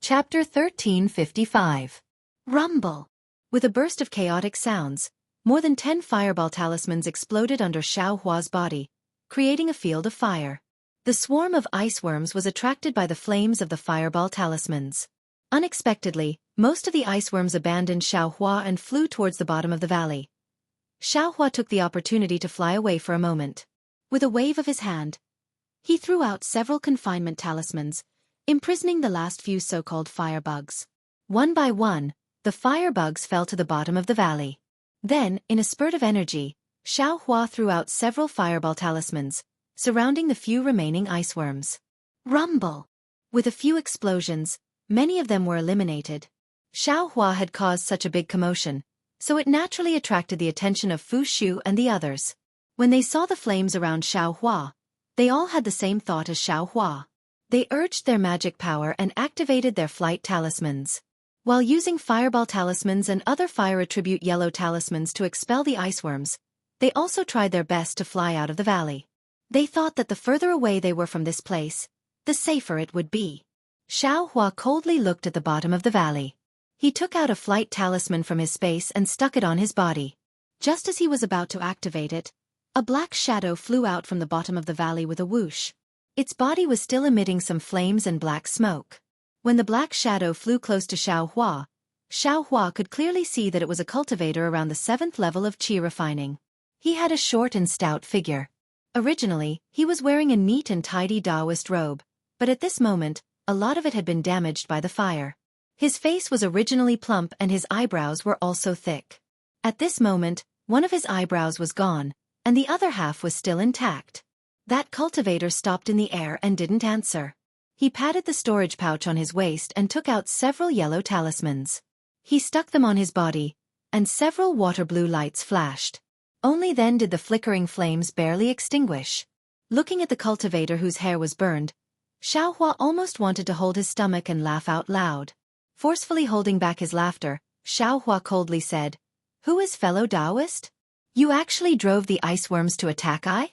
Chapter 1355. Rumble. With a burst of chaotic sounds, more than 10 fireball talismans exploded under Xiaohua's body, creating a field of fire. The swarm of ice worms was attracted by the flames of the fireball talismans. Unexpectedly, most of the ice worms abandoned Xiaohua and flew towards the bottom of the valley. Xiaohua took the opportunity to fly away for a moment. With a wave of his hand, he threw out several confinement talismans, imprisoning the last few so-called firebugs. One by one, the firebugs fell to the bottom of the valley. Then, in a spurt of energy, Xiaohua threw out several fireball talismans, surrounding the few remaining ice worms. Rumble! With a few explosions, many of them were eliminated. Xiaohua had caused such a big commotion, so it naturally attracted the attention of Fu Shu and the others. When they saw the flames around Xiaohua, they all had the same thought as Xiaohua. They urged their magic power and activated their flight talismans. While using fireball talismans and other fire attribute yellow talismans to expel the ice worms, they also tried their best to fly out of the valley. They thought that the further away they were from this place, the safer it would be. Xiaohua coldly looked at the bottom of the valley. He took out a flight talisman from his space and stuck it on his body. Just as he was about to activate it, a black shadow flew out from the bottom of the valley with a whoosh. Its body was still emitting some flames and black smoke. When the black shadow flew close to Xiaohua, Xiaohua could clearly see that it was a cultivator around the 7th level of qi refining. He had a short and stout figure. Originally, he was wearing a neat and tidy Taoist robe, but at this moment, a lot of it had been damaged by the fire. His face was originally plump and his eyebrows were also thick. At this moment, one of his eyebrows was gone, and the other half was still intact. That cultivator stopped in the air and didn't answer. He patted the storage pouch on his waist and took out several yellow talismans. He stuck them on his body, and several water blue lights flashed. Only then did the flickering flames barely extinguish. Looking at the cultivator whose hair was burned, Xiaohua almost wanted to hold his stomach and laugh out loud. Forcefully holding back his laughter, Xiaohua coldly said, "Who is fellow Taoist? You actually drove the ice worms to attack I?"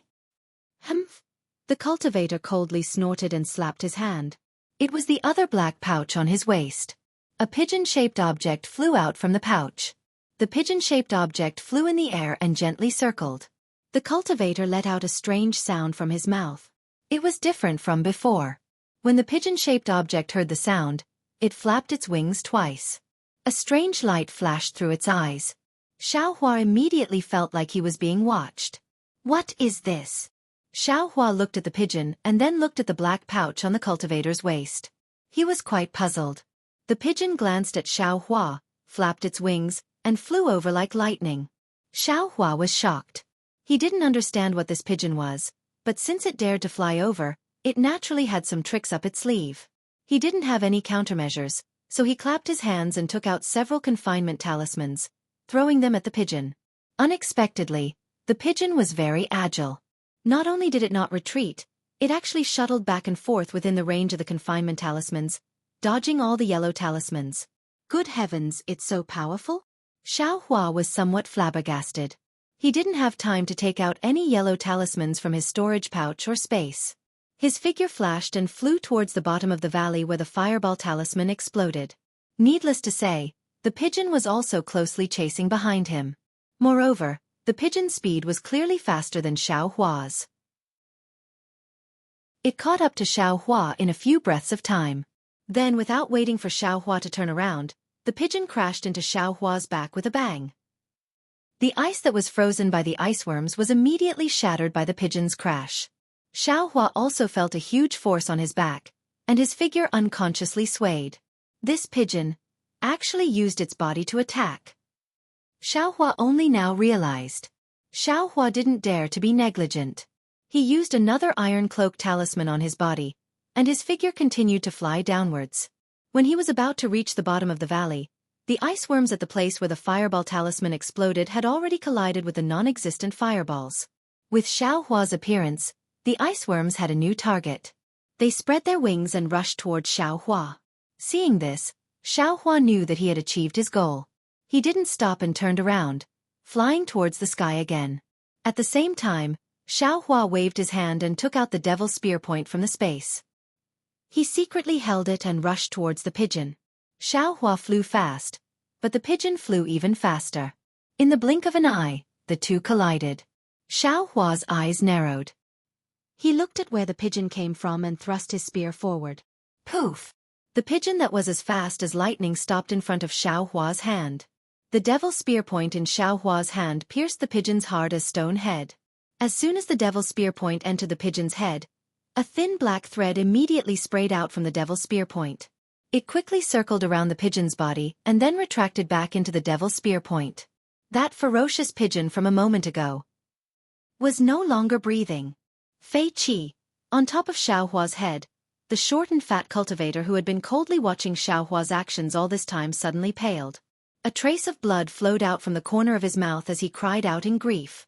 "Humph." The cultivator coldly snorted and slapped his hand. It was the other black pouch on his waist. A pigeon-shaped object flew out from the pouch. The pigeon-shaped object flew in the air and gently circled. The cultivator let out a strange sound from his mouth. It was different from before. When the pigeon-shaped object heard the sound, it flapped its wings twice. A strange light flashed through its eyes. Xiaohua immediately felt like he was being watched. "What is this?" Xiaohua looked at the pigeon and then looked at the black pouch on the cultivator's waist. He was quite puzzled. The pigeon glanced at Xiaohua, flapped its wings, and flew over like lightning. Xiaohua was shocked. He didn't understand what this pigeon was, but since it dared to fly over, it naturally had some tricks up its sleeve. He didn't have any countermeasures, so he clapped his hands and took out several confinement talismans, throwing them at the pigeon. Unexpectedly, the pigeon was very agile. Not only did it not retreat, it actually shuttled back and forth within the range of the confinement talismans, dodging all the yellow talismans. Good heavens, it's so powerful? Xiaohua was somewhat flabbergasted. He didn't have time to take out any yellow talismans from his storage pouch or space. His figure flashed and flew towards the bottom of the valley where the fireball talisman exploded. Needless to say, the pigeon was also closely chasing behind him. Moreover, the pigeon's speed was clearly faster than Xiaohua's. It caught up to Xiaohua in a few breaths of time. Then, without waiting for Xiaohua to turn around, the pigeon crashed into Xiaohua's back with a bang. The ice that was frozen by the ice worms was immediately shattered by the pigeon's crash. Xiaohua also felt a huge force on his back, and his figure unconsciously swayed. This pigeon actually used its body to attack. Xiaohua only now realized. Xiaohua didn't dare to be negligent. He used another iron cloak talisman on his body, and his figure continued to fly downwards. When he was about to reach the bottom of the valley, the ice worms at the place where the fireball talisman exploded had already collided with the non-existent fireballs. With Xiaohua's appearance, the ice worms had a new target. They spread their wings and rushed towards Xiaohua. Seeing this, Xiaohua knew that he had achieved his goal. He didn't stop and turned around, flying towards the sky again. At the same time, Xiaohua waved his hand and took out the devil spear point from the space. He secretly held it and rushed towards the pigeon. Xiaohua flew fast, but the pigeon flew even faster. In the blink of an eye, the two collided. Xiaohua's eyes narrowed. He looked at where the pigeon came from and thrust his spear forward. Poof! The pigeon that was as fast as lightning stopped in front of Xiaohua's hand. The devil's spear point in Xiaohua's hand pierced the pigeon's hard as stone head. As soon as the devil's spear point entered the pigeon's head, a thin black thread immediately sprayed out from the devil's spear point. It quickly circled around the pigeon's body and then retracted back into the devil's spear point. That ferocious pigeon from a moment ago was no longer breathing. Fei Qi, on top of Xiaohua's head, the short and fat cultivator who had been coldly watching Xiaohua's actions all this time suddenly paled. A trace of blood flowed out from the corner of his mouth as he cried out in grief.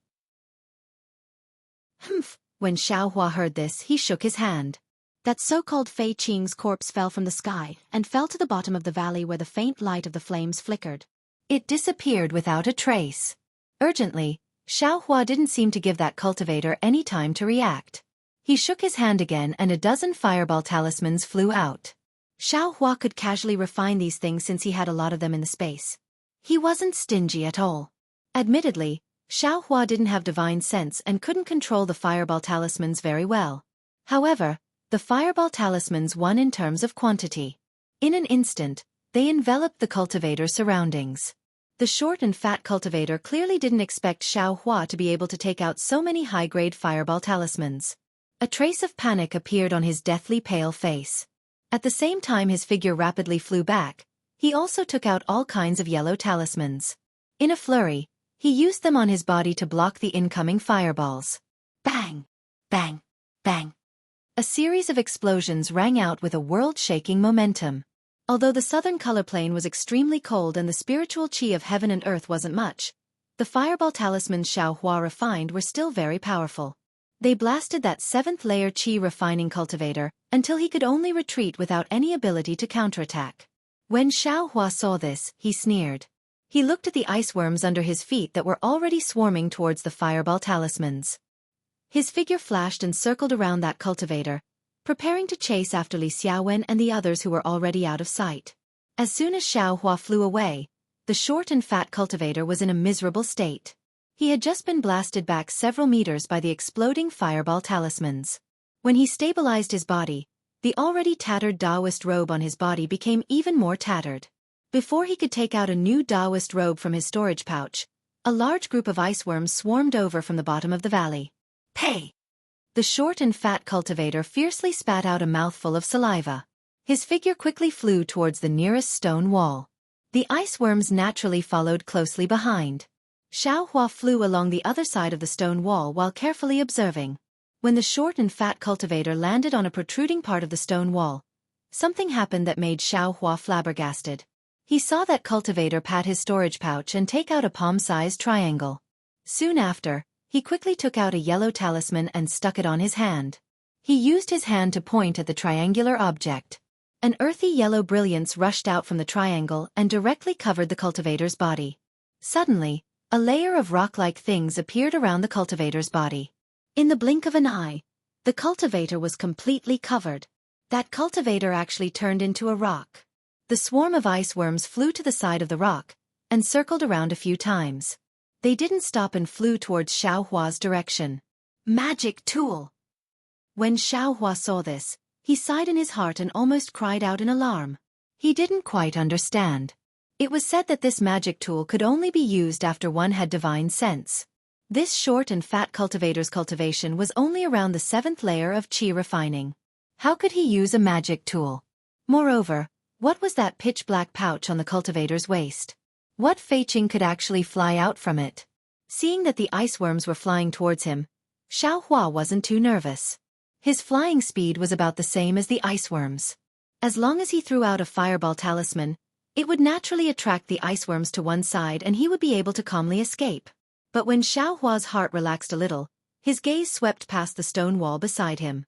Humph! When Xiaohua heard this, he shook his hand. That so-called Fei Qing's corpse fell from the sky and fell to the bottom of the valley where the faint light of the flames flickered. It disappeared without a trace. Urgently, Xiaohua didn't seem to give that cultivator any time to react. He shook his hand again and a dozen fireball talismans flew out. Xiaohua could casually refine these things since he had a lot of them in the space. He wasn't stingy at all. Admittedly, Xiaohua didn't have divine sense and couldn't control the fireball talismans very well. However, the fireball talismans won in terms of quantity. In an instant, they enveloped the cultivator's surroundings. The short and fat cultivator clearly didn't expect Xiaohua to be able to take out so many high-grade fireball talismans. A trace of panic appeared on his deathly pale face. At the same time his figure rapidly flew back, he also took out all kinds of yellow talismans. In a flurry, he used them on his body to block the incoming fireballs. Bang! Bang! Bang! A series of explosions rang out with a world-shaking momentum. Although the southern color plane was extremely cold and the spiritual qi of heaven and earth wasn't much, the fireball talismans Xiaohua refined were still very powerful. They blasted that 7th-layer qi refining cultivator until he could only retreat without any ability to counterattack. When Xiaohua saw this, he sneered. He looked at the ice worms under his feet that were already swarming towards the fireball talismans. His figure flashed and circled around that cultivator, preparing to chase after Li Xiaowen and the others who were already out of sight. As soon as Xiaohua flew away, the short and fat cultivator was in a miserable state. He had just been blasted back several meters by the exploding fireball talismans. When he stabilized his body, the already tattered Taoist robe on his body became even more tattered. Before he could take out a new Taoist robe from his storage pouch, a large group of ice worms swarmed over from the bottom of the valley. Pay! The short and fat cultivator fiercely spat out a mouthful of saliva. His figure quickly flew towards the nearest stone wall. The ice worms naturally followed closely behind. Xiaohua flew along the other side of the stone wall while carefully observing. When the short and fat cultivator landed on a protruding part of the stone wall, something happened that made Xiaohua flabbergasted. He saw that cultivator pat his storage pouch and take out a palm-sized triangle. Soon after, he quickly took out a yellow talisman and stuck it on his hand. He used his hand to point at the triangular object. An earthy yellow brilliance rushed out from the triangle and directly covered the cultivator's body. Suddenly, a layer of rock-like things appeared around the cultivator's body. In the blink of an eye, the cultivator was completely covered. That cultivator actually turned into a rock. The swarm of ice worms flew to the side of the rock and circled around a few times. They didn't stop and flew towards Xiaohua's direction. Magic tool! When Xiaohua saw this, he sighed in his heart and almost cried out in alarm. He didn't quite understand. It was said that this magic tool could only be used after one had divine sense. This short and fat cultivator's cultivation was only around the 7th layer of qi refining. How could he use a magic tool? Moreover, what was that pitch-black pouch on the cultivator's waist? What Fei Qing could actually fly out from it? Seeing that the ice worms were flying towards him, Xiaohua wasn't too nervous. His flying speed was about the same as the ice worms. As long as he threw out a fireball talisman, it would naturally attract the ice worms to one side and he would be able to calmly escape. But when Xiaohua's heart relaxed a little, his gaze swept past the stone wall beside him.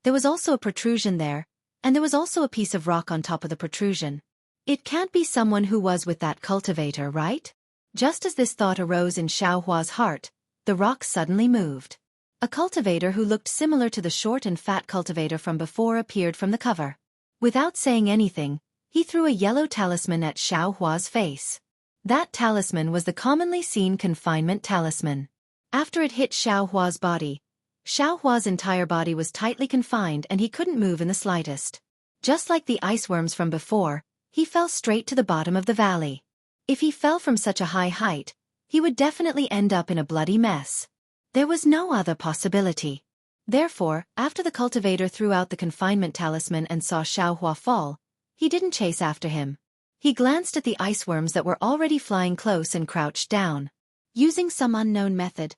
There was also a protrusion there, and there was also a piece of rock on top of the protrusion. It can't be someone who was with that cultivator, right? Just as this thought arose in Xiaohua's heart, the rock suddenly moved. A cultivator who looked similar to the short and fat cultivator from before appeared from the cover. Without saying anything, he threw a yellow talisman at Xiaohua's face. That talisman was the commonly seen confinement talisman. After it hit Xiaohua's body, Xiaohua's entire body was tightly confined and he couldn't move in the slightest. Just like the iceworms from before, he fell straight to the bottom of the valley. If he fell from such a high height, he would definitely end up in a bloody mess. There was no other possibility. Therefore, after the cultivator threw out the confinement talisman and saw Xiaohua fall, he didn't chase after him. He glanced at the iceworms that were already flying close and crouched down. Using some unknown method,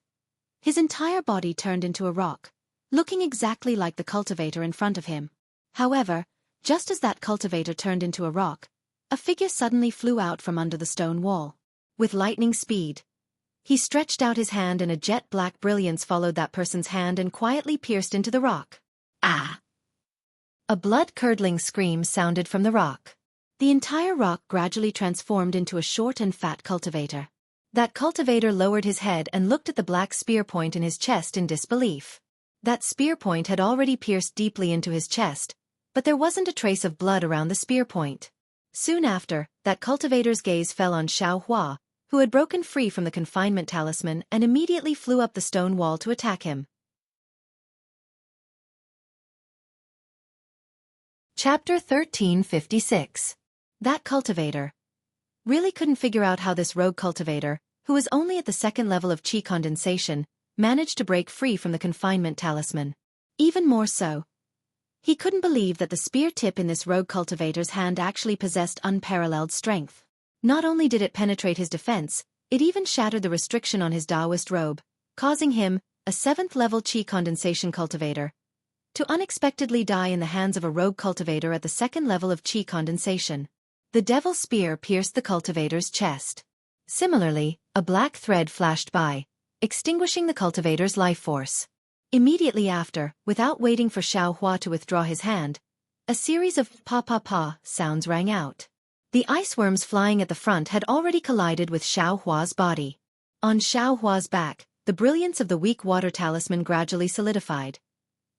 his entire body turned into a rock, looking exactly like the cultivator in front of him. However, just as that cultivator turned into a rock, a figure suddenly flew out from under the stone wall. With lightning speed, he stretched out his hand and a jet-black brilliance followed that person's hand and quietly pierced into the rock. Ah! A blood-curdling scream sounded from the rock. The entire rock gradually transformed into a short and fat cultivator. That cultivator lowered his head and looked at the black spear point in his chest in disbelief. That spear point had already pierced deeply into his chest, but there wasn't a trace of blood around the spear point. Soon after, that cultivator's gaze fell on Xiaohua, who had broken free from the confinement talisman and immediately flew up the stone wall to attack him. Chapter 1356. That cultivator really couldn't figure out how this rogue cultivator, who was only at the second level of chi condensation, managed to break free from the confinement talisman. Even more so, he couldn't believe that the spear tip in this rogue cultivator's hand actually possessed unparalleled strength. Not only did it penetrate his defense, it even shattered the restriction on his Taoist robe, causing him, a 7th-level chi condensation cultivator, to unexpectedly die in the hands of a rogue cultivator at the second level of chi condensation. The devil spear pierced the cultivator's chest. Similarly, a black thread flashed by, extinguishing the cultivator's life force. Immediately after, without waiting for Xiaohua to withdraw his hand, a series of pa-pa-pa sounds rang out. The iceworms flying at the front had already collided with Xiaohua's body. On Xiaohua's back, the brilliance of the weak water talisman gradually solidified.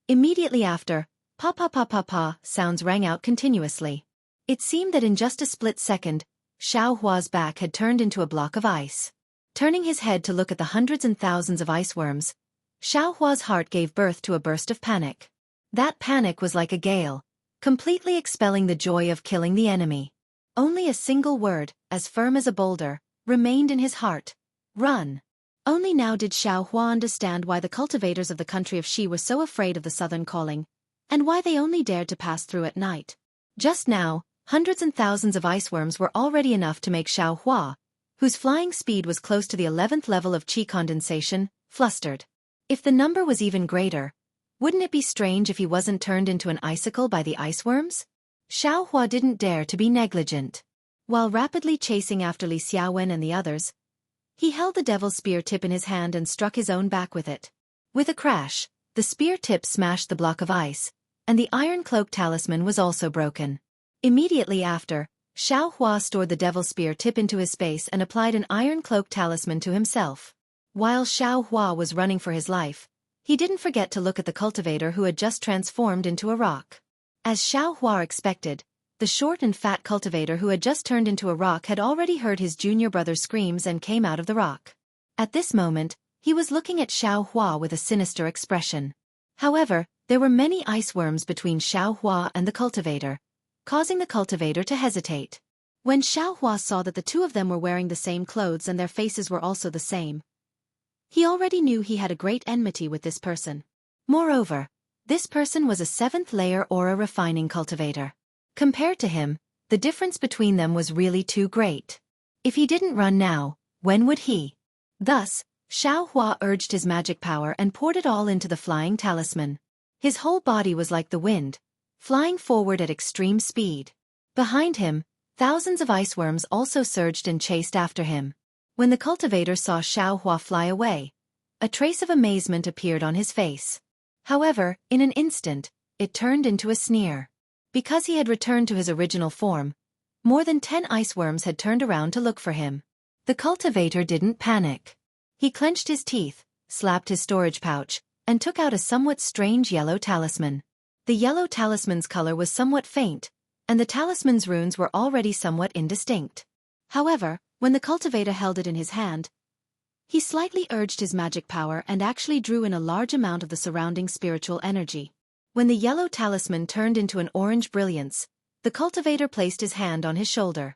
Immediately after, pa-pa-pa-pa-pa sounds rang out continuously. It seemed that in just a split second, Xiaohua's back had turned into a block of ice. Turning his head to look at the hundreds and thousands of iceworms, Xiaohua's heart gave birth to a burst of panic. That panic was like a gale, completely expelling the joy of killing the enemy. Only a single word, as firm as a boulder, remained in his heart: run. Only now did Xiaohua understand why the cultivators of the country of Xi were so afraid of the southern calling, and why they only dared to pass through at night. Just now, hundreds and thousands of iceworms were already enough to make Xiaohua, whose flying speed was close to the 11th level of chi condensation, flustered. If the number was even greater, wouldn't it be strange if he wasn't turned into an icicle by the iceworms? Xiaohua didn't dare to be negligent. While rapidly chasing after Li Xiaowen and the others, he held the devil's spear tip in his hand and struck his own back with it. With a crash, the spear tip smashed the block of ice, and the iron cloak talisman was also broken. Immediately after, Xiaohua stored the devil's spear tip into his space and applied an iron cloak talisman to himself. While Xiaohua was running for his life, he didn't forget to look at the cultivator who had just transformed into a rock. As Xiaohua expected, the short and fat cultivator who had just turned into a rock had already heard his junior brother's screams and came out of the rock. At this moment, he was looking at Xiaohua with a sinister expression. However, there were many iceworms between Xiaohua and the cultivator, causing the cultivator to hesitate. When Xiaohua saw that the two of them were wearing the same clothes and their faces were also the same, he already knew he had a great enmity with this person. Moreover, this person was a 7th-layer aura refining cultivator. Compared to him, the difference between them was really too great. If he didn't run now, when would he? Thus, Xiaohua urged his magic power and poured it all into the flying talisman. His whole body was like the wind, flying forward at extreme speed. Behind him, thousands of iceworms also surged and chased after him. When the cultivator saw Xiaohua fly away, a trace of amazement appeared on his face. However, in an instant, it turned into a sneer. Because he had returned to his original form, more than 10 iceworms had turned around to look for him. The cultivator didn't panic. He clenched his teeth, slapped his storage pouch, and took out a somewhat strange yellow talisman. The yellow talisman's color was somewhat faint, and the talisman's runes were already somewhat indistinct. However, when the cultivator held it in his hand, he slightly urged his magic power and actually drew in a large amount of the surrounding spiritual energy. When the yellow talisman turned into an orange brilliance, the cultivator placed his hand on his shoulder.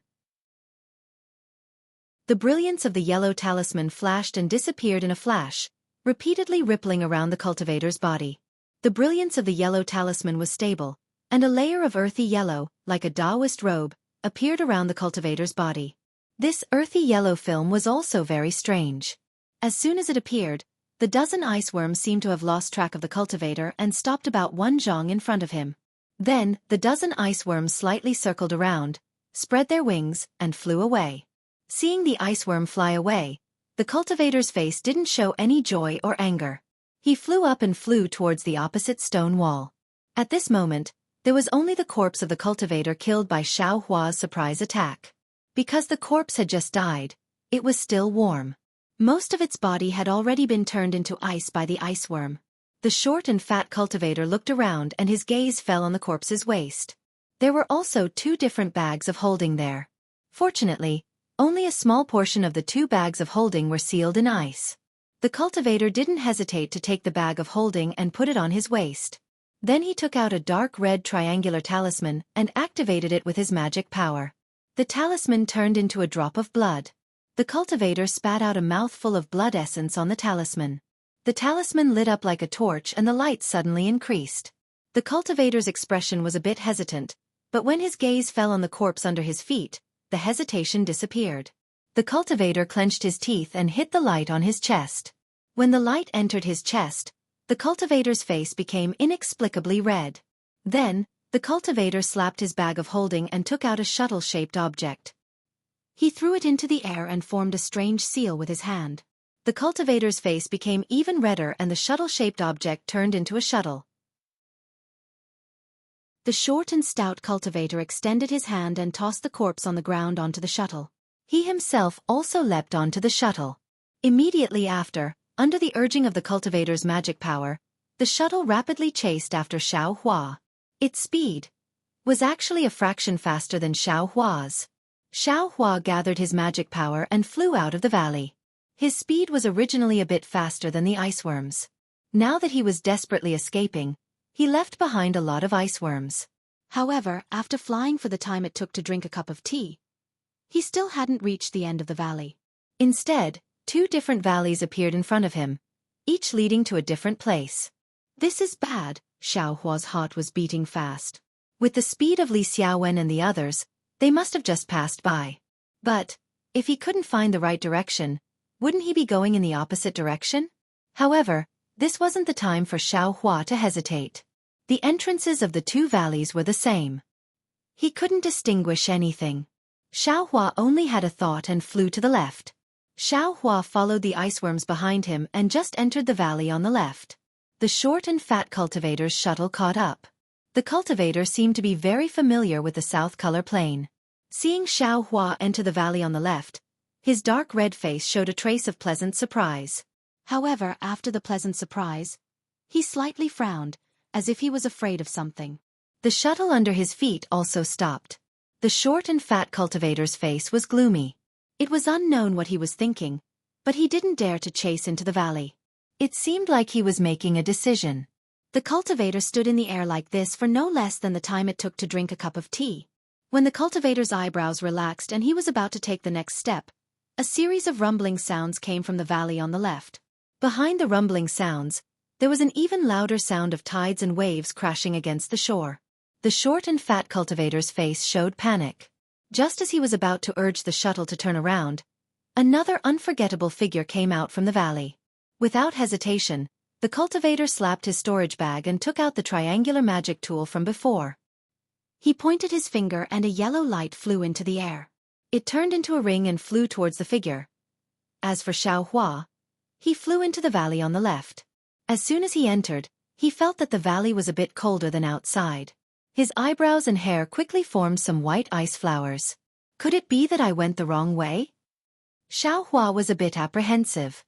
The brilliance of the yellow talisman flashed and disappeared in a flash, repeatedly rippling around the cultivator's body. The brilliance of the yellow talisman was stable, and a layer of earthy yellow, like a Taoist robe, appeared around the cultivator's body. This earthy yellow film was also very strange. As soon as it appeared, the dozen ice worms seemed to have lost track of the cultivator and stopped about 1 zhang in front of him. Then, the dozen ice worms slightly circled around, spread their wings, and flew away. Seeing the ice worm fly away, the cultivator's face didn't show any joy or anger. He flew up and flew towards the opposite stone wall. At this moment, there was only the corpse of the cultivator killed by Xiaohua's surprise attack. Because the corpse had just died, it was still warm. Most of its body had already been turned into ice by the ice worm. The short and fat cultivator looked around and his gaze fell on the corpse's waist. There were also 2 different bags of holding there. Fortunately, only a small portion of the 2 bags of holding were sealed in ice. The cultivator didn't hesitate to take the bag of holding and put it on his waist. Then he took out a dark red triangular talisman and activated it with his magic power. The talisman turned into a drop of blood. The cultivator spat out a mouthful of blood essence on the talisman. The talisman lit up like a torch and the light suddenly increased. The cultivator's expression was a bit hesitant, but when his gaze fell on the corpse under his feet, the hesitation disappeared. The cultivator clenched his teeth and hit the light on his chest. When the light entered his chest, the cultivator's face became inexplicably red. Then, the cultivator slapped his bag of holding and took out a shuttle-shaped object. He threw it into the air and formed a strange seal with his hand. The cultivator's face became even redder and the shuttle-shaped object turned into a shuttle. The short and stout cultivator extended his hand and tossed the corpse on the ground onto the shuttle. He himself also leapt onto the shuttle. Immediately after, under the urging of the cultivator's magic power, the shuttle rapidly chased after Xiaohua. Its speed was actually a fraction faster than Xiaohua's. Xiaohua gathered his magic power and flew out of the valley. His speed was originally a bit faster than the ice worms. Now that he was desperately escaping, he left behind a lot of ice worms. However, after flying for the time it took to drink a cup of tea, he still hadn't reached the end of the valley. Instead, 2 different valleys appeared in front of him, each leading to a different place. This is bad. Xiaohua's heart was beating fast. With the speed of Li Xiaowen and the others, they must have just passed by. But, if he couldn't find the right direction, wouldn't he be going in the opposite direction? However, this wasn't the time for Xiaohua to hesitate. The entrances of the 2 valleys were the same. He couldn't distinguish anything. Xiaohua only had a thought and flew to the left. Xiaohua followed the iceworms behind him and just entered the valley on the left. The short and fat cultivator's shuttle caught up. The cultivator seemed to be very familiar with the south color plane. Seeing Xiaohua enter the valley on the left, his dark red face showed a trace of pleasant surprise. However, after the pleasant surprise, he slightly frowned, as if he was afraid of something. The shuttle under his feet also stopped. The short and fat cultivator's face was gloomy. It was unknown what he was thinking, but he didn't dare to chase into the valley. It seemed like he was making a decision. The cultivator stood in the air like this for no less than the time it took to drink a cup of tea. When the cultivator's eyebrows relaxed and he was about to take the next step, a series of rumbling sounds came from the valley on the left. Behind the rumbling sounds, there was an even louder sound of tides and waves crashing against the shore. The short and fat cultivator's face showed panic. Just as he was about to urge the shuttle to turn around, another unforgettable figure came out from the valley. Without hesitation, the cultivator slapped his storage bag and took out the triangular magic tool from before. He pointed his finger and a yellow light flew into the air. It turned into a ring and flew towards the figure. As for Xiaohua, he flew into the valley on the left. As soon as he entered, he felt that the valley was a bit colder than outside. His eyebrows and hair quickly formed some white ice flowers. Could it be that I went the wrong way? Xiaohua was a bit apprehensive.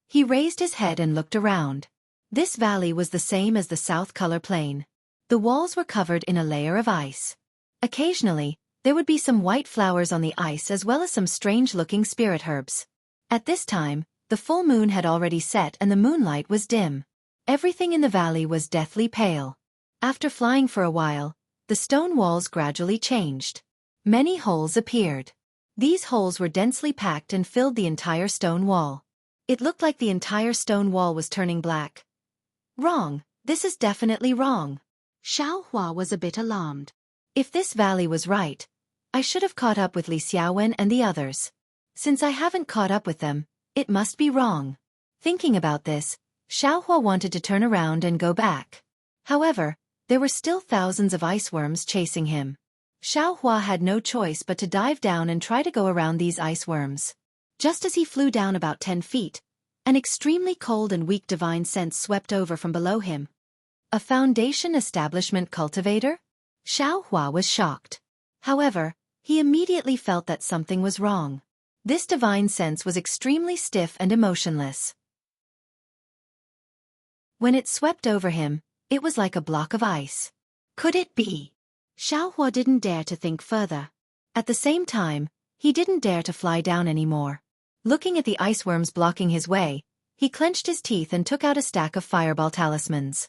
He raised his head and looked around. This valley was the same as the South Color Plain. The walls were covered in a layer of ice. Occasionally, there would be some white flowers on the ice as well as some strange-looking spirit herbs. At this time, the full moon had already set and the moonlight was dim. Everything in the valley was deathly pale. After flying for a while, the stone walls gradually changed. Many holes appeared. These holes were densely packed and filled the entire stone wall. It looked like the entire stone wall was turning black. Wrong, this is definitely wrong. Xiaohua was a bit alarmed. If this valley was right, I should have caught up with Li Xiaowen and the others. Since I haven't caught up with them, it must be wrong. Thinking about this, Xiaohua wanted to turn around and go back. However, there were still thousands of iceworms chasing him. Xiaohua had no choice but to dive down and try to go around these iceworms. Just as he flew down about 10 feet, an extremely cold and weak divine sense swept over from below him. A Foundation Establishment cultivator? Xiaohua was shocked. However, he immediately felt that something was wrong. This divine sense was extremely stiff and emotionless. When it swept over him, it was like a block of ice. Could it be? Xiaohua didn't dare to think further. At the same time, he didn't dare to fly down anymore. Looking at the iceworms blocking his way, he clenched his teeth and took out a stack of fireball talismans.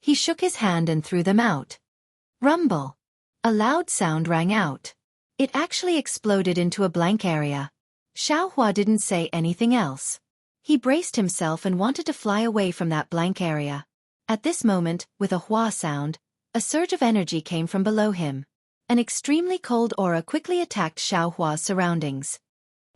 He shook his hand and threw them out. Rumble! A loud sound rang out. It actually exploded into a blank area. Xiaohua didn't say anything else. He braced himself and wanted to fly away from that blank area. At this moment, with a hua sound, a surge of energy came from below him. An extremely cold aura quickly attacked Xiaohua's surroundings.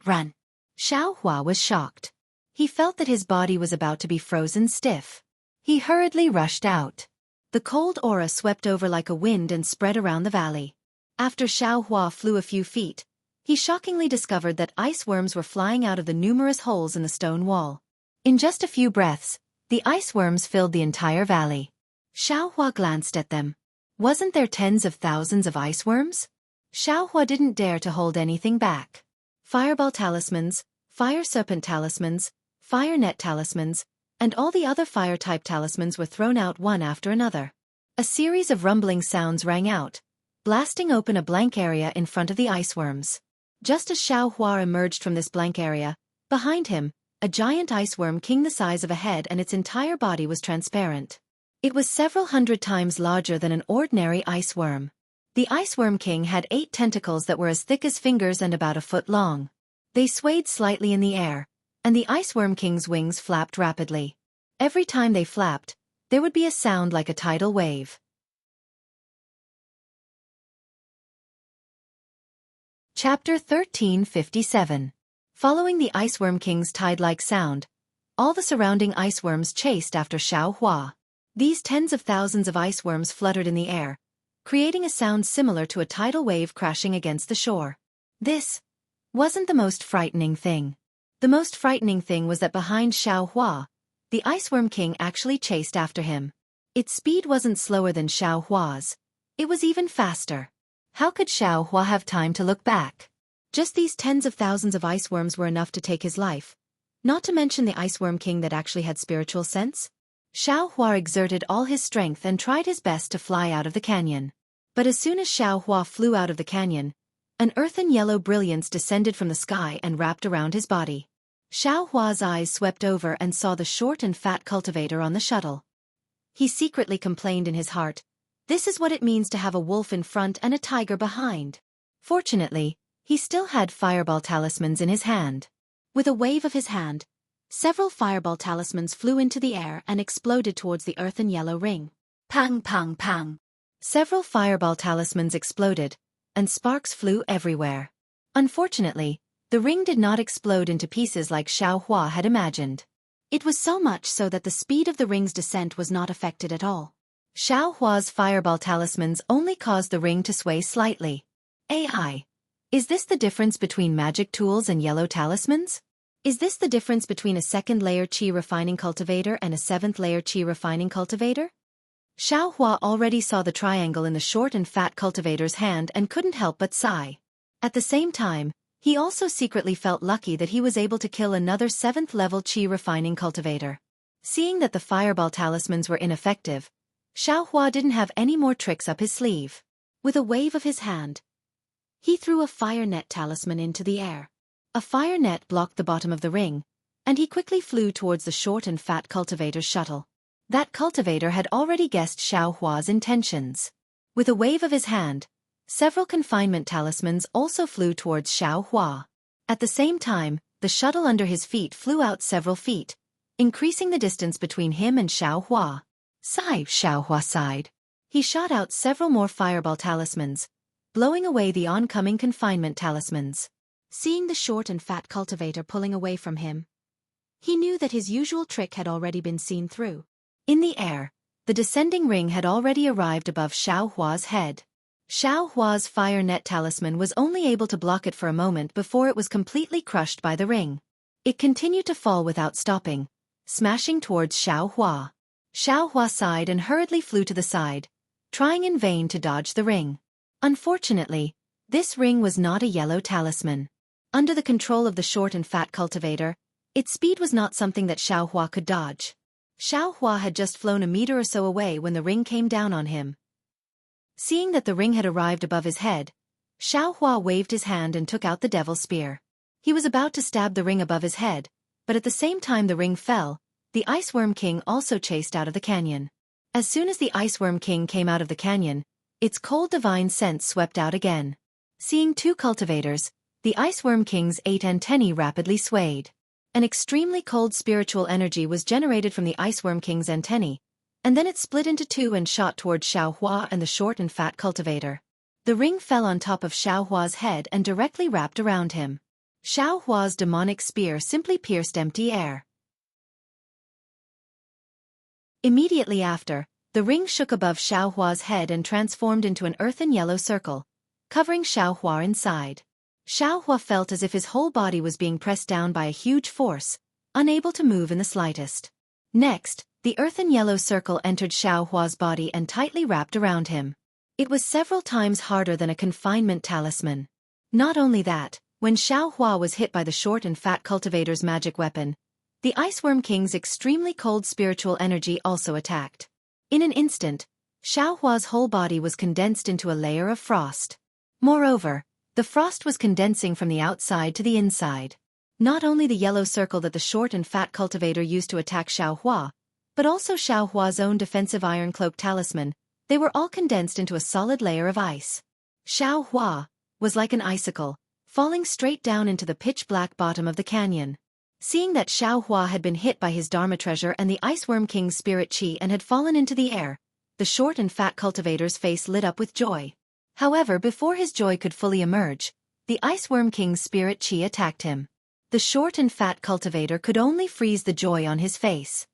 Run! Xiaohua was shocked. He felt that his body was about to be frozen stiff. He hurriedly rushed out. The cold aura swept over like a wind and spread around the valley. After Xiaohua flew a few feet, he shockingly discovered that iceworms were flying out of the numerous holes in the stone wall. In just a few breaths, the iceworms filled the entire valley. Xiaohua glanced at them. Wasn't there tens of thousands of iceworms? Xiaohua didn't dare to hold anything back. Fireball talismans, fire serpent talismans, fire net talismans, and all the other fire-type talismans were thrown out one after another. A series of rumbling sounds rang out, blasting open a blank area in front of the iceworms. Just as Xiaohua emerged from this blank area, behind him, a giant iceworm king the size of a head and its entire body was transparent. It was several hundred times larger than an ordinary iceworm. The iceworm king had 8 tentacles that were as thick as fingers and about a foot long. They swayed slightly in the air, and the iceworm king's wings flapped rapidly. Every time they flapped, there would be a sound like a tidal wave. Chapter 1357. Following the iceworm king's tide-like sound, all the surrounding iceworms chased after Xiaohua. These tens of thousands of iceworms fluttered in the air, creating a sound similar to a tidal wave crashing against the shore. This wasn't the most frightening thing. The most frightening thing was that behind Xiaohua, the iceworm king actually chased after him. Its speed wasn't slower than Xiaohua's. It was even faster. How could Xiaohua have time to look back? Just these tens of thousands of iceworms were enough to take his life. Not to mention the iceworm king that actually had spiritual sense. Xiaohua exerted all his strength and tried his best to fly out of the canyon. But as soon as Xiaohua flew out of the canyon, an earthen yellow brilliance descended from the sky and wrapped around his body. Xiaohua's eyes swept over and saw the short and fat cultivator on the shuttle. He secretly complained in his heart, "This is what it means to have a wolf in front and a tiger behind." Fortunately, he still had fireball talismans in his hand. With a wave of his hand, several fireball talismans flew into the air and exploded towards the earthen yellow ring. Pang, pang, pang. Several fireball talismans exploded, and sparks flew everywhere. Unfortunately, the ring did not explode into pieces like Xiaohua had imagined. It was so much so that the speed of the ring's descent was not affected at all. Xiaohua's fireball talismans only caused the ring to sway slightly. AI. Is this the difference between magic tools and yellow talismans? Is this the difference between a second-layer qi refining cultivator and a seventh-layer qi refining cultivator? Xiaohua already saw the triangle in the short and fat cultivator's hand and couldn't help but sigh. At the same time, he also secretly felt lucky that he was able to kill another 7th-level qi refining cultivator. Seeing that the fireball talismans were ineffective, Xiaohua didn't have any more tricks up his sleeve. With a wave of his hand, he threw a fire net talisman into the air. A fire net blocked the bottom of the ring, and he quickly flew towards the short and fat cultivator's shuttle. That cultivator had already guessed Xiaohua's intentions. With a wave of his hand, several confinement talismans also flew towards Xiaohua. At the same time, the shuttle under his feet flew out several feet, increasing the distance between him and Xiaohua. Sigh, Xiaohua sighed. He shot out several more fireball talismans, blowing away the oncoming confinement talismans. Seeing the short and fat cultivator pulling away from him, he knew that his usual trick had already been seen through. In the air, the descending ring had already arrived above Xiaohua's head. Xiaohua's fire net talisman was only able to block it for a moment before it was completely crushed by the ring. It continued to fall without stopping, smashing towards Xiaohua. Xiaohua sighed and hurriedly flew to the side, trying in vain to dodge the ring. Unfortunately, this ring was not a yellow talisman. Under the control of the short and fat cultivator, its speed was not something that Xiaohua could dodge. Xiaohua had just flown a meter or so away when the ring came down on him. Seeing that the ring had arrived above his head, Xiaohua waved his hand and took out the devil's spear. He was about to stab the ring above his head, but at the same time the ring fell, the Iceworm King also chased out of the canyon. As soon as the Iceworm King came out of the canyon, its cold divine scent swept out again. Seeing two cultivators, the Iceworm King's 8 antennae rapidly swayed. An extremely cold spiritual energy was generated from the Iceworm King's antennae, and then it split into two and shot towards Xiaohua and the short and fat cultivator. The ring fell on top of Xiaohua's head and directly wrapped around him. Xiaohua's demonic spear simply pierced empty air. Immediately after, the ring shook above Xiaohua's head and transformed into an earthen yellow circle, covering Xiaohua inside. Xiaohua felt as if his whole body was being pressed down by a huge force, unable to move in the slightest. Next, the earthen yellow circle entered Xiaohua's body and tightly wrapped around him. It was several times harder than a confinement talisman. Not only that, when Xiaohua was hit by the short and fat cultivator's magic weapon, the Iceworm King's extremely cold spiritual energy also attacked. In an instant, Xiaohua's whole body was condensed into a layer of frost. Moreover, the frost was condensing from the outside to the inside. Not only the yellow circle that the short and fat cultivator used to attack Xiaohua, but also Xiaohua's own defensive iron cloak talisman, they were all condensed into a solid layer of ice. Xiaohua was like an icicle, falling straight down into the pitch-black bottom of the canyon. Seeing that Xiaohua had been hit by his Dharma treasure and the Iceworm King's spirit chi and had fallen into the air, the short and fat cultivator's face lit up with joy. However, before his joy could fully emerge, the Iceworm King's spirit chi attacked him. The short and fat cultivator could only freeze the joy on his face.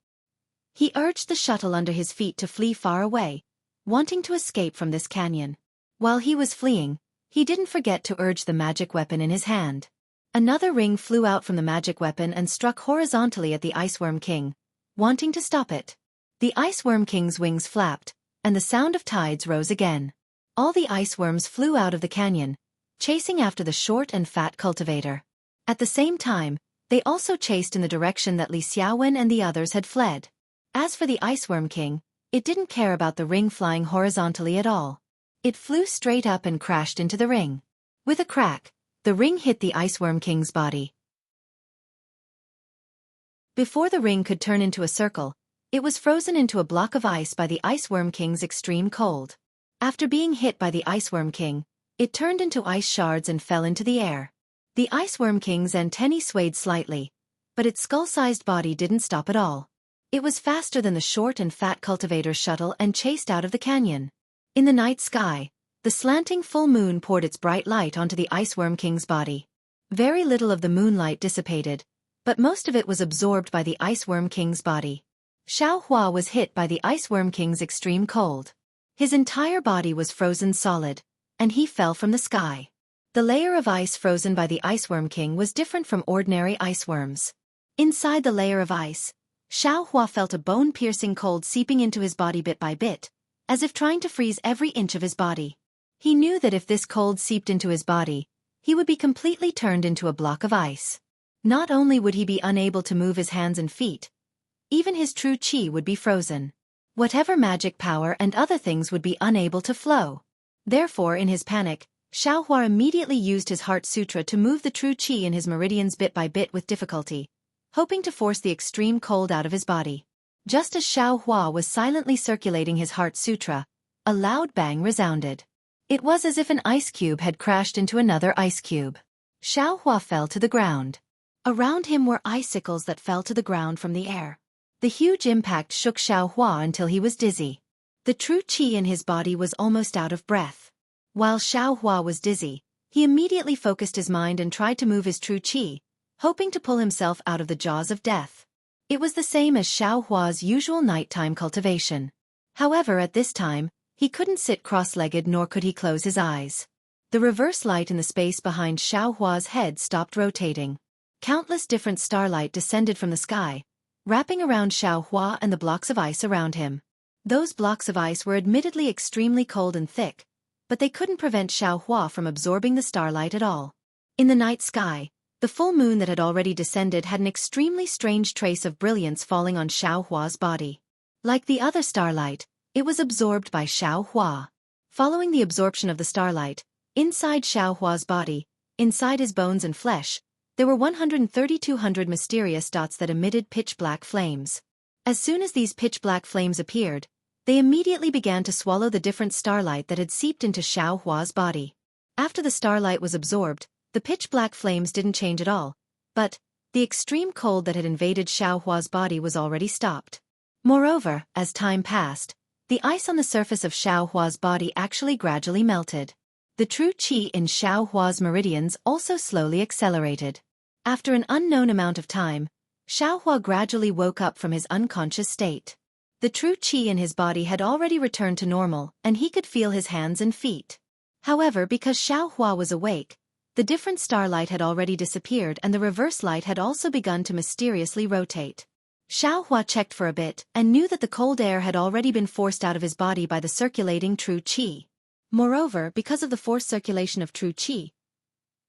He urged the shuttle under his feet to flee far away, wanting to escape from this canyon. While he was fleeing, he didn't forget to urge the magic weapon in his hand. Another ring flew out from the magic weapon and struck horizontally at the Iceworm King, wanting to stop it. The Iceworm King's wings flapped, and the sound of tides rose again. All the iceworms flew out of the canyon, chasing after the short and fat cultivator. At the same time, they also chased in the direction that Li Xiaowen and the others had fled. As for the Iceworm King, it didn't care about the ring flying horizontally at all. It flew straight up and crashed into the ring. With a crack, the ring hit the Iceworm King's body. Before the ring could turn into a circle, it was frozen into a block of ice by the Iceworm King's extreme cold. After being hit by the Iceworm King, it turned into ice shards and fell into the air. The Iceworm King's antennae swayed slightly, but its skull-sized body didn't stop at all. It was faster than the short and fat cultivator's shuttle and chased out of the canyon. In the night sky, the slanting full moon poured its bright light onto the Iceworm King's body. Very little of the moonlight dissipated, but most of it was absorbed by the Iceworm King's body. Xiaohua was hit by the Iceworm King's extreme cold. His entire body was frozen solid, and he fell from the sky. The layer of ice frozen by the Iceworm King was different from ordinary iceworms. Inside the layer of ice, Xiaohua felt a bone-piercing cold seeping into his body bit by bit, as if trying to freeze every inch of his body. He knew that if this cold seeped into his body, he would be completely turned into a block of ice. Not only would he be unable to move his hands and feet, even his true chi would be frozen. Whatever magic power and other things would be unable to flow. Therefore, in his panic, Xiaohua immediately used his heart sutra to move the true chi in his meridians bit by bit with difficulty, hoping to force the extreme cold out of his body. Just as Xiaohua was silently circulating his heart sutra, a loud bang resounded. It was as if an ice cube had crashed into another ice cube. Xiaohua fell to the ground. Around him were icicles that fell to the ground from the air. The huge impact shook Xiaohua until he was dizzy. The true qi in his body was almost out of breath. While Xiaohua was dizzy, he immediately focused his mind and tried to move his true qi, hoping to pull himself out of the jaws of death. It was the same as Xiaohua's usual nighttime cultivation. However, at this time, he couldn't sit cross-legged nor could he close his eyes. The reverse light in the space behind Xiaohua's head stopped rotating. Countless different starlight descended from the sky, wrapping around Xiaohua and the blocks of ice around him. Those blocks of ice were admittedly extremely cold and thick, but they couldn't prevent Xiaohua from absorbing the starlight at all. In the night sky, the full moon that had already descended had an extremely strange trace of brilliance falling on Xiaohua's body. Like the other starlight, it was absorbed by Xiaohua. Following the absorption of the starlight, inside Xiaohua's body, inside his bones and flesh, there were 132 mysterious dots that emitted pitch-black flames. As soon as these pitch-black flames appeared, they immediately began to swallow the different starlight that had seeped into Xiaohua's body. After the starlight was absorbed, the pitch-black flames didn't change at all, but the extreme cold that had invaded Xiaohua's body was already stopped. Moreover, as time passed, the ice on the surface of Xiaohua's body actually gradually melted. The true qi in Xiaohua's meridians also slowly accelerated. After an unknown amount of time, Xiaohua gradually woke up from his unconscious state. The true qi in his body had already returned to normal, and he could feel his hands and feet. However, because Xiaohua was awake, the different starlight had already disappeared and the reverse light had also begun to mysteriously rotate. Xiaohua checked for a bit and knew that the cold air had already been forced out of his body by the circulating true qi. Moreover, because of the forced circulation of true qi,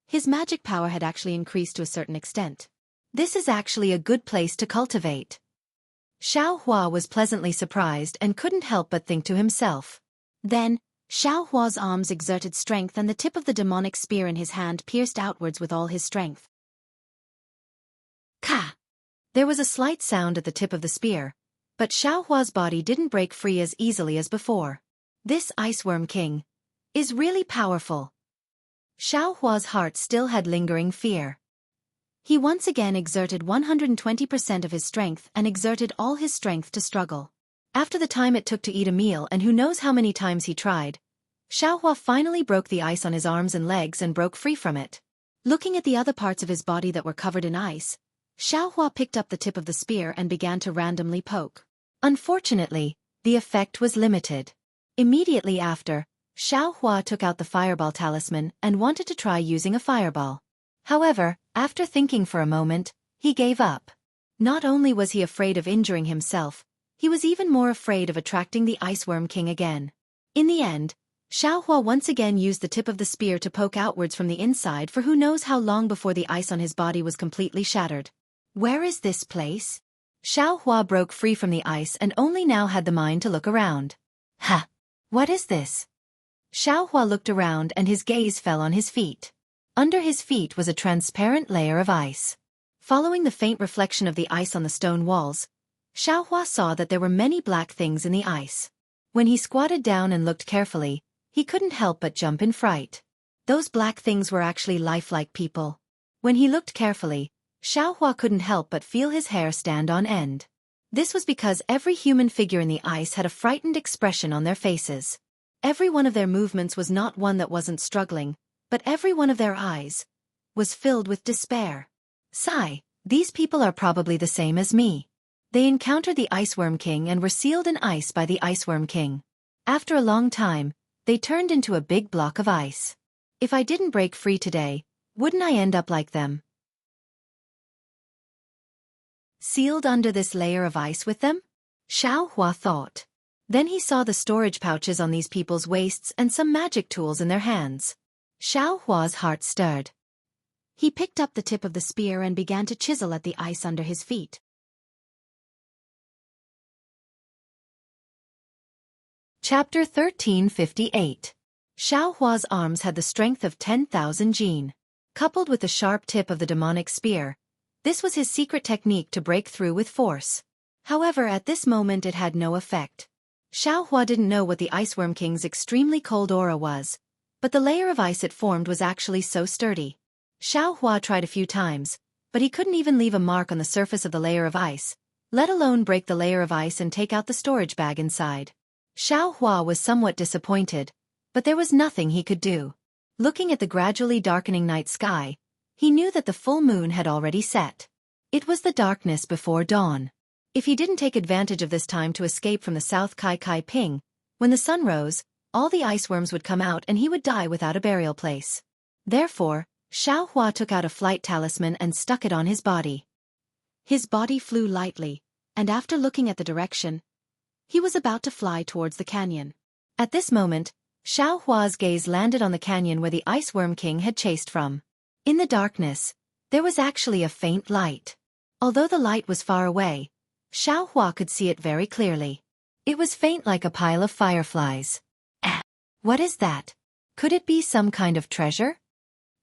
his magic power had actually increased to a certain extent. This is actually a good place to cultivate. Xiaohua was pleasantly surprised and couldn't help but think to himself. Then, Xiaohua's arms exerted strength and the tip of the demonic spear in his hand pierced outwards with all his strength. Ka! There was a slight sound at the tip of the spear, but Xiaohua's body didn't break free as easily as before. This Iceworm King is really powerful. Xiaohua's heart still had lingering fear. He once again exerted 120% of his strength and exerted all his strength to struggle. After the time it took to eat a meal and who knows how many times he tried, Xiaohua finally broke the ice on his arms and legs and broke free from it. Looking at the other parts of his body that were covered in ice, Xiaohua picked up the tip of the spear and began to randomly poke. Unfortunately, the effect was limited. Immediately after, Xiaohua took out the fireball talisman and wanted to try using a fireball. However, after thinking for a moment, he gave up. Not only was he afraid of injuring himself, he was even more afraid of attracting the Iceworm King again. In the end, Xiaohua once again used the tip of the spear to poke outwards from the inside for who knows how long before the ice on his body was completely shattered. Where is this place? Xiaohua broke free from the ice and only now had the mind to look around. Ha! What is this? Xiaohua looked around and his gaze fell on his feet. Under his feet was a transparent layer of ice. Following the faint reflection of the ice on the stone walls, Xiaohua saw that there were many black things in the ice. When he squatted down and looked carefully, he couldn't help but jump in fright. Those black things were actually lifelike people. When he looked carefully, Xiaohua couldn't help but feel his hair stand on end. This was because every human figure in the ice had a frightened expression on their faces. Every one of their movements was not one that wasn't struggling, but every one of their eyes was filled with despair. Sigh, these people are probably the same as me. They encountered the Iceworm King and were sealed in ice by the Iceworm King. After a long time, they turned into a big block of ice. If I didn't break free today, wouldn't I end up like them? Sealed under this layer of ice with them? Xiaohua thought. Then he saw the storage pouches on these people's waists and some magic tools in their hands. Xiaohua's heart stirred. He picked up the tip of the spear and began to chisel at the ice under his feet. Chapter 1358. Xiaohua's arms had the strength of 10,000 jin. Coupled with the sharp tip of the demonic spear, this was his secret technique to break through with force. However, at this moment it had no effect. Xiaohua didn't know what the Iceworm King's extremely cold aura was, but the layer of ice it formed was actually so sturdy. Xiaohua tried a few times, but he couldn't even leave a mark on the surface of the layer of ice, let alone break the layer of ice and take out the storage bag inside. Xiaohua was somewhat disappointed, but there was nothing he could do. Looking at the gradually darkening night sky, he knew that the full moon had already set. It was the darkness before dawn. If he didn't take advantage of this time to escape from the South Kai Kai Ping, when the sun rose, all the iceworms would come out and he would die without a burial place. Therefore, Xiaohua took out a flight talisman and stuck it on his body. His body flew lightly, and after looking at the direction, he was about to fly towards the canyon. At this moment, Xiaohua's gaze landed on the canyon where the Iceworm King had chased from. In the darkness, there was actually a faint light. Although the light was far away, Xiaohua could see it very clearly. It was faint like a pile of fireflies. What is that? Could it be some kind of treasure?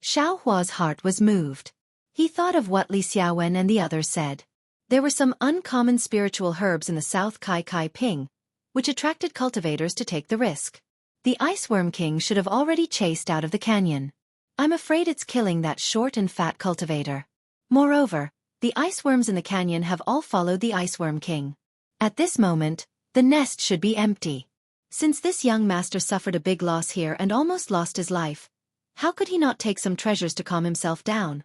Xiaohua's heart was moved. He thought of what Li Xiaowen and the others said. There were some uncommon spiritual herbs in the South Kai Kai Ping, which attracted cultivators to take the risk. The Iceworm King should have already chased out of the canyon. I'm afraid it's killing that short and fat cultivator. Moreover, the iceworms in the canyon have all followed the Iceworm King. At this moment, the nest should be empty. Since this young master suffered a big loss here and almost lost his life, how could he not take some treasures to calm himself down?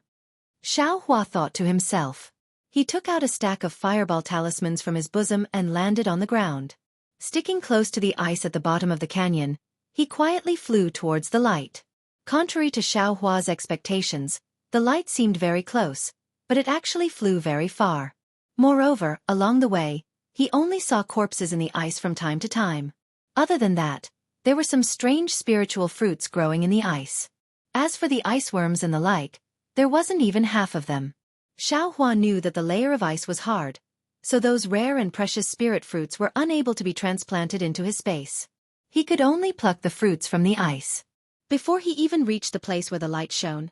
Xiaohua thought to himself. He took out a stack of fireball talismans from his bosom and landed on the ground. Sticking close to the ice at the bottom of the canyon, he quietly flew towards the light. Contrary to Xiaohua's expectations, the light seemed very close, but it actually flew very far. Moreover, along the way, he only saw corpses in the ice from time to time. Other than that, there were some strange spiritual fruits growing in the ice. As for the iceworms and the like, there wasn't even half of them. Xiaohua knew that the layer of ice was hard, so those rare and precious spirit fruits were unable to be transplanted into his space. He could only pluck the fruits from the ice. Before he even reached the place where the light shone,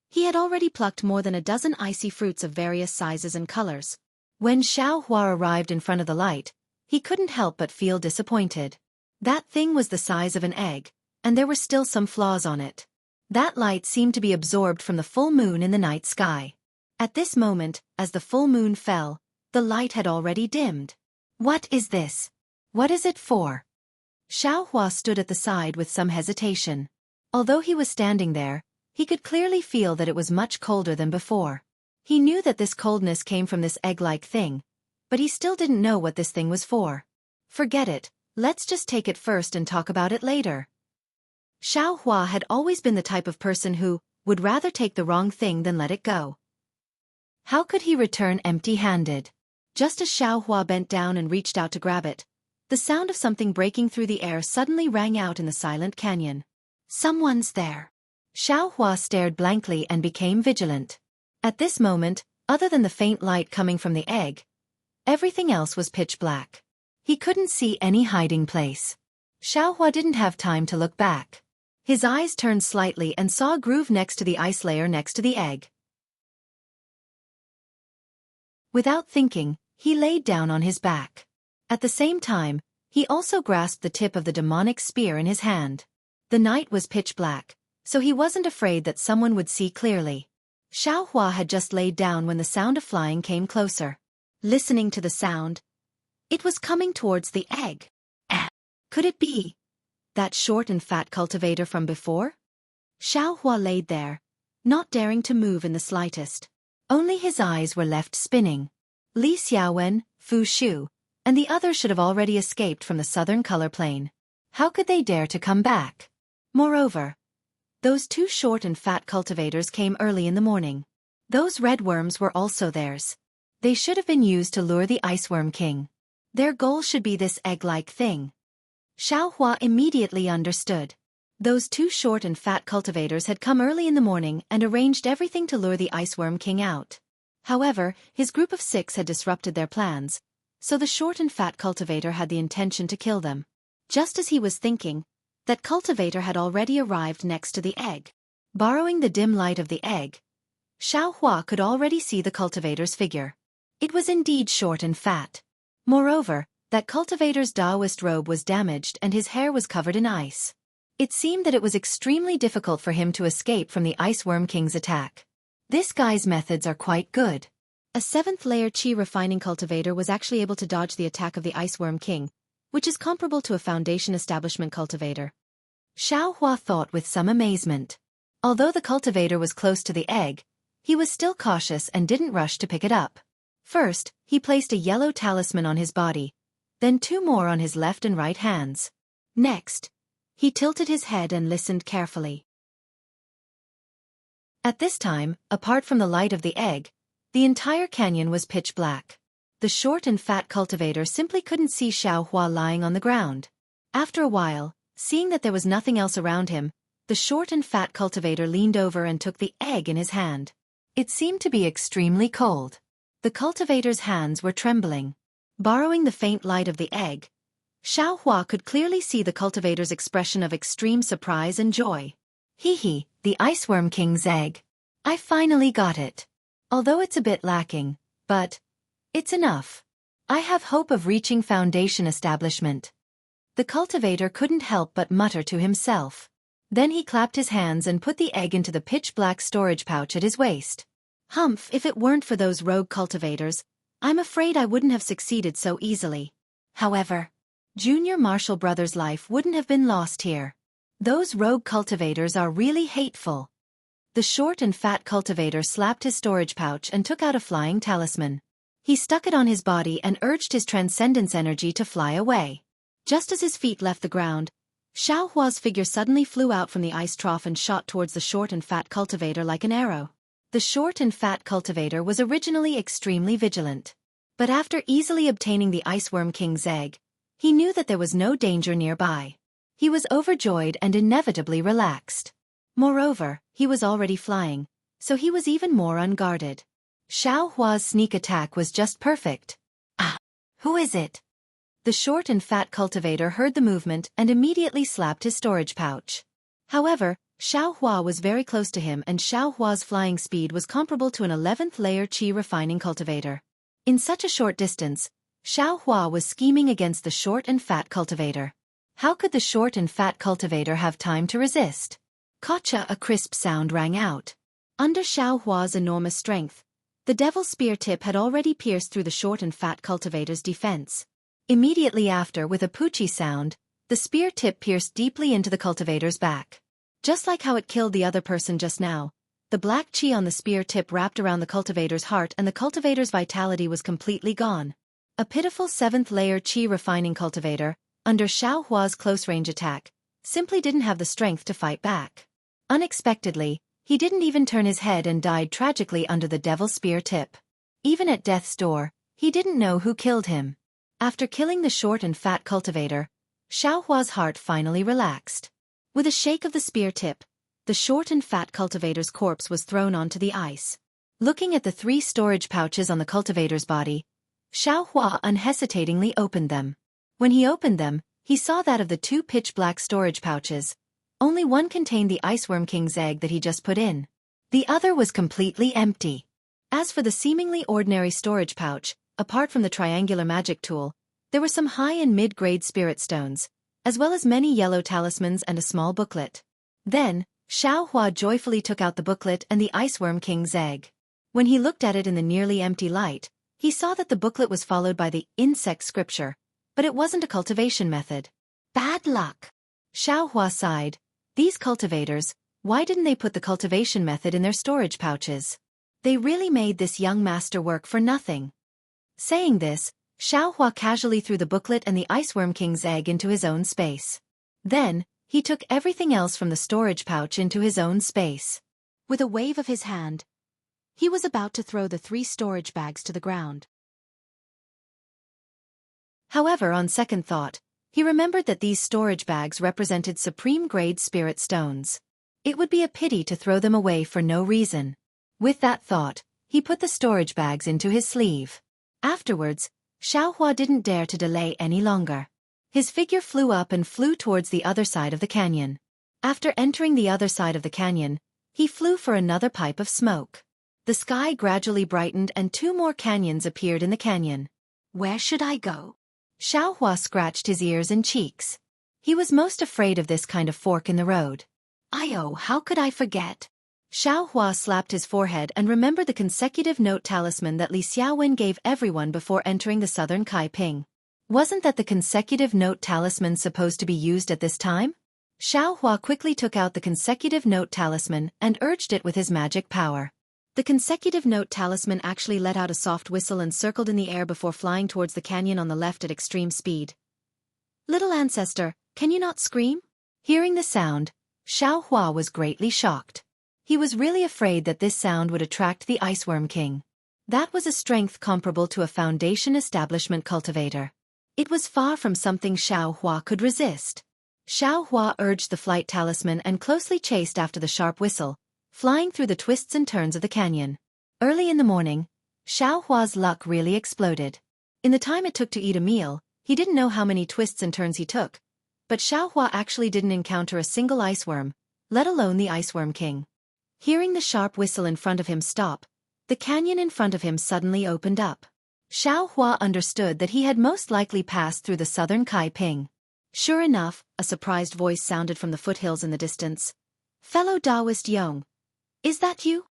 he had already plucked more than a dozen icy fruits of various sizes and colors. When Xiaohua arrived in front of the light, he couldn't help but feel disappointed. That thing was the size of an egg, and there were still some flaws on it. That light seemed to be absorbed from the full moon in the night sky. At this moment, as the full moon fell, the light had already dimmed. What is this? What is it for? Xiaohua stood at the side with some hesitation. Although he was standing there, he could clearly feel that it was much colder than before. He knew that this coldness came from this egg-like thing, but he still didn't know what this thing was for. Forget it, let's just take it first and talk about it later. Xiaohua had always been the type of person who would rather take the wrong thing than let it go. How could he return empty-handed? Just as Xiaohua bent down and reached out to grab it, the sound of something breaking through the air suddenly rang out in the silent canyon. Someone's there. Xiaohua stared blankly and became vigilant. At this moment, other than the faint light coming from the egg, everything else was pitch black. He couldn't see any hiding place. Xiaohua didn't have time to look back. His eyes turned slightly and saw a groove next to the ice layer next to the egg. Without thinking, he laid down on his back. At the same time, he also grasped the tip of the demonic spear in his hand. The night was pitch black, so he wasn't afraid that someone would see clearly. Xiaohua had just laid down when the sound of flying came closer. Listening to the sound, it was coming towards the egg. Could it be that short and fat cultivator from before? Xiaohua laid there, not daring to move in the slightest. Only his eyes were left spinning. Li Xiaowen, Fu Shu, and the others should have already escaped from the southern color plane. How could they dare to come back? Moreover, those two short and fat cultivators came early in the morning. Those red worms were also theirs. They should have been used to lure the Iceworm King. Their goal should be this egg-like thing. Xiaohua immediately understood. Those two short and fat cultivators had come early in the morning and arranged everything to lure the Iceworm King out. However, his group of 6 had disrupted their plans, so the short and fat cultivator had the intention to kill them. Just as he was thinking, that cultivator had already arrived next to the egg. Borrowing the dim light of the egg, Xiaohua could already see the cultivator's figure. It was indeed short and fat. Moreover, that cultivator's Taoist robe was damaged and his hair was covered in ice. It seemed that it was extremely difficult for him to escape from the Ice Worm King's attack. This guy's methods are quite good. A 7th-layer Qi refining cultivator was actually able to dodge the attack of the Ice Worm King, which is comparable to a foundation establishment cultivator. Xiaohua thought with some amazement. Although the cultivator was close to the egg, he was still cautious and didn't rush to pick it up. First, he placed a yellow talisman on his body, then 2 more on his left and right hands. Next, he tilted his head and listened carefully. At this time, apart from the light of the egg, the entire canyon was pitch black. The short and fat cultivator simply couldn't see Xiaohua lying on the ground. After a while, seeing that there was nothing else around him, the short and fat cultivator leaned over and took the egg in his hand. It seemed to be extremely cold. The cultivator's hands were trembling. Borrowing the faint light of the egg, Xiaohua could clearly see the cultivator's expression of extreme surprise and joy. Hee, the Ice Worm King's egg. I finally got it. Although it's a bit lacking, but it's enough. I have hope of reaching foundation establishment. The cultivator couldn't help but mutter to himself. Then he clapped his hands and put the egg into the pitch-black storage pouch at his waist. Humph, if it weren't for those rogue cultivators, I'm afraid I wouldn't have succeeded so easily. However, Junior Marshall Brothers' life wouldn't have been lost here. Those rogue cultivators are really hateful. The short and fat cultivator slapped his storage pouch and took out a flying talisman. He stuck it on his body and urged his transcendence energy to fly away. Just as his feet left the ground, Xiaohua's figure suddenly flew out from the ice trough and shot towards the short and fat cultivator like an arrow. The short and fat cultivator was originally extremely vigilant. But after easily obtaining the Ice Worm King's egg, he knew that there was no danger nearby. He was overjoyed and inevitably relaxed. Moreover, he was already flying, so he was even more unguarded. Xiaohua's sneak attack was just perfect. Ah! Who is it? The short and fat cultivator heard the movement and immediately slapped his storage pouch. However, Xiaohua was very close to him and Xiaohua's flying speed was comparable to an 11th-layer Qi refining cultivator. In such a short distance, Xiaohua was scheming against the short and fat cultivator. How could the short and fat cultivator have time to resist? Gotcha! A crisp sound rang out. Under Xiaohua's enormous strength, the devil's spear tip had already pierced through the short and fat cultivator's defense. Immediately after, with a poochie sound, the spear tip pierced deeply into the cultivator's back. Just like how it killed the other person just now, the black qi on the spear tip wrapped around the cultivator's heart and the cultivator's vitality was completely gone. A pitiful 7th-layer qi refining cultivator, under Xiaohua's close-range attack, simply didn't have the strength to fight back. Unexpectedly, he didn't even turn his head and died tragically under the devil's spear tip. Even at death's door, he didn't know who killed him. After killing the short and fat cultivator, Xiaohua's heart finally relaxed. With a shake of the spear tip, the short and fat cultivator's corpse was thrown onto the ice. Looking at the 3 storage pouches on the cultivator's body, Xiaohua unhesitatingly opened them. When he opened them, he saw that of the 2 pitch-black storage pouches, only one contained the Ice Worm King's egg that he just put in. The other was completely empty. As for the seemingly ordinary storage pouch, apart from the triangular magic tool, there were some high and mid-grade spirit stones, as well as many yellow talismans and a small booklet. Then, Xiaohua joyfully took out the booklet and the Ice Worm King's egg. When he looked at it in the nearly empty light, he saw that the booklet was followed by the insect scripture, but it wasn't a cultivation method. Bad luck! Xiaohua sighed. These cultivators, why didn't they put the cultivation method in their storage pouches? They really made this young master work for nothing. Saying this, Xiaohua casually threw the booklet and the Ice Worm King's egg into his own space. Then, he took everything else from the storage pouch into his own space. With a wave of his hand, he was about to throw the 3 storage bags to the ground. However, on second thought, he remembered that these storage bags represented supreme-grade spirit stones. It would be a pity to throw them away for no reason. With that thought, he put the storage bags into his sleeve. Afterwards, Xiaohua didn't dare to delay any longer. His figure flew up and flew towards the other side of the canyon. After entering the other side of the canyon, he flew for another pipe of smoke. The sky gradually brightened and 2 more canyons appeared in the canyon. Where should I go? Xiaohua scratched his ears and cheeks. He was most afraid of this kind of fork in the road. How could I forget? Xiaohua slapped his forehead and remembered the consecutive note talisman that Li Xiaowen gave everyone before entering the southern Kaiping. Wasn't that the consecutive note talisman supposed to be used at this time? Xiaohua quickly took out the consecutive note talisman and urged it with his magic power. The consecutive note talisman actually let out a soft whistle and circled in the air before flying towards the canyon on the left at extreme speed. Little ancestor, can you not scream? Hearing the sound, Xiaohua was greatly shocked. He was really afraid that this sound would attract the Iceworm King. That was a strength comparable to a foundation establishment cultivator. It was far from something Xiaohua could resist. Xiaohua urged the flight talisman and closely chased after the sharp whistle, flying through the twists and turns of the canyon. Early in the morning, Xiaohua's luck really exploded. In the time it took to eat a meal, he didn't know how many twists and turns he took, but Xiaohua actually didn't encounter a single iceworm, let alone the Iceworm King. Hearing the sharp whistle in front of him stop, the canyon in front of him suddenly opened up. Xiaohua understood that he had most likely passed through the southern Kaiping. Sure enough, a surprised voice sounded from the foothills in the distance. Fellow Taoist Yong. Is that you?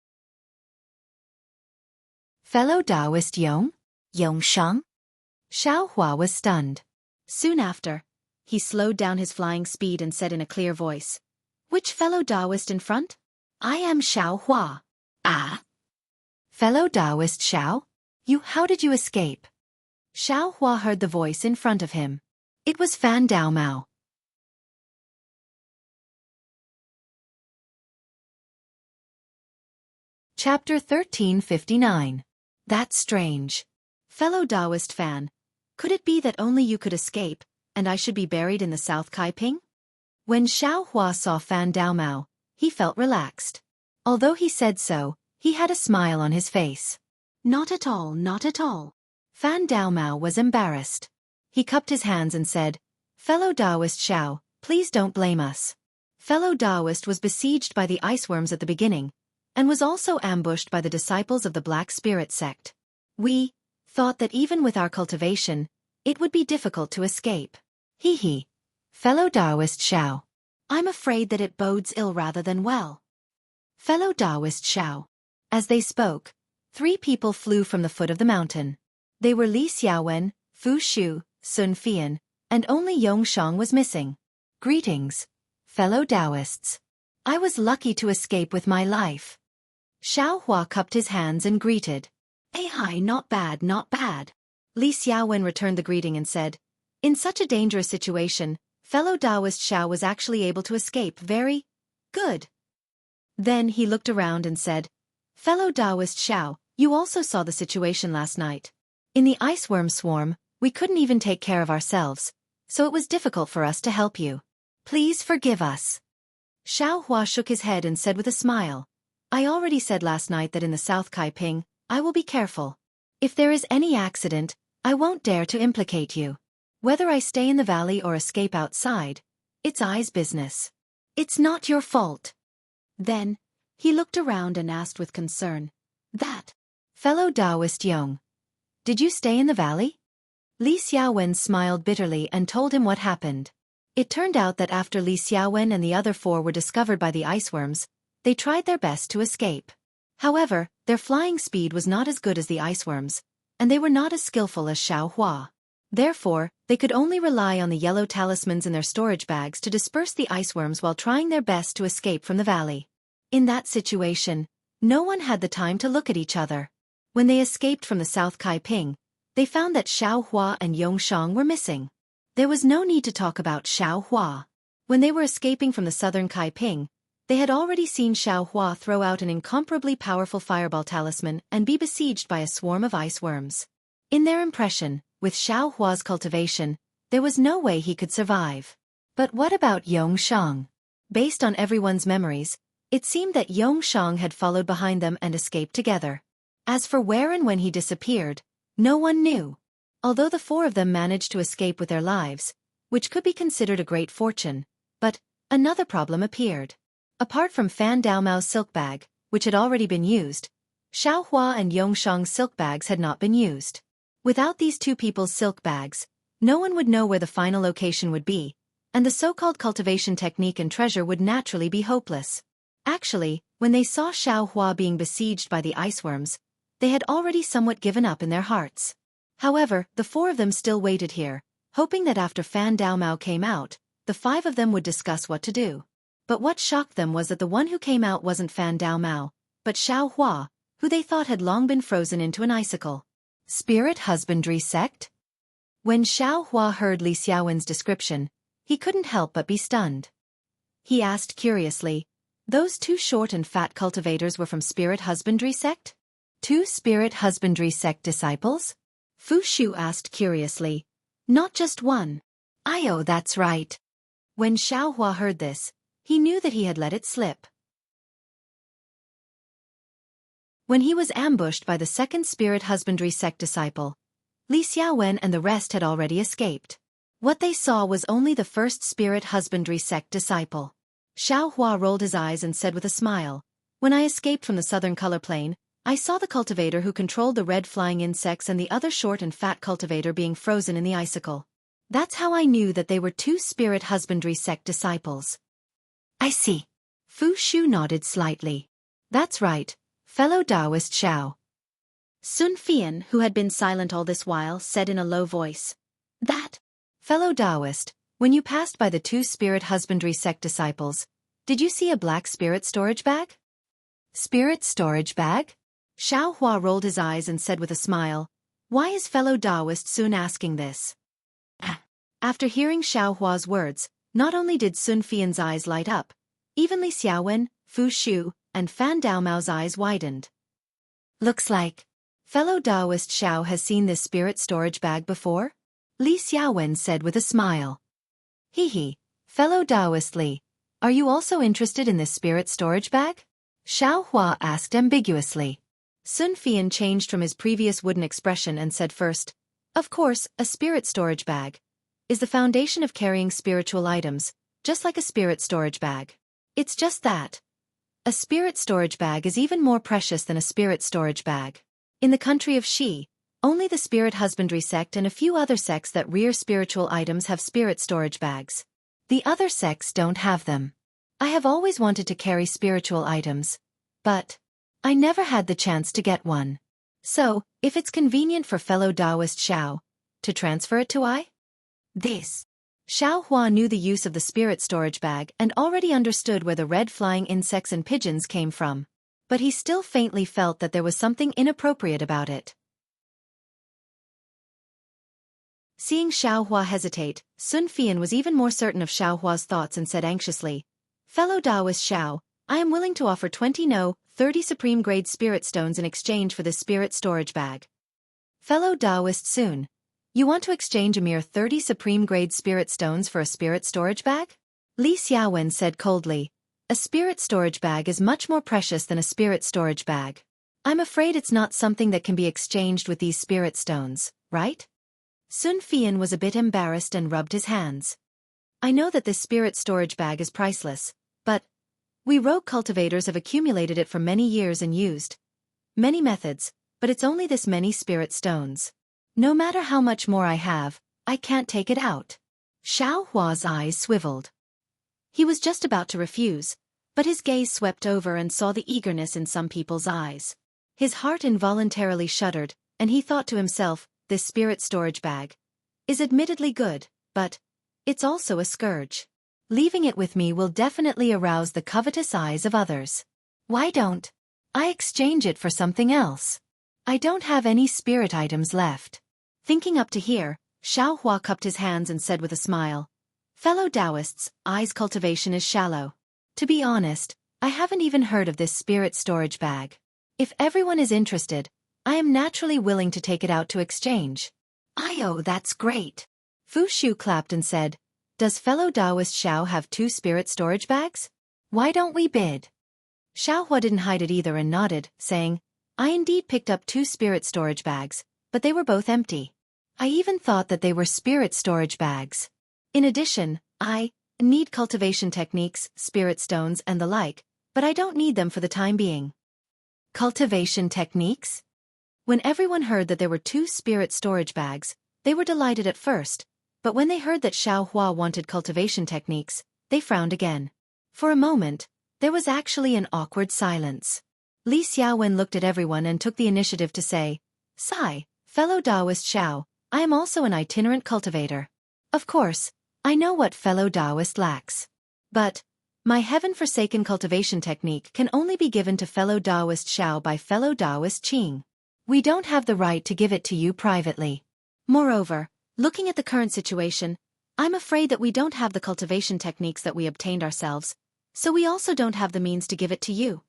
Fellow Taoist Yong? Yongshang? Xiaohua was stunned. Soon after, he slowed down his flying speed and said in a clear voice, Which fellow Taoist in front? I am Xiaohua. Ah? Fellow Taoist Xiao? How did you escape? Xiaohua heard the voice in front of him. It was Fan Dao Mao. Chapter 1359. That's strange. Fellow Taoist Fan, could it be that only you could escape, and I should be buried in the South Kaiping? When Xiaohua saw Fan Dao Mao, he felt relaxed. Although he said so, he had a smile on his face. Not at all, not at all. Fan Dao Mao was embarrassed. He cupped his hands and said, Fellow Taoist Xiao, please don't blame us. Fellow Taoist was besieged by the iceworms at the beginning, and was also ambushed by the disciples of the Black Spirit sect. We thought that even with our cultivation, it would be difficult to escape. Hee. Fellow Taoist Xiao. I'm afraid that it bodes ill rather than well. Fellow Taoist Xiao. As they spoke, 3 people flew from the foot of the mountain. They were Li Xiaowen, Fu Shu, Sun Fian, and only Yongshang was missing. Greetings, fellow Taoists. I was lucky to escape with my life. Xiaohua cupped his hands and greeted. Hi, not bad, not bad. Li Xiaowen returned the greeting and said, In such a dangerous situation, fellow Taoist Xiao was actually able to escape. Very good. Then he looked around and said, Fellow Taoist Xiao, you also saw the situation last night. In the iceworm swarm, we couldn't even take care of ourselves, so it was difficult for us to help you. Please forgive us. Xiaohua shook his head and said with a smile, I already said last night that in the South Kaiping, I will be careful. If there is any accident, I won't dare to implicate you. Whether I stay in the valley or escape outside, it's I's business. It's not your fault. Then, he looked around and asked with concern, That fellow Taoist Yong, did you stay in the valley? Li Xiaowen smiled bitterly and told him what happened. It turned out that after Li Xiaowen and the other 4 were discovered by the iceworms, they tried their best to escape. However, their flying speed was not as good as the iceworms, and they were not as skillful as Xiaohua. Therefore, they could only rely on the yellow talismans in their storage bags to disperse the iceworms while trying their best to escape from the valley. In that situation, no one had the time to look at each other. When they escaped from the South Kaiping, they found that Xiaohua and Yongshang were missing. There was no need to talk about Xiaohua. When they were escaping from the southern Kaiping, they had already seen Xiaohua throw out an incomparably powerful fireball talisman and be besieged by a swarm of iceworms. In their impression, with Xiaohua's cultivation, there was no way he could survive. But what about Yongshang? Based on everyone's memories, it seemed that Yongshang had followed behind them and escaped together. As for where and when he disappeared, no one knew. Although the 4 of them managed to escape with their lives, which could be considered a great fortune. But another problem appeared. Apart from Fan Daomao's silk bag, which had already been used, Xiaohua and Yongshang's silk bags had not been used. Without these two people's silk bags, no one would know where the final location would be, and the so-called cultivation technique and treasure would naturally be hopeless. Actually, when they saw Xiaohua being besieged by the iceworms, they had already somewhat given up in their hearts. However, the four of them still waited here, hoping that after Fan Daomao came out, the five of them would discuss what to do. But what shocked them was that the one who came out wasn't Fan Daomao, but Xiaohua, who they thought had long been frozen into an icicle. Spirit husbandry sect? When Xiaohua heard Li Xiaowen's description, he couldn't help but be stunned. He asked curiously, "Those two short and fat cultivators were from Spirit husbandry sect? Two Spirit husbandry sect disciples?" Fu Shu asked curiously. "Not just one." "Oh, that's right." When Xiaohua heard this, he knew that he had let it slip. When he was ambushed by the second Spirit husbandry sect disciple, Li Xiaowen and the rest had already escaped. What they saw was only the first Spirit husbandry sect disciple. Xiaohua rolled his eyes and said with a smile, "When I escaped from the southern color plane, I saw the cultivator who controlled the red flying insects and the other short and fat cultivator being frozen in the icicle. That's how I knew that they were two Spirit husbandry sect disciples." "I see." Fu Shu nodded slightly. "That's right, fellow Taoist Xiao." Sun Fian, who had been silent all this while, said in a low voice, "That, fellow Taoist, when you passed by the two Spirit husbandry sect disciples, did you see a black spirit storage bag?" "Spirit storage bag?" Xiaohua rolled his eyes and said with a smile, "Why is fellow Taoist Sun asking this?" After hearing Xiaohua's words, not only did Sun Fian's eyes light up, even Li Xiaowen, Fu Shu, and Fan Daomao's eyes widened. "Looks like fellow Taoist Xiao has seen this spirit storage bag before?" Li Xiaowen said with a smile. "Hee, fellow Taoist Li, are you also interested in this spirit storage bag?" Xiaohua asked ambiguously. Sun Fian changed from his previous wooden expression and said first, "Of course, a spirit storage bag is the foundation of carrying spiritual items, just like a spirit storage bag. It's just that a spirit storage bag is even more precious than a spirit storage bag. In the country of Xi, only the Spirit husbandry sect and a few other sects that rear spiritual items have spirit storage bags. The other sects don't have them. I have always wanted to carry spiritual items, but I never had the chance to get one. So, if it's convenient for fellow Taoist Xiao to transfer it to this." Xiaohua knew the use of the spirit storage bag and already understood where the red flying insects and pigeons came from. But he still faintly felt that there was something inappropriate about it. Seeing Xiaohua hesitate, Sun Fian was even more certain of Xiaohua's thoughts and said anxiously, "Fellow Taoist Xiao, I am willing to offer 30 supreme grade spirit stones in exchange for this spirit storage bag." "Fellow Taoist Sun, you want to exchange a mere 30 supreme grade spirit stones for a spirit storage bag?" Li Xiaowen said coldly, "A spirit storage bag is much more precious than a spirit storage bag. I'm afraid it's not something that can be exchanged with these spirit stones, right?" Sun Fian was a bit embarrassed and rubbed his hands. "I know that this spirit storage bag is priceless, but we rogue cultivators have accumulated it for many years and used many methods, but it's only this many spirit stones. No matter how much more I have, I can't take it out." Xiaohua's eyes swiveled. He was just about to refuse, but his gaze swept over and saw the eagerness in some people's eyes. His heart involuntarily shuddered, and he thought to himself, "This spirit storage bag is admittedly good, but it's also a scourge. Leaving it with me will definitely arouse the covetous eyes of others. Why don't I exchange it for something else? I don't have any spirit items left." Thinking up to here, Xiaohua cupped his hands and said with a smile, "Fellow Taoists, I's cultivation is shallow. To be honest, I haven't even heard of this spirit storage bag. If everyone is interested, I am naturally willing to take it out to exchange." "Oh, that's great." Fu Shu clapped and said, "Does fellow Taoist Xiao have 2 spirit storage bags? Why don't we bid?" Xiaohua didn't hide it either and nodded, saying, "I indeed picked up 2 spirit storage bags, but they were both empty. I even thought that they were spirit storage bags. In addition, I need cultivation techniques, spirit stones and the like, but I don't need them for the time being. Cultivation techniques? When everyone heard that there were 2 spirit storage bags, they were delighted at first, but when they heard that Xiaohua wanted cultivation techniques, they frowned again. For a moment, there was actually an awkward silence. Li Xiaowen looked at everyone and took the initiative to say, "Sigh, fellow Taoist Xiao, I am also an itinerant cultivator. Of course, I know what fellow Taoist lacks. But my heaven-forsaken cultivation technique can only be given to fellow Taoist Xiao by fellow Taoist Qing. We don't have the right to give it to you privately. Moreover, looking at the current situation, I'm afraid that we don't have the cultivation techniques that we obtained ourselves, so we also don't have the means to give it to you."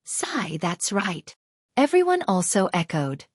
Sigh, that's right. Everyone also echoed.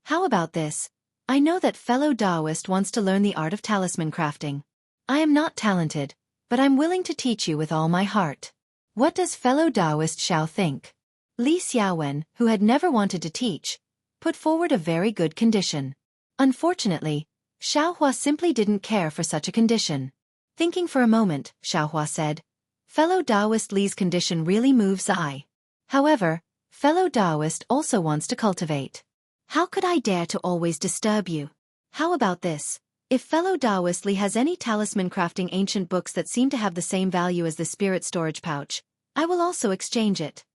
How about this? I know that fellow Taoist wants to learn the art of talisman crafting. I am not talented, but I'm willing to teach you with all my heart. What does fellow Taoist Xiao think? Li Xiaowen, who had never wanted to teach, put forward a very good condition. Unfortunately, Xiaohua simply didn't care for such a condition. Thinking for a moment, Xiaohua said, "Fellow Taoist Li's condition really moves I. However, fellow Taoist also wants to cultivate. How could I dare to always disturb you? How about this? If fellow Taoist Li has any talisman crafting ancient books that seem to have the same value as the spirit storage pouch, I will also exchange it."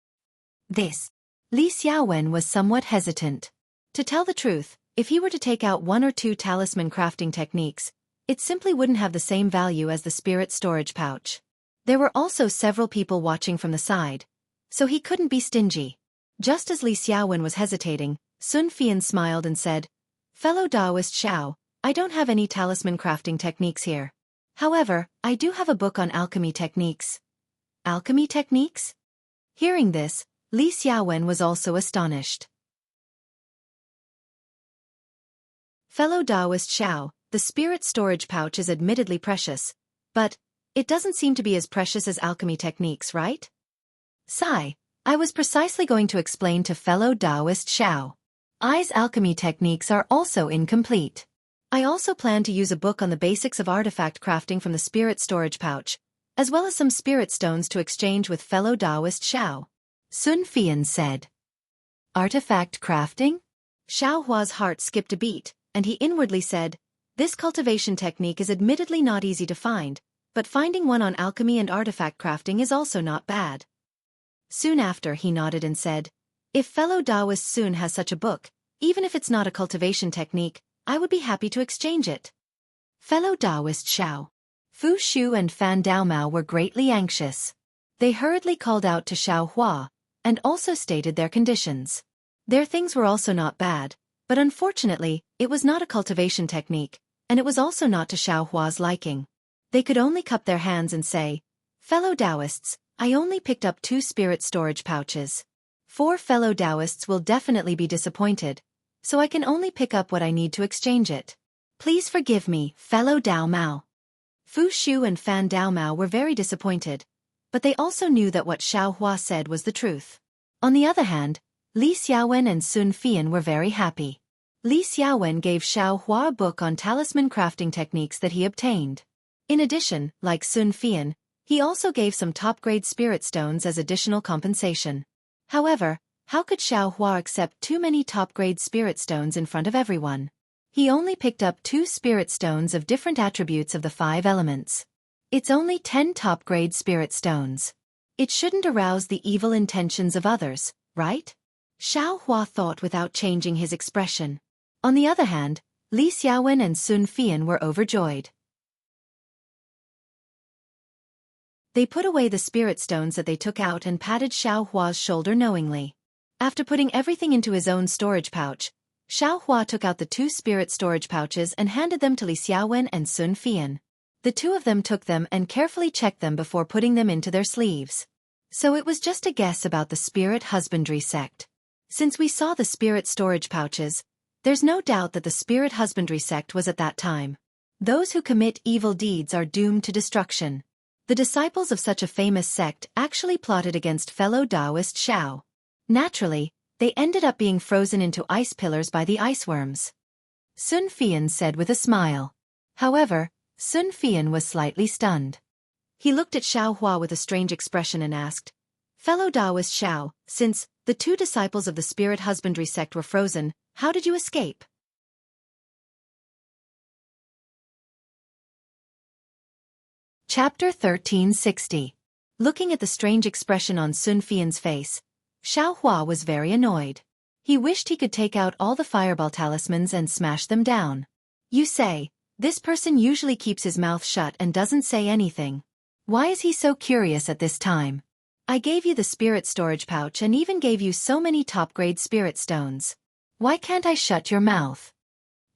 This. Li Xiaowen was somewhat hesitant. To tell the truth, if he were to take out 1 or 2 talisman crafting techniques, it simply wouldn't have the same value as the spirit storage pouch. There were also several people watching from the side, so he couldn't be stingy. Just as Li Xiaowen was hesitating, Sun Fian smiled and said, "Fellow Taoist Xiao, I don't have any talisman crafting techniques here. However, I do have a book on alchemy techniques." Alchemy techniques? Hearing this, Li Xiaowen was also astonished. Fellow Taoist Xiao, the spirit storage pouch is admittedly precious, but it doesn't seem to be as precious as alchemy techniques, right? Sigh, I was precisely going to explain to fellow Taoist Xiao. I's alchemy techniques are also incomplete. I also plan to use a book on the basics of artifact crafting from the spirit storage pouch, as well as some spirit stones to exchange with fellow Taoist Xiao. Sun Fian said. Artifact crafting? Xiaohua's heart skipped a beat, and he inwardly said, "This cultivation technique is admittedly not easy to find, but finding one on alchemy and artifact crafting is also not bad." Soon after he nodded and said, "If fellow Taoist Sun has such a book, even if it's not a cultivation technique, I would be happy to exchange it." Fellow Taoist Xiao, Fu Shu and Fan Daomao were greatly anxious. They hurriedly called out to Xiaohua, and also stated their conditions. Their things were also not bad, but unfortunately, it was not a cultivation technique, and it was also not to Xiaohua's liking. They could only cup their hands and say, "Fellow Taoists, I only picked up 2 spirit storage pouches. 4 fellow Taoists will definitely be disappointed, so I can only pick up what I need to exchange it. Please forgive me, fellow Daomao." Fu Shu and Fan Daomao were very disappointed, but they also knew that what Xiaohua said was the truth. On the other hand, Li Xiaowen and Sun Fian were very happy. Li Xiaowen gave Xiaohua a book on talisman crafting techniques that he obtained. In addition, like Sun Fian, he also gave some top-grade spirit stones as additional compensation. However, how could Xiaohua accept too many top-grade spirit stones in front of everyone? He only picked up 2 spirit stones of different attributes of the 5 elements. It's only 10 top-grade spirit stones. It shouldn't arouse the evil intentions of others, right? Xiaohua thought without changing his expression. On the other hand, Li Xiaowen and Sun Fian were overjoyed. They put away the spirit stones that they took out and patted Xiaohua's shoulder knowingly. After putting everything into his own storage pouch, Xiaohua took out the 2 spirit storage pouches and handed them to Li Xiaowen and Sun Fian. The 2 of them took them and carefully checked them before putting them into their sleeves. So it was just a guess about the spirit husbandry sect. Since we saw the spirit storage pouches, there's no doubt that the spirit husbandry sect was at that time. Those who commit evil deeds are doomed to destruction. The disciples of such a famous sect actually plotted against fellow Taoist Xiao. Naturally, they ended up being frozen into ice pillars by the iceworms. Sun Fian said with a smile. However, Sun Fian was slightly stunned. He looked at Xiao Hua with a strange expression and asked, "Fellow Taoist Xiao, since the two disciples of the spirit husbandry sect were frozen, how did you escape?" Chapter 1360. Looking at the strange expression on Sun Fian's face, Xiao Hua was very annoyed. He wished he could take out all the fireball talismans and smash them down. You say, this person usually keeps his mouth shut and doesn't say anything. Why is he so curious at this time? I gave you the spirit storage pouch and even gave you so many top-grade spirit stones. Why can't I shut your mouth?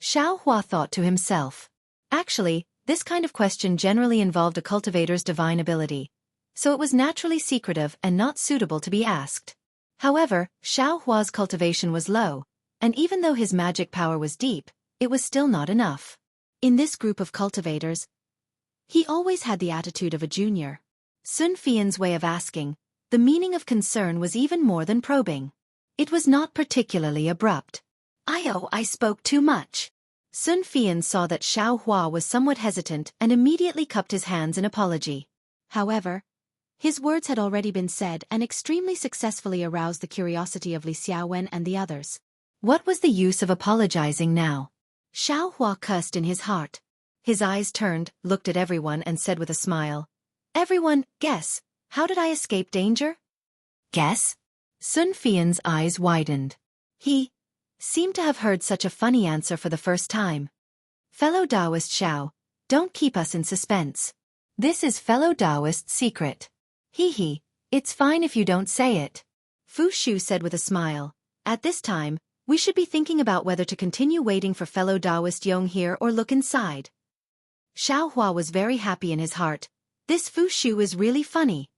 Xiao Hua thought to himself. Actually, this kind of question generally involved a cultivator's divine ability, so it was naturally secretive and not suitable to be asked. However, Xiao Hua's cultivation was low, and even though his magic power was deep, it was still not enough. In this group of cultivators, he always had the attitude of a junior. Sun Fian's way of asking, the meaning of concern was even more than probing. It was not particularly abrupt. I spoke too much. Sun Fian saw that Xiao Hua was somewhat hesitant and immediately cupped his hands in apology. However, his words had already been said and extremely successfully aroused the curiosity of Li Xiaowen and the others. What was the use of apologizing now? Xiao Hua cursed in his heart. His eyes turned, looked at everyone and said with a smile, "Everyone, guess, how did I escape danger?" Guess? Sun Fian's eyes widened. He seemed to have heard such a funny answer for the first time. Fellow Taoist Xiao, don't keep us in suspense. This is fellow Taoist's secret. Hee, it's fine if you don't say it. Fu Shu said with a smile, "At this time, we should be thinking about whether to continue waiting for fellow Taoist Yong here or look inside." Xiao Hua was very happy in his heart. This Fu Shu is really funny.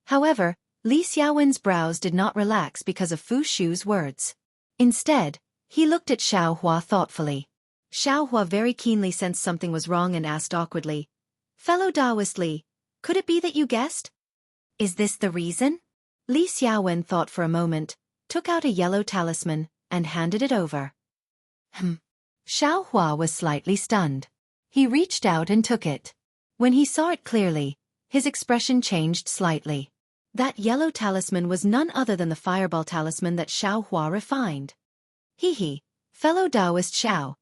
However, Li Xiaowen's brows did not relax because of Fu Shu's words. Instead, he looked at Xiao Hua thoughtfully. Xiao Hua very keenly sensed something was wrong and asked awkwardly, "Fellow Taoist Li, could it be that you guessed?" "Is this the reason?" Li Xiaowen thought for a moment, took out a yellow talisman, and handed it over. Xiao Hua was slightly stunned. He reached out and took it. When he saw it clearly, his expression changed slightly. That yellow talisman was none other than the fireball talisman that Xiao Hua refined. Fellow Taoist Xiao,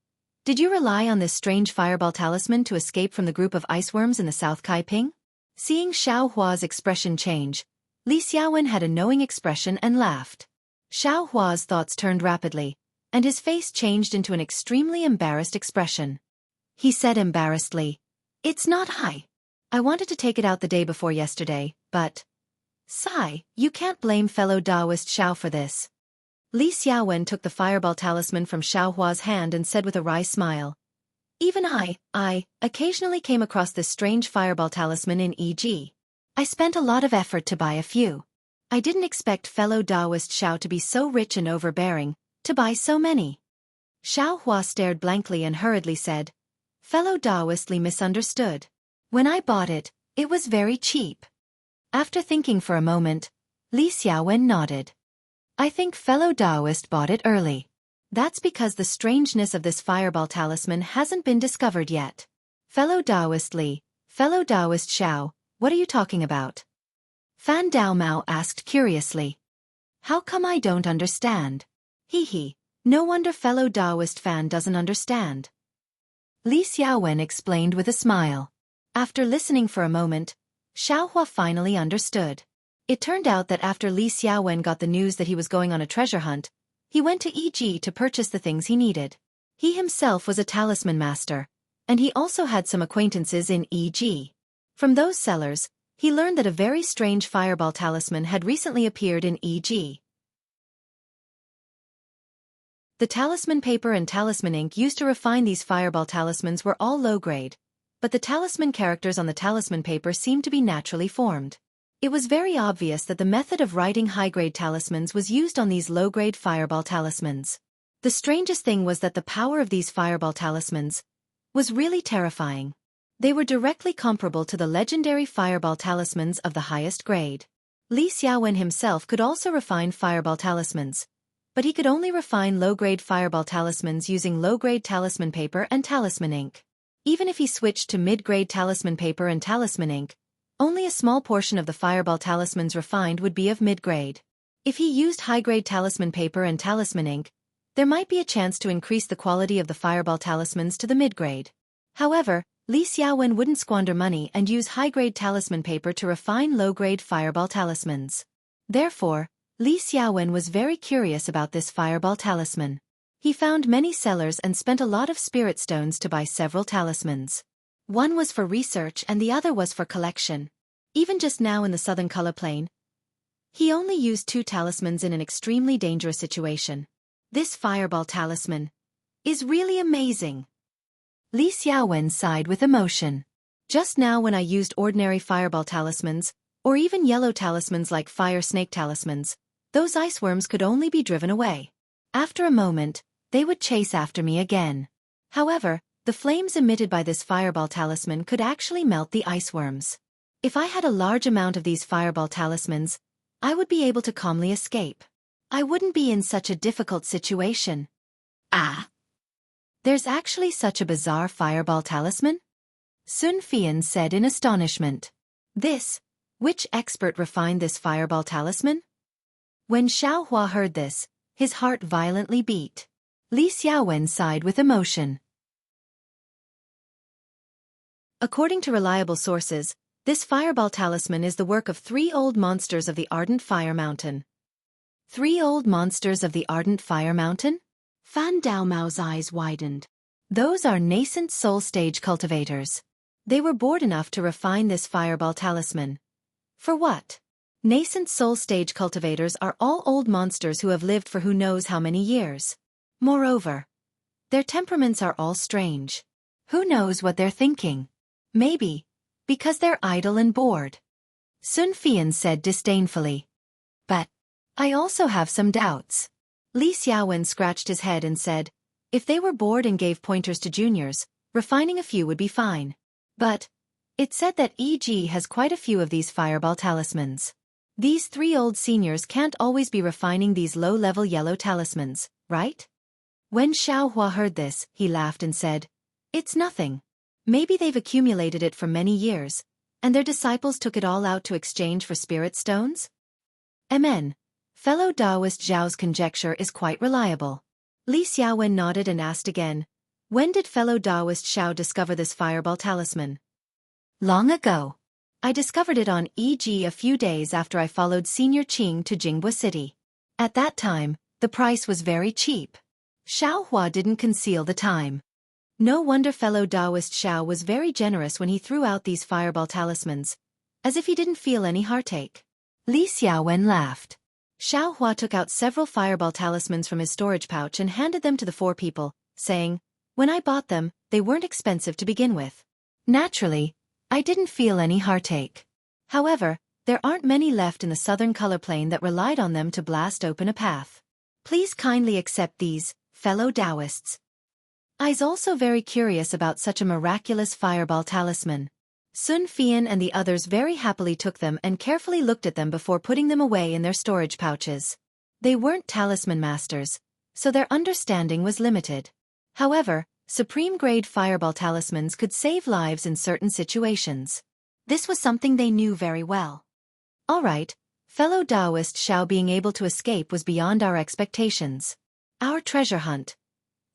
did you rely on this strange fireball talisman to escape from the group of iceworms in the South Kaiping? Seeing Xiao Hua's expression change, Li Xiaowen had a knowing expression and laughed. Xiao Hua's thoughts turned rapidly, and his face changed into an extremely embarrassed expression. He said embarrassedly, "It's not I wanted to take it out the day before yesterday, but Sai, you can't blame fellow Taoist Xiao for this." Li Xiaowen took the fireball talisman from Xiao Hua's hand and said with a wry smile, "Even I occasionally came across this strange fireball talisman in E.G. I spent a lot of effort to buy a few. I didn't expect fellow Taoist Xiao to be so rich and overbearing, to buy so many." Xiao Hua stared blankly and hurriedly said, "Fellow Taoist Li misunderstood. When I bought it, it was very cheap." After thinking for a moment, Li Xiaowen nodded. "I think fellow Taoist bought it early. That's because the strangeness of this fireball talisman hasn't been discovered yet. Fellow Taoist Li, fellow Taoist Xiao, what are you talking about?" Fan Daomao asked curiously. "How come I don't understand?" No wonder fellow Taoist Fan doesn't understand. Li Xiaowen explained with a smile. After listening for a moment, Xiao Hua finally understood. It turned out that after Li Xiaowen got the news that he was going on a treasure hunt, he went to E.G. to purchase the things he needed. He himself was a talisman master, and he also had some acquaintances in E.G. From those sellers, he learned that a very strange fireball talisman had recently appeared in E.G. The talisman paper and talisman ink used to refine these fireball talismans were all low-grade, but the talisman characters on the talisman paper seemed to be naturally formed. It was very obvious that the method of writing high-grade talismans was used on these low-grade fireball talismans. The strangest thing was that the power of these fireball talismans was really terrifying. They were directly comparable to the legendary fireball talismans of the highest grade. Li Xiaowen himself could also refine fireball talismans, but he could only refine low-grade fireball talismans using low-grade talisman paper and talisman ink. Even if he switched to mid-grade talisman paper and talisman ink, only a small portion of the fireball talismans refined would be of mid-grade. If he used high-grade talisman paper and talisman ink, there might be a chance to increase the quality of the fireball talismans to the mid-grade. However, Li Xiaowen wouldn't squander money and use high-grade talisman paper to refine low-grade fireball talismans. Therefore, Li Xiaowen was very curious about this fireball talisman. He found many sellers and spent a lot of spirit stones to buy several talismans. One was for research and the other was for collection. Even just now in the southern color plane, he only used 2 talismans in an extremely dangerous situation. This fireball talisman is really amazing. Li Xiaowen sighed with emotion. Just now when I used ordinary fireball talismans, or even yellow talismans like fire snake talismans, those ice worms could only be driven away. After a moment, they would chase after me again. However, the flames emitted by this fireball talisman could actually melt the ice worms. If I had a large amount of these fireball talismans, I would be able to calmly escape. I wouldn't be in such a difficult situation. Ah! There's actually such a bizarre fireball talisman? Sun Fian said in astonishment. Which expert refined this fireball talisman? When Xiao Hua heard this, his heart violently beat. Li Xiaowen sighed with emotion. According to reliable sources, this fireball talisman is the work of 3 old monsters of the Ardent Fire Mountain. 3 old monsters of the Ardent Fire Mountain? Fan Daomao's eyes widened. Those are nascent soul stage cultivators. They were bored enough to refine this fireball talisman. For what? Nascent soul stage cultivators are all old monsters who have lived for who knows how many years. Moreover, their temperaments are all strange. Who knows what they're thinking? Maybe because they're idle and bored. Sun Fian said disdainfully. But I also have some doubts. Li Xiaowen scratched his head and said, if they were bored and gave pointers to juniors, refining a few would be fine. But it said that EG has quite a few of these fireball talismans. These 3 old seniors can't always be refining these low-level yellow talismans, right? When Xiao Hua heard this, he laughed and said, it's nothing. Maybe they've accumulated it for many years, and their disciples took it all out to exchange for spirit stones? Amen. Fellow Taoist Zhao's conjecture is quite reliable. Li Xiaowen nodded and asked again, when did fellow Taoist Xiao discover this fireball talisman? Long ago. I discovered it on EG a few days after I followed Senior Qing to Jinghua City. At that time, the price was very cheap. Xiao Hua didn't conceal the time. No wonder fellow Taoist Xiao was very generous when he threw out these fireball talismans, as if he didn't feel any heartache. Li Xiaowen laughed. Xiao Hua took out several fireball talismans from his storage pouch and handed them to the 4 people, saying, when I bought them, they weren't expensive to begin with. Naturally, I didn't feel any heartache. However, there aren't many left in the southern color plane that relied on them to blast open a path. Please kindly accept these, fellow Taoists. I's also very curious about such a miraculous fireball talisman. Sun Fian and the others very happily took them and carefully looked at them before putting them away in their storage pouches. They weren't talisman masters, so their understanding was limited. However, supreme-grade fireball talismans could save lives in certain situations. This was something they knew very well. All right, fellow Taoist Xiao, being able to escape was beyond our expectations. Our treasure hunt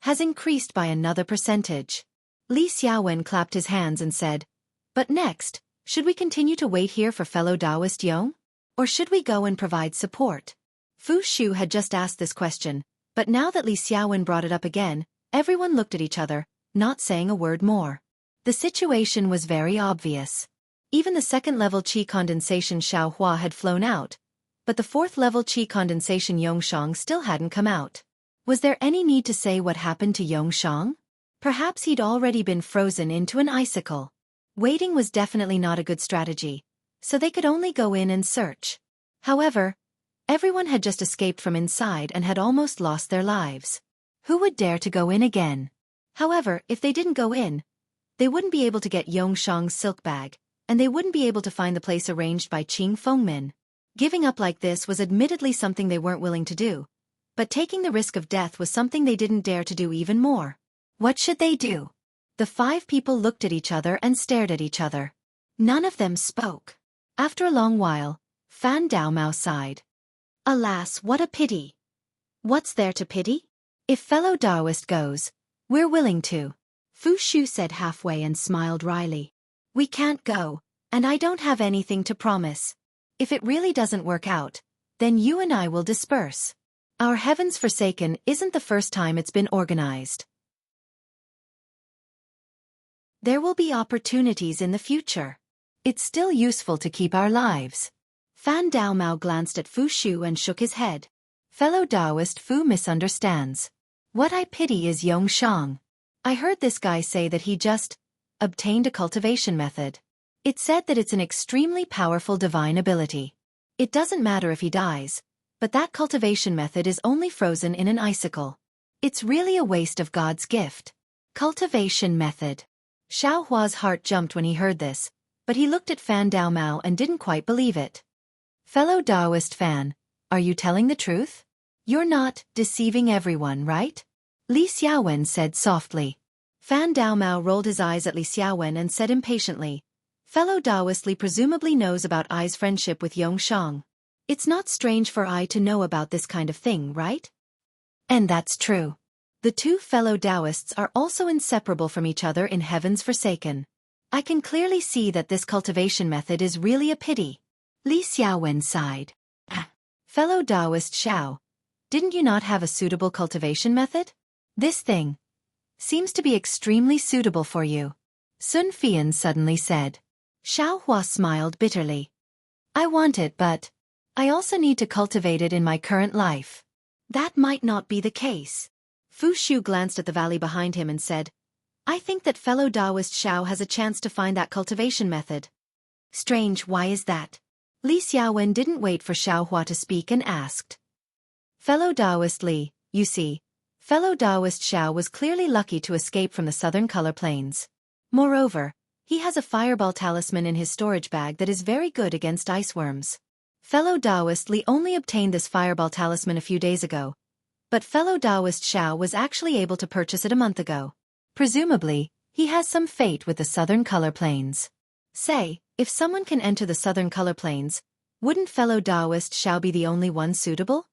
has increased by another percentage. Li Xiaowen clapped his hands and said, but next, should we continue to wait here for fellow Taoist Yong? Or should we go and provide support? Fu Shu had just asked this question, but now that Li Xiaowen brought it up again, everyone looked at each other, not saying a word more. The situation was very obvious. Even the 2nd-level qi condensation Xiao Hua had flown out, but the 4th-level qi condensation Yongshang still hadn't come out. Was there any need to say what happened to Yongshang? Perhaps he'd already been frozen into an icicle. Waiting was definitely not a good strategy, so they could only go in and search. However, everyone had just escaped from inside and had almost lost their lives. Who would dare to go in again? However, if they didn't go in, they wouldn't be able to get Yongshang's silk bag, and they wouldn't be able to find the place arranged by Qing Fengmin. Giving up like this was admittedly something they weren't willing to do, but taking the risk of death was something they didn't dare to do even more. What should they do? The 5 people looked at each other and stared at each other. None of them spoke. After a long while, Fan Daomao sighed. Alas, what a pity. What's there to pity? If fellow Daoist goes, we're willing to. Fu Shu said halfway and smiled wryly. We can't go, and I don't have anything to promise. If it really doesn't work out, then you and I will disperse. Our Heavens Forsaken isn't the first time it's been organized. There will be opportunities in the future. It's still useful to keep our lives. Fan Daomao glanced at Fu Shu and shook his head. Fellow Daoist Fu misunderstands. What I pity is Yongshang. I heard this guy say that he just obtained a cultivation method. It said that it's an extremely powerful divine ability. It doesn't matter if he dies, but that cultivation method is only frozen in an icicle. It's really a waste of God's gift. Cultivation method. Xiao Hua's heart jumped when he heard this, but he looked at Fan Daomao and didn't quite believe it. Fellow Daoist Fan, are you telling the truth? You're not deceiving everyone, right? Li Xiaowen said softly. Fan Daomao rolled his eyes at Li Xiaowen and said impatiently, Fellow Daoist Li presumably knows about Ai's friendship with Yongshang. It's not strange for Ai to know about this kind of thing, right? And that's true. The 2 fellow Daoists are also inseparable from each other in Heavens Forsaken. I can clearly see that this cultivation method is really a pity. Li Xiaowen sighed. Fellow Daoist Xiao, didn't you not have a suitable cultivation method? This thing seems to be extremely suitable for you. Sun Fian suddenly said. Xiao Hua smiled bitterly. I want it, but I also need to cultivate it in my current life. That might not be the case. Fu Shu glanced at the valley behind him and said, I think that fellow Daoist Xiao has a chance to find that cultivation method. Strange, why is that? Li Xiaowen didn't wait for Xiao Hua to speak and asked. Fellow Daoist Li, you see, fellow Daoist Xiao was clearly lucky to escape from the southern color plains. Moreover, he has a fireball talisman in his storage bag that is very good against iceworms. Fellow Daoist Li only obtained this fireball talisman a few days ago, but fellow Daoist Xiao was actually able to purchase it a month ago. Presumably, he has some fate with the southern color plains. Say, if someone can enter the southern color plains, wouldn't fellow Daoist Xiao be the only one suitable?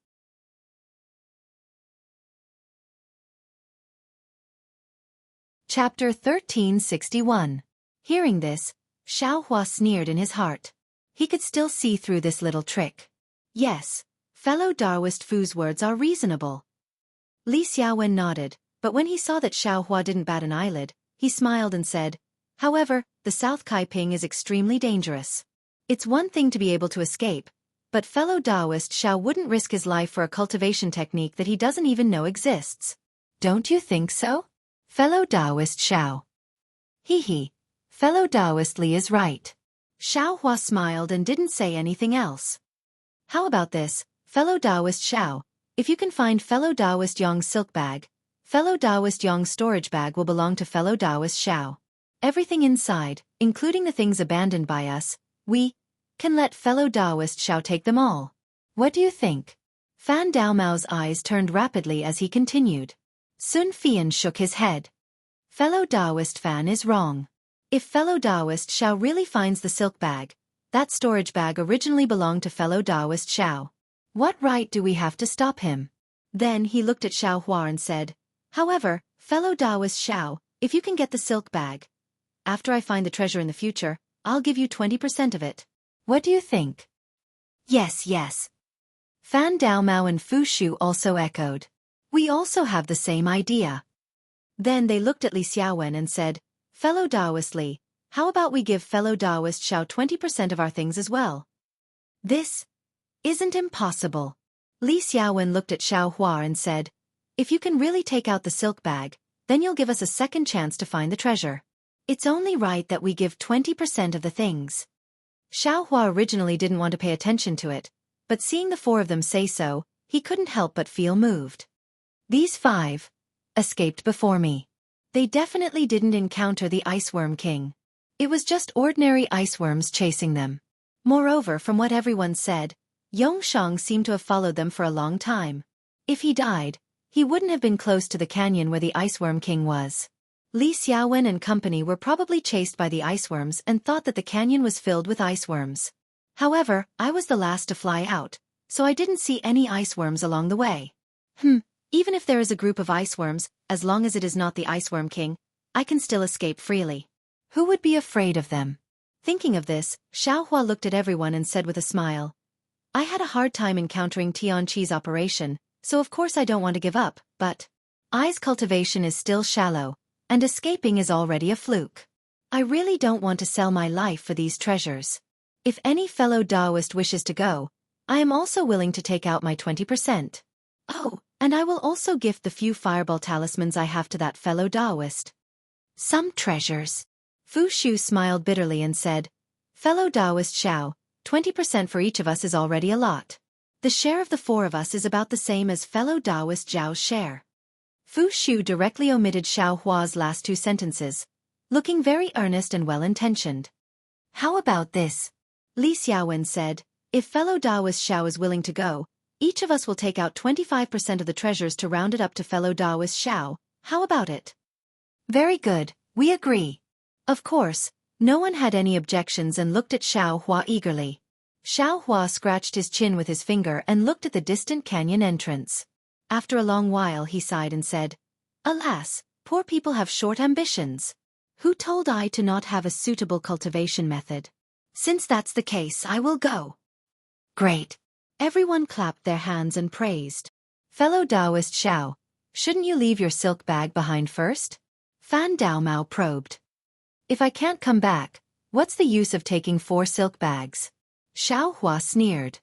Chapter 1361. Hearing this, Xiao Hua sneered in his heart. He could still see through this little trick. Yes, fellow Daoist Fu's words are reasonable. Li Xiaowen nodded, but when he saw that Xiao Hua didn't bat an eyelid, he smiled and said, However, the South Kaiping is extremely dangerous. It's one thing to be able to escape, but fellow Daoist Xiao wouldn't risk his life for a cultivation technique that he doesn't even know exists. Don't you think so? Fellow Daoist Xiao. Hee. Fellow Daoist Li is right. Xiao Hua smiled and didn't say anything else. How about this, fellow Daoist Xiao? If you can find fellow Daoist Yong's silk bag, fellow Daoist Yong's storage bag will belong to fellow Daoist Xiao. Everything inside, including the things abandoned by us, we can let fellow Daoist Xiao take them all. What do you think? Fan Daomao's eyes turned rapidly as he continued. Sun Fian shook his head. Fellow Daoist Fan is wrong. If fellow Daoist Xiao really finds the silk bag, that storage bag originally belonged to fellow Daoist Xiao. What right do we have to stop him? Then he looked at Xiao Hua and said, However, fellow Daoist Xiao, if you can get the silk bag, after I find the treasure in the future, I'll give you 20% of it. What do you think? Yes. Fan Daomao and Fu Shu also echoed. We also have the same idea. Then they looked at Li Xiaowen and said, Fellow Daoist Li, how about we give fellow Daoist Xiao 20% of our things as well? This isn't impossible. Li Xiaowen looked at Xiao Hua and said, If you can really take out the silk bag, then you'll give us a second chance to find the treasure. It's only right that we give 20% of the things. Xiao Hua originally didn't want to pay attention to it, but seeing the 4 of them say so, he couldn't help but feel moved. These 5 escaped before me. They definitely didn't encounter the Iceworm King. It was just ordinary iceworms chasing them. Moreover, from what everyone said, Yongshang seemed to have followed them for a long time. If he died, he wouldn't have been close to the canyon where the Iceworm King was. Li Xiaowen and company were probably chased by the iceworms and thought that the canyon was filled with iceworms. However, I was the last to fly out, so I didn't see any iceworms along the way. Even if there is a group of iceworms, as long as it is not the Iceworm King, I can still escape freely. Who would be afraid of them? Thinking of this, Xiaohua looked at everyone and said with a smile, I had a hard time encountering Tianqi's operation, so of course I don't want to give up, but I's cultivation is still shallow, and escaping is already a fluke. I really don't want to sell my life for these treasures. If any fellow Taoist wishes to go, I am also willing to take out my 20%. Oh, and I will also gift the few fireball talismans I have to that fellow Taoist. Some treasures. Fu Shu smiled bitterly and said, Fellow Taoist Xiao, 20% for each of us is already a lot. The share of the four of us is about the same as fellow Taoist Zhao's share. Fu Shu directly omitted Xiao Hua's last two sentences, looking very earnest and well-intentioned. How about this? Li Xiaowen said, if fellow Taoist Xiao is willing to go, each of us will take out 25% of the treasures to round it up to fellow Taoist Xiao. How about it? Very good, we agree. Of course, no one had any objections and looked at Xiao Hua eagerly. Xiao Hua scratched his chin with his finger and looked at the distant canyon entrance. After a long while he sighed and said, Alas, poor people have short ambitions. Who told I to not have a suitable cultivation method? Since that's the case, I will go. Great. Everyone clapped their hands and praised. Fellow Taoist Xiao, shouldn't you leave your silk bag behind first? Fan Daomao probed. If I can't come back, what's the use of taking 4 silk bags? Xiao Hua sneered.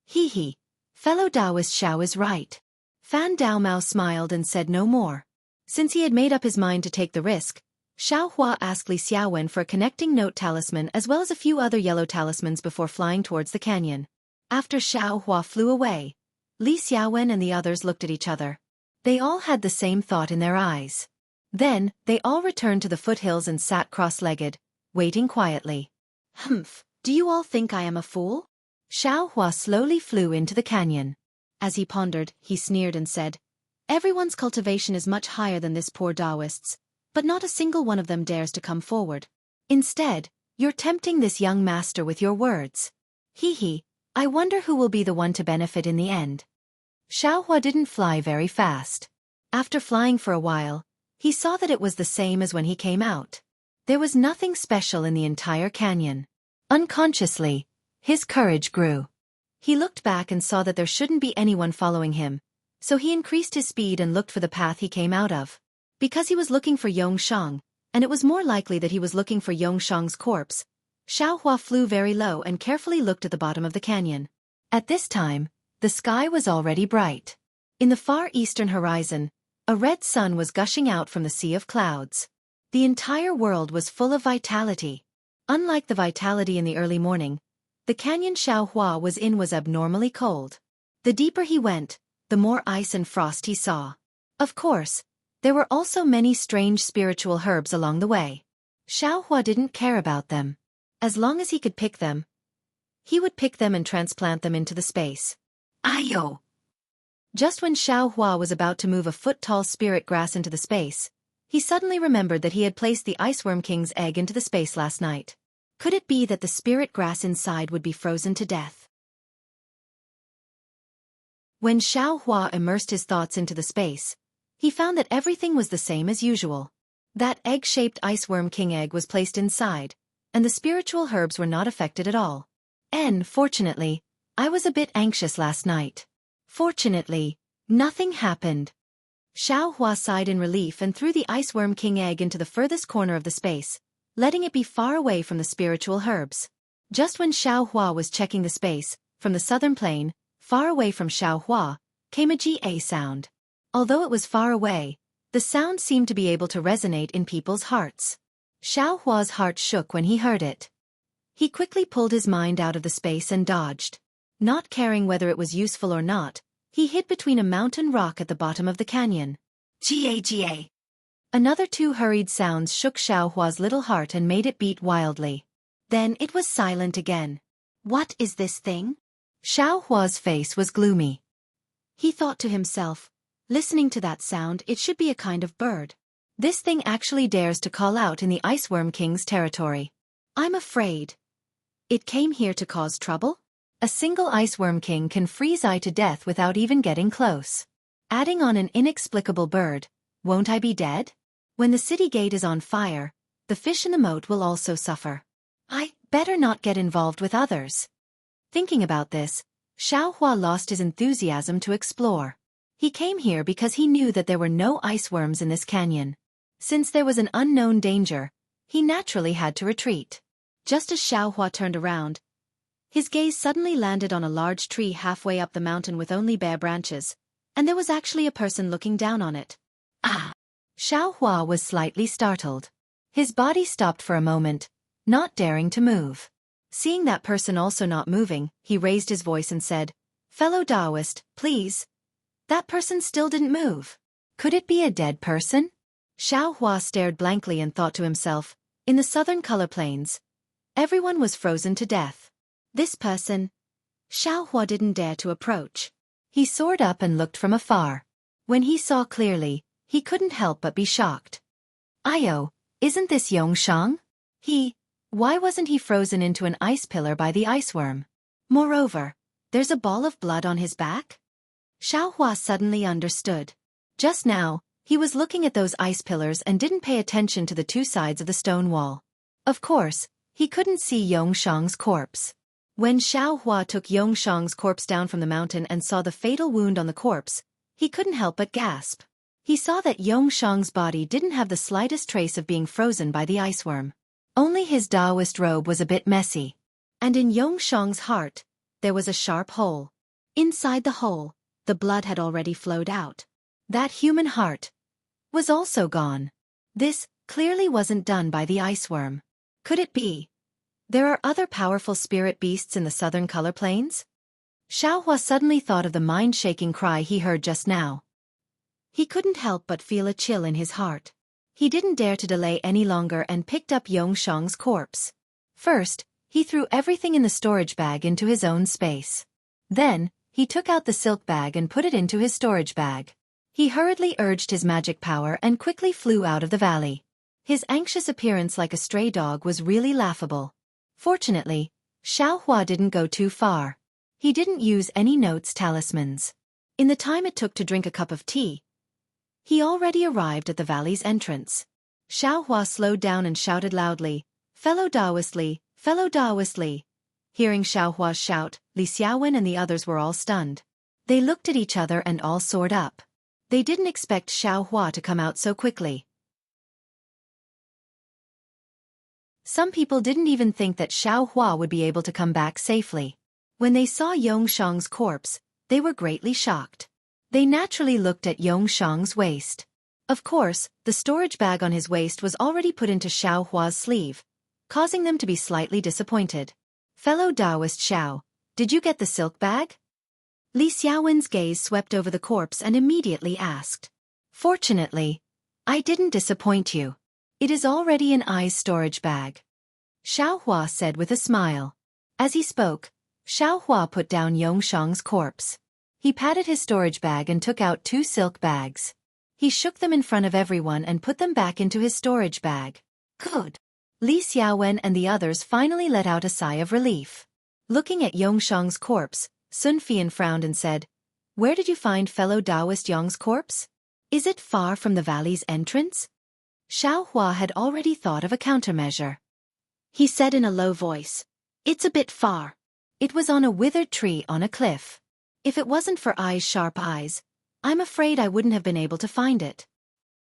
Hee, fellow Taoist Xiao is right. Fan Daomao smiled and said no more. Since he had made up his mind to take the risk, Xiao Hua asked Li Xiaowen for a connecting note talisman as well as a few other yellow talismans before flying towards the canyon. After Xiao Hua flew away, Li Xiaowen and the others looked at each other. They all had the same thought in their eyes. Then, they all returned to the foothills and sat cross-legged, waiting quietly. Do you all think I am a fool? Xiao Hua slowly flew into the canyon. As he pondered, he sneered and said, Everyone's cultivation is much higher than this poor Taoist's, but not a single one of them dares to come forward. Instead, you're tempting this young master with your words. I wonder who will be the one to benefit in the end. Xiao Hua didn't fly very fast. After flying for a while, he saw that it was the same as when he came out. There was nothing special in the entire canyon. Unconsciously, his courage grew. He looked back and saw that there shouldn't be anyone following him, so he increased his speed and looked for the path he came out of. Because he was looking for Yongshang, and it was more likely that he was looking for Yongshang's corpse, Xiao Hua flew very low and carefully looked at the bottom of the canyon. At this time, the sky was already bright. In the far eastern horizon, a red sun was gushing out from the sea of clouds. The entire world was full of vitality. Unlike the vitality in the early morning, the canyon Xiao Hua was in was abnormally cold. The deeper he went, the more ice and frost he saw. Of course, there were also many strange spiritual herbs along the way. Xiao Hua didn't care about them. As long as he could pick them, he would pick them and transplant them into the space. Ayo! Just when Xiao Hua was about to move a foot-tall spirit grass into the space, he suddenly remembered that he had placed the Iceworm King's egg into the space last night. Could it be that the spirit grass inside would be frozen to death? When Xiao Hua immersed his thoughts into the space, he found that everything was the same as usual. That egg-shaped Iceworm King egg was placed inside, and the spiritual herbs were not affected at all. Fortunately, I was a bit anxious last night. Fortunately, nothing happened. Xiao Hua sighed in relief and threw the Iceworm King egg into the furthest corner of the space, letting it be far away from the spiritual herbs. Just when Xiao Hua was checking the space, from the southern plain, far away from Xiao Hua, came a GA sound. Although it was far away, the sound seemed to be able to resonate in people's hearts. Xiao Hua's heart shook when he heard it. He quickly pulled his mind out of the space and dodged. Not caring whether it was useful or not, he hid between a mountain rock at the bottom of the canyon. GA. Another 2 hurried sounds shook Xiao Hua's little heart and made it beat wildly. Then it was silent again. What is this thing? Xiao Hua's face was gloomy. He thought to himself, Listening to that sound, it should be a kind of bird. This thing actually dares to call out in the Iceworm King's territory. I'm afraid. It came here to cause trouble? A single Iceworm King can freeze I to death without even getting close. Adding on an inexplicable bird, won't I be dead? When the city gate is on fire, the fish in the moat will also suffer. I better not get involved with others. Thinking about this, Xiaohua lost his enthusiasm to explore. He came here because he knew that there were no iceworms in this canyon. Since there was an unknown danger, he naturally had to retreat. Just as Xiaohua turned around, his gaze suddenly landed on a large tree halfway up the mountain with only bare branches, and there was actually a person looking down on it. Ah! Xiaohua was slightly startled. His body stopped for a moment, not daring to move. Seeing that person also not moving, he raised his voice and said, "Fellow Taoist, please." That person still didn't move. Could it be a dead person? Xiaohua stared blankly and thought to himself, in the southern color plains, everyone was frozen to death. This person, Xiaohua didn't dare to approach. He soared up and looked from afar. When he saw clearly, he couldn't help but be shocked. Io, isn't this Yongshang? Why wasn't he frozen into an ice pillar by the iceworm? Moreover, there's a ball of blood on his back? Xiaohua suddenly understood. Just now, he was looking at those ice pillars and didn't pay attention to the two sides of the stone wall. Of course, he couldn't see Yongshang's corpse. When Xiaohua took Yongshang's corpse down from the mountain and saw the fatal wound on the corpse, he couldn't help but gasp. He saw that Yongshang's body didn't have the slightest trace of being frozen by the iceworm. Only his Taoist robe was a bit messy. And in Yongshang's heart, there was a sharp hole. Inside the hole, the blood had already flowed out. That human heart was also gone. This clearly wasn't done by the iceworm. Could it be? There are other powerful spirit beasts in the southern color plains? Xiaohua suddenly thought of the mind-shaking cry he heard just now. He couldn't help but feel a chill in his heart. He didn't dare to delay any longer and picked up Yongshang's corpse. First, he threw everything in the storage bag into his own space. Then, he took out the silk bag and put it into his storage bag. He hurriedly urged his magic power and quickly flew out of the valley. His anxious appearance like a stray dog was really laughable. Fortunately, Xiaohua didn't go too far. He didn't use any notes talismans. In the time it took to drink a cup of tea, he already arrived at the valley's entrance. Xiaohua slowed down and shouted loudly, "Fellow Taoist Li, fellow Taoist Li." Hearing Xiaohua's shout, Li Xiaowen and the others were all stunned. They looked at each other and all soared up. They didn't expect Xiaohua to come out so quickly. Some people didn't even think that Xiaohua would be able to come back safely. When they saw Yongshang's corpse, they were greatly shocked. They naturally looked at Yongshang's waist. Of course, the storage bag on his waist was already put into Xiaohua's sleeve, causing them to be slightly disappointed. "Fellow Taoist Xiao, did you get the silk bag?" Li Xiaowen's gaze swept over the corpse and immediately asked. "Fortunately, I didn't disappoint you. It is already in I's storage bag," Xiaohua said with a smile. As he spoke, Xiaohua put down Yongshang's corpse. He patted his storage bag and took out 2 silk bags. He shook them in front of everyone and put them back into his storage bag. Good. Li Xiaowen and the others finally let out a sigh of relief. Looking at Yongshang's corpse, Sun Fian frowned and said, "Where did you find fellow Taoist Yong's corpse? Is it far from the valley's entrance?" Xiaohua had already thought of a countermeasure. He said in a low voice, "It's a bit far. It was on a withered tree on a cliff. If it wasn't for I's sharp eyes, I'm afraid I wouldn't have been able to find it."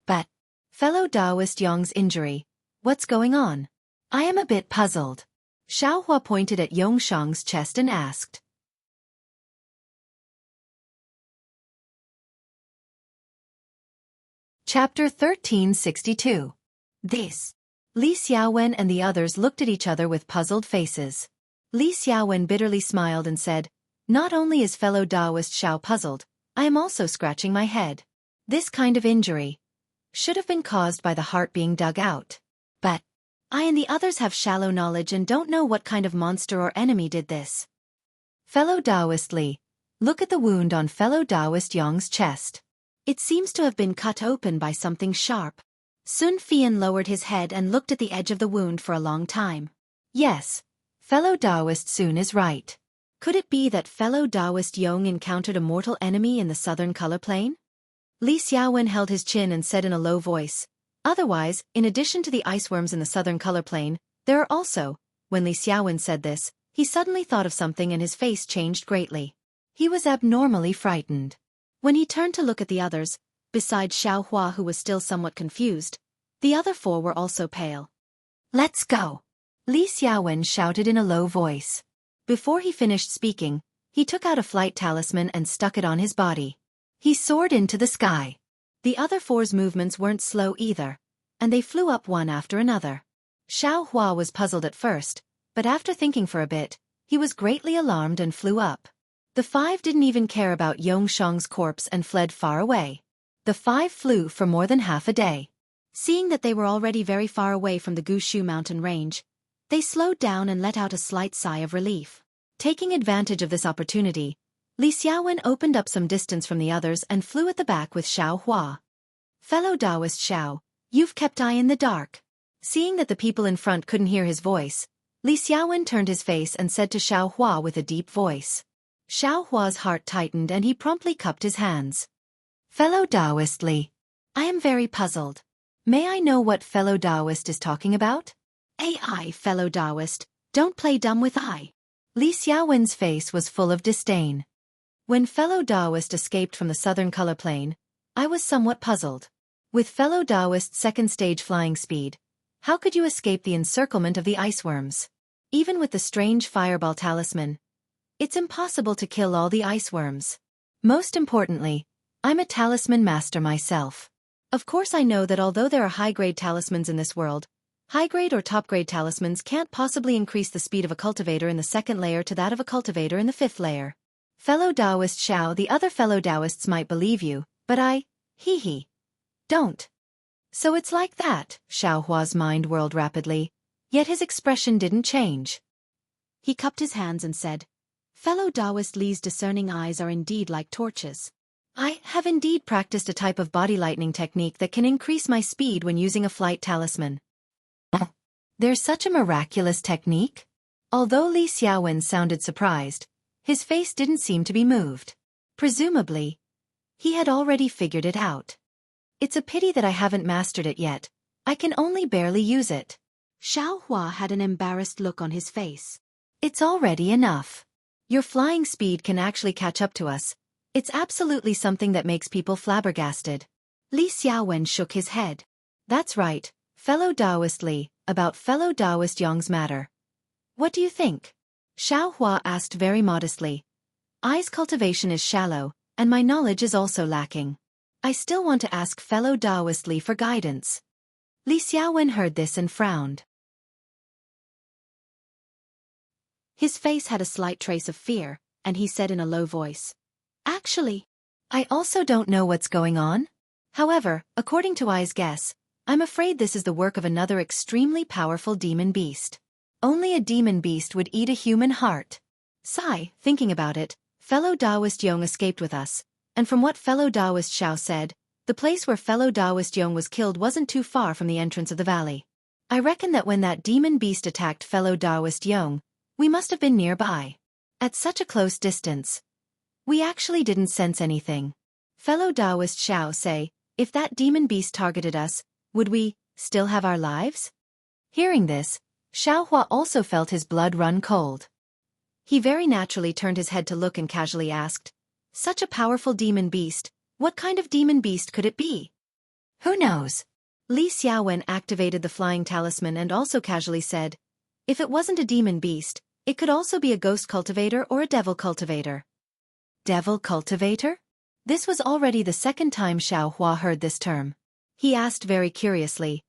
"But, fellow Taoist Yong's injury, what's going on? I am a bit puzzled." Xiaohua pointed at Yongshang's chest and asked. Chapter 1362. This. Li Xiaowen and the others looked at each other with puzzled faces. Li Xiaowen bitterly smiled and said, "Not only is fellow Taoist Xiao puzzled, I am also scratching my head. This kind of injury should have been caused by the heart being dug out. But I and the others have shallow knowledge and don't know what kind of monster or enemy did this." "Fellow Taoist Li, look at the wound on fellow Taoist Yong's chest." It seems to have been cut open by something sharp. Sun Fian lowered his head and looked at the edge of the wound for a long time. Yes, fellow Taoist Sun is right. Could it be that fellow Taoist Yong encountered a mortal enemy in the southern color plane? Li Xiaowen held his chin and said in a low voice, otherwise, in addition to the iceworms in the southern color plane, there are also, when Li Xiaowen said this, he suddenly thought of something and his face changed greatly. He was abnormally frightened. When he turned to look at the others, besides Xiao Hua who was still somewhat confused, the other four were also pale. Let's go! Li Xiaowen shouted in a low voice. Before he finished speaking, he took out a flight talisman and stuck it on his body. He soared into the sky. The other four's movements weren't slow either, and they flew up one after another. Xiao Hua was puzzled at first, but after thinking for a bit, he was greatly alarmed and flew up. The five didn't even care about Yongshang's corpse and fled far away. The five flew for more than half a day. Seeing that they were already very far away from the Gushu mountain range, they slowed down and let out a slight sigh of relief. Taking advantage of this opportunity, Li Xiaowen opened up some distance from the others and flew at the back with Xiao Hua. Fellow Taoist Xiao, you've kept eye in the dark. Seeing that the people in front couldn't hear his voice, Li Xiaowen turned his face and said to Xiao Hua with a deep voice. Xiao Hua's heart tightened and he promptly cupped his hands. Fellow Taoist Li, I am very puzzled. May I know what fellow Taoist is talking about? AI, fellow Taoist, don't play dumb with I. Li Xiaowen's face was full of disdain. When fellow Taoist escaped from the southern color plane, I was somewhat puzzled. With fellow Taoist's second stage flying speed, how could you escape the encirclement of the iceworms? Even with the strange fireball talisman, it's impossible to kill all the iceworms. Most importantly, I'm a talisman master myself. Of course I know that although there are high-grade talismans in this world, high-grade or top-grade talismans can't possibly increase the speed of a cultivator in the second layer to that of a cultivator in the fifth layer. Fellow Taoist Xiao, the other fellow Taoists might believe you, but I, don't. So it's like that, Xiao Hua's mind whirled rapidly, yet his expression didn't change. He cupped his hands and said, Fellow Taoist Li's discerning eyes are indeed like torches. I have indeed practiced a type of body lightning technique that can increase my speed when using a flight talisman. There's such a miraculous technique? Although Li Xiaowen sounded surprised, his face didn't seem to be moved. Presumably, he had already figured it out. It's a pity that I haven't mastered it yet. I can only barely use it. Xiao Hua had an embarrassed look on his face. It's already enough. Your flying speed can actually catch up to us. It's absolutely something that makes people flabbergasted. Li Xiaowen shook his head. That's right, fellow Taoist Li, about fellow Taoist Yong's matter. What do you think? Xiao Hua asked very modestly. I's cultivation is shallow, and my knowledge is also lacking. I still want to ask fellow Taoist Li for guidance. Li Xiaowen heard this and frowned. His face had a slight trace of fear, and he said in a low voice. Actually, I also don't know what's going on. However, according to I's guess, I'm afraid this is the work of another extremely powerful demon beast. Only a demon beast would eat a human heart. Sigh, thinking about it, fellow Taoist Yong escaped with us, and from what fellow Taoist Xiao said, the place where fellow Taoist Yong was killed wasn't too far from the entrance of the valley. I reckon that when that demon beast attacked fellow Taoist Yong, we must have been nearby. At such a close distance, we actually didn't sense anything. Fellow Taoist Xiao say, if that demon beast targeted us, would we still have our lives? Hearing this, Xiao Hua also felt his blood run cold. He very naturally turned his head to look and casually asked, such a powerful demon beast, what kind of demon beast could it be? Who knows? Li Xiaowen activated the flying talisman and also casually said, if it wasn't a demon beast, it could also be a ghost cultivator or a devil cultivator. Devil cultivator? This was already the second time Xiao Hua heard this term. He asked very curiously,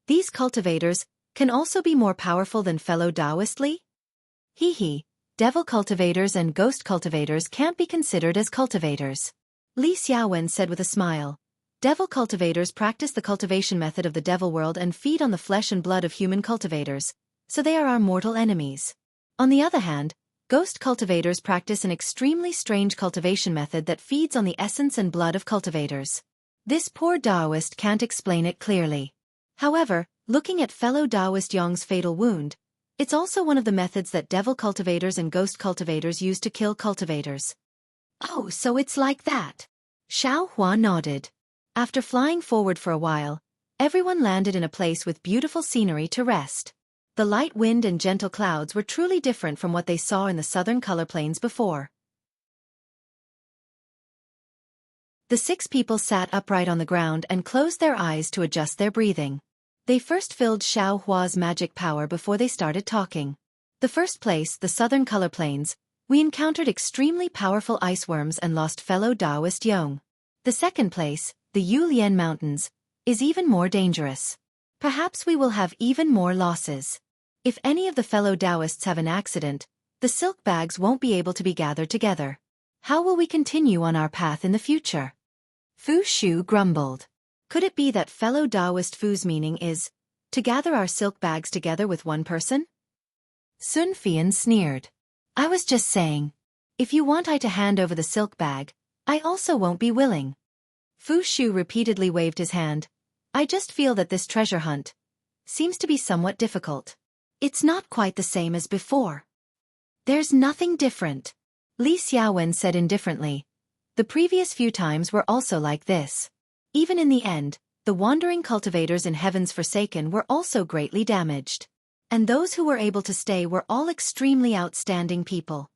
these cultivators can also be more powerful than fellow Taoist Li? Devil cultivators and ghost cultivators can't be considered as cultivators. Li Xiaowen said with a smile. Devil cultivators practice the cultivation method of the devil world and feed on the flesh and blood of human cultivators, so they are our mortal enemies. On the other hand, ghost cultivators practice an extremely strange cultivation method that feeds on the essence and blood of cultivators. This poor Taoist can't explain it clearly. However, looking at fellow Taoist Yong's fatal wound, it's also one of the methods that devil cultivators and ghost cultivators use to kill cultivators. Oh, so it's like that. Xiao Hua nodded. After flying forward for a while, everyone landed in a place with beautiful scenery to rest. The light wind and gentle clouds were truly different from what they saw in the southern color plains before. The 6 people sat upright on the ground and closed their eyes to adjust their breathing. They first filled Xiao Hua's magic power before they started talking. The first place, the southern color plains, we encountered extremely powerful ice worms and lost fellow Taoist Yong. The second place, the Yulian Mountains, is even more dangerous. Perhaps we will have even more losses. If any of the fellow Taoists have an accident, the silk bags won't be able to be gathered together. How will we continue on our path in the future? Fu Shu grumbled. Could it be that fellow Taoist Fu's meaning is, to gather our silk bags together with one person? Sun Fian sneered. I was just saying. If you want I to hand over the silk bag, I also won't be willing. Fu Shu repeatedly waved his hand. I just feel that this treasure hunt seems to be somewhat difficult. It's not quite the same as before. There's nothing different, Li Xiaowen said indifferently. The previous few times were also like this. Even in the end, the wandering cultivators in Heaven's Forsaken were also greatly damaged. And those who were able to stay were all extremely outstanding people.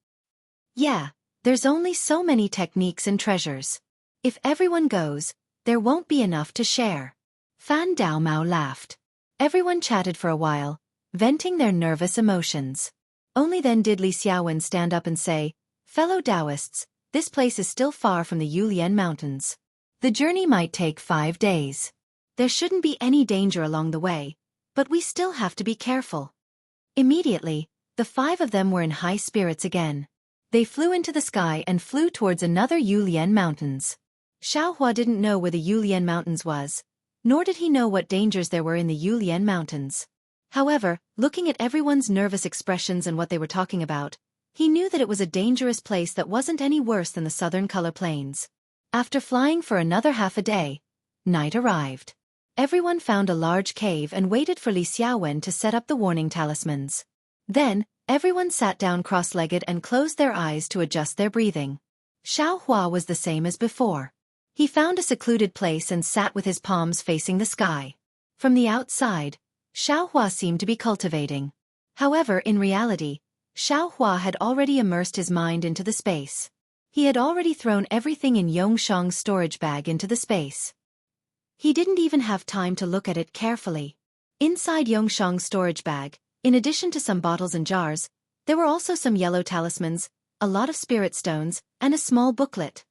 Yeah, there's only so many techniques and treasures. If everyone goes, there won't be enough to share. Fan Daomao laughed. Everyone chatted for a while, venting their nervous emotions. Only then did Li Xiaowen stand up and say, Fellow Taoists, this place is still far from the Yulian Mountains. The journey might take 5 days. There shouldn't be any danger along the way, but we still have to be careful. Immediately, the 5 of them were in high spirits again. They flew into the sky and flew towards another Yulian Mountains. Xiao Hua didn't know where the Yulian Mountains was, nor did he know what dangers there were in the Yulian Mountains. However, looking at everyone's nervous expressions and what they were talking about, he knew that it was a dangerous place that wasn't any worse than the southern color plains. After flying for another half a day, night arrived. Everyone found a large cave and waited for Li Xiaowen to set up the warning talismans. Then, everyone sat down cross-legged and closed their eyes to adjust their breathing. Xiao Hua was the same as before. He found a secluded place and sat with his palms facing the sky. From the outside, Xiao Hua seemed to be cultivating. However, in reality, Xiao Hua had already immersed his mind into the space. He had already thrown everything in Yongshang's storage bag into the space. He didn't even have time to look at it carefully. Inside Yongshang's storage bag, in addition to some bottles and jars, there were also some yellow talismans, a lot of spirit stones, and a small booklet.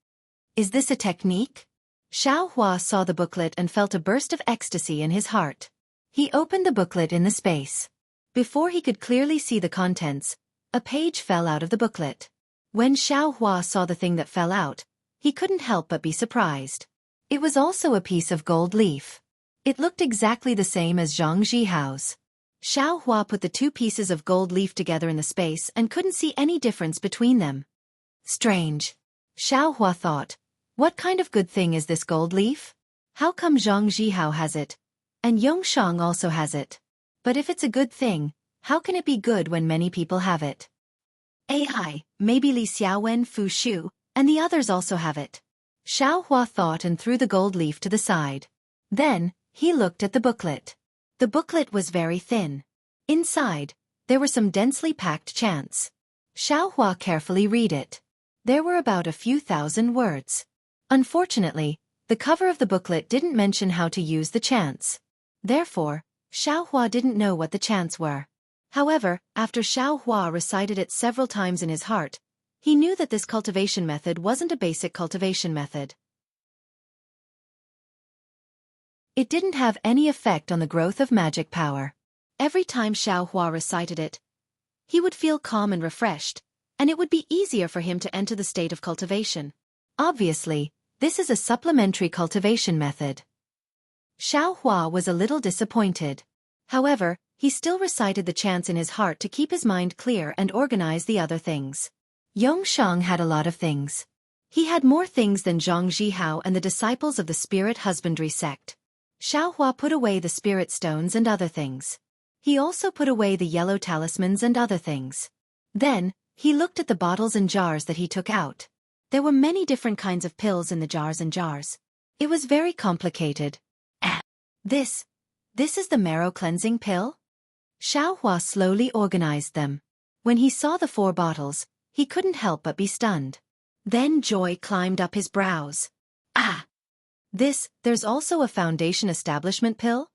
Is this a technique? Xiao Hua saw the booklet and felt a burst of ecstasy in his heart. He opened the booklet in the space. Before he could clearly see the contents, a page fell out of the booklet. When Xiao Hua saw the thing that fell out, he couldn't help but be surprised. It was also a piece of gold leaf. It looked exactly the same as Zhang Jihao's. Xiao Hua put the 2 pieces of gold leaf together in the space and couldn't see any difference between them. Strange. Xiao Hua thought, what kind of good thing is this gold leaf? How come Zhang Jihao has it, and Yongshang also has it? But if it's a good thing, how can it be good when many people have it? AI, maybe Li Xiaowen, Fu Shu, and the others also have it. Xiao Hua thought and threw the gold leaf to the side. Then, he looked at the booklet. The booklet was very thin. Inside, there were some densely packed chants. Xiao Hua carefully read it. There were about a few thousand words. Unfortunately, the cover of the booklet didn't mention how to use the chants. Therefore, Xiao Hua didn't know what the chants were. However, after Xiao Hua recited it several times in his heart, he knew that this cultivation method wasn't a basic cultivation method. It didn't have any effect on the growth of magic power. Every time Xiao Hua recited it, he would feel calm and refreshed, and it would be easier for him to enter the state of cultivation. Obviously, this is a supplementary cultivation method. Xiao Hua was a little disappointed. However, he still recited the chants in his heart to keep his mind clear and organize the other things. Yongshang had a lot of things. He had more things than Zhang Zhihao and the disciples of the spirit husbandry sect. Xiaohua put away the spirit stones and other things. He also put away the yellow talismans and other things. Then, he looked at the bottles and jars that he took out. There were many different kinds of pills in the jars and jars. It was very complicated. This is the marrow cleansing pill? Xiaohua slowly organized them. When he saw the 4 bottles, he couldn't help but be stunned. Then joy climbed up his brows. There's also a foundation establishment pill?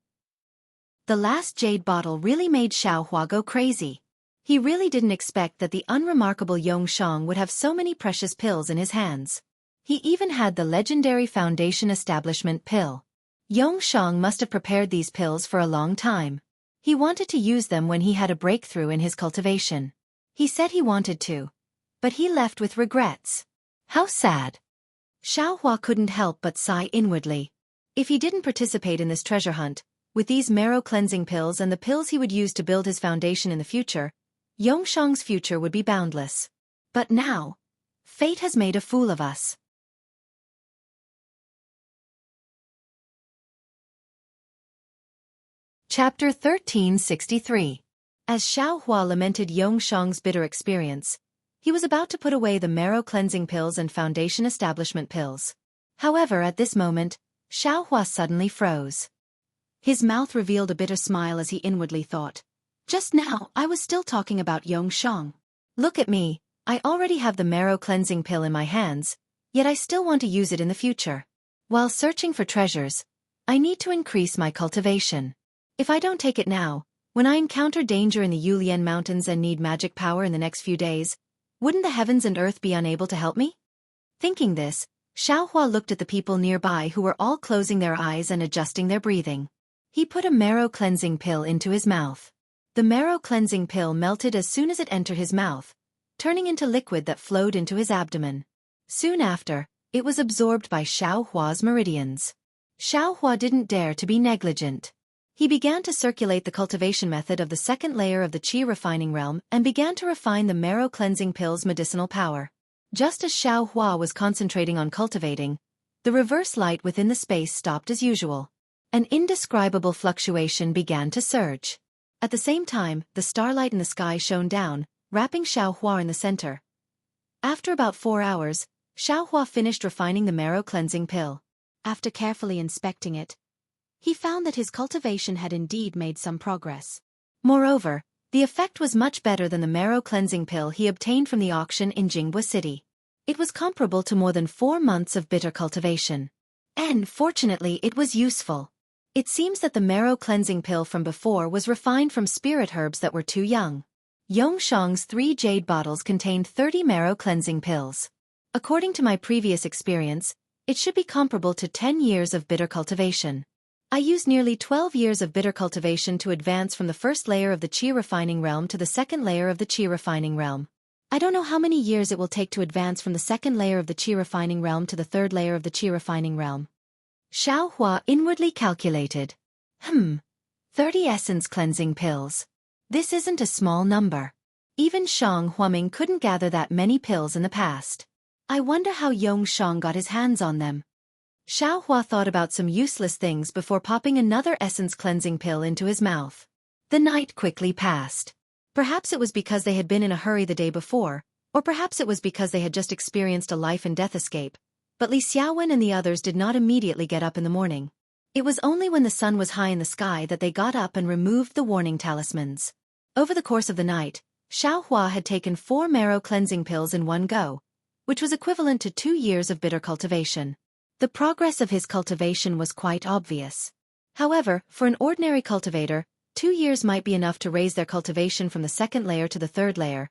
The last jade bottle really made Xiaohua go crazy. He really didn't expect that the unremarkable Yongshang would have so many precious pills in his hands. He even had the legendary foundation establishment pill. Yongshang must have prepared these pills for a long time. He wanted to use them when he had a breakthrough in his cultivation. He said he wanted to, but he left with regrets. How sad. Xiaohua couldn't help but sigh inwardly. If he didn't participate in this treasure hunt, with these marrow cleansing pills and the pills he would use to build his foundation in the future, Yongshang's future would be boundless. But now, fate has made a fool of us. Chapter 1363. As Xiaohua lamented Yongshang's bitter experience, he was about to put away the marrow cleansing pills and foundation establishment pills. However, at this moment, Xiaohua suddenly froze. His mouth revealed a bitter smile as he inwardly thought, "Just now, I was still talking about Yongshang. Look at me, I already have the marrow cleansing pill in my hands, yet I still want to use it in the future. While searching for treasures, I need to increase my cultivation. If I don't take it now, when I encounter danger in the Yulian Mountains and need magic power in the next few days, wouldn't the heavens and earth be unable to help me?" Thinking this, Xiaohua looked at the people nearby who were all closing their eyes and adjusting their breathing. He put a marrow cleansing pill into his mouth. The marrow cleansing pill melted as soon as it entered his mouth, turning into liquid that flowed into his abdomen. Soon after, it was absorbed by Xiaohua's meridians. Xiaohua didn't dare to be negligent. He began to circulate the cultivation method of the second layer of the qi refining realm and began to refine the marrow cleansing pill's medicinal power. Just as Xiaohua was concentrating on cultivating, the reverse light within the space stopped as usual. An indescribable fluctuation began to surge. At the same time, the starlight in the sky shone down, wrapping Xiaohua in the center. After about 4 hours, Xiaohua finished refining the marrow cleansing pill. After carefully inspecting it, he found that his cultivation had indeed made some progress. Moreover, the effect was much better than the marrow cleansing pill he obtained from the auction in Jianghu City. It was comparable to more than 4 months of bitter cultivation. And fortunately, it was useful. It seems that the marrow cleansing pill from before was refined from spirit herbs that were too young. Yongshang's 3 jade bottles contained 30 marrow cleansing pills. According to my previous experience, it should be comparable to 10 years of bitter cultivation. I used nearly 12 years of bitter cultivation to advance from the first layer of the qi refining realm to the second layer of the qi refining realm. I don't know how many years it will take to advance from the second layer of the qi refining realm to the third layer of the qi refining realm. Xiaohua inwardly calculated. 30 essence cleansing pills. This isn't a small number. Even Shang Huaming couldn't gather that many pills in the past. I wonder how Yongshang got his hands on them. Xiaohua thought about some useless things before popping another essence cleansing pill into his mouth. The night quickly passed. Perhaps it was because they had been in a hurry the day before, or perhaps it was because they had just experienced a life and death escape, but Li Xiaowen and the others did not immediately get up in the morning. It was only when the sun was high in the sky that they got up and removed the warning talismans. Over the course of the night, Xiaohua had taken 4 marrow cleansing pills in one go, which was equivalent to 2 years of bitter cultivation. The progress of his cultivation was quite obvious. However, for an ordinary cultivator, 2 years might be enough to raise their cultivation from the second layer to the third layer,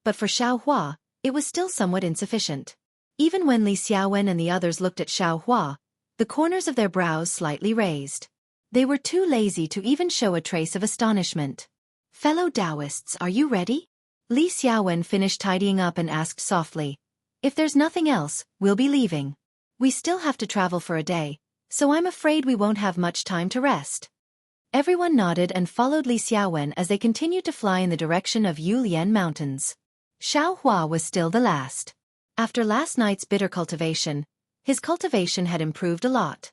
but for Xiaohua, it was still somewhat insufficient. Even when Li Xiaowen and the others looked at Xiaohua, the corners of their brows slightly raised. They were too lazy to even show a trace of astonishment. "Fellow Taoists, are you ready?" Li Xiaowen finished tidying up and asked softly. "If there's nothing else, we'll be leaving. We still have to travel for a day, so I'm afraid we won't have much time to rest." Everyone nodded and followed Li Xiaowen as they continued to fly in the direction of Yulian Mountains. Xiaohua was still the last. After last night's bitter cultivation, his cultivation had improved a lot.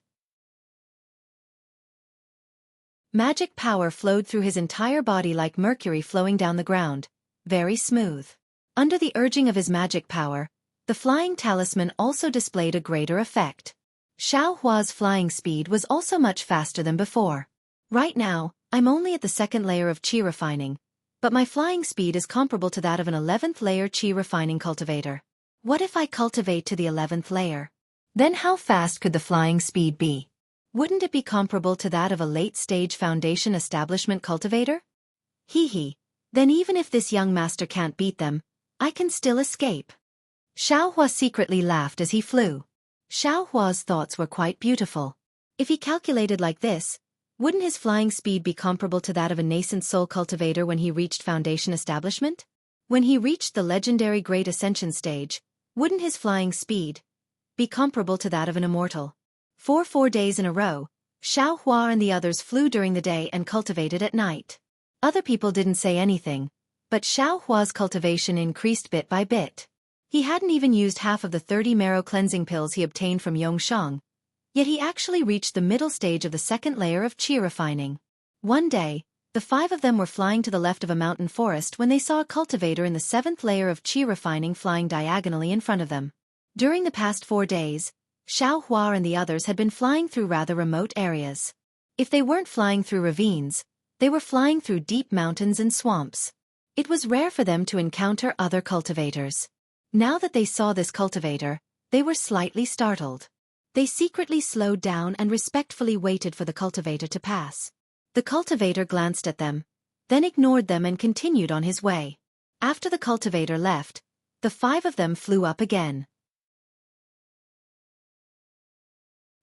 Magic power flowed through his entire body like mercury flowing down the ground, very smooth. Under the urging of his magic power, the flying talisman also displayed a greater effect. Xiao Hua's flying speed was also much faster than before. Right now, I'm only at the second layer of qi refining, but my flying speed is comparable to that of an 11th layer qi refining cultivator. What if I cultivate to the 11th layer? Then how fast could the flying speed be? Wouldn't it be comparable to that of a late-stage foundation establishment cultivator? Hee. Then even if this young master can't beat them, I can still escape. Xiao Hua secretly laughed as he flew. Xiao Hua's thoughts were quite beautiful. If he calculated like this, wouldn't his flying speed be comparable to that of a nascent soul cultivator when he reached foundation establishment? When he reached the legendary Great Ascension stage, wouldn't his flying speed be comparable to that of an immortal? For 4 days in a row, Xiao Hua and the others flew during the day and cultivated at night. Other people didn't say anything, but Xiao Hua's cultivation increased bit by bit. He hadn't even used half of the 30 marrow cleansing pills he obtained from Yongshang, yet he actually reached the middle stage of the second layer of qi refining. One day, the 5 of them were flying to the left of a mountain forest when they saw a cultivator in the 7th layer of qi refining flying diagonally in front of them. During the past 4 days, Xiao Hua and the others had been flying through rather remote areas. If they weren't flying through ravines, they were flying through deep mountains and swamps. It was rare for them to encounter other cultivators. Now that they saw this cultivator, they were slightly startled. They secretly slowed down and respectfully waited for the cultivator to pass. The cultivator glanced at them, then ignored them and continued on his way. After the cultivator left, the 5 of them flew up again.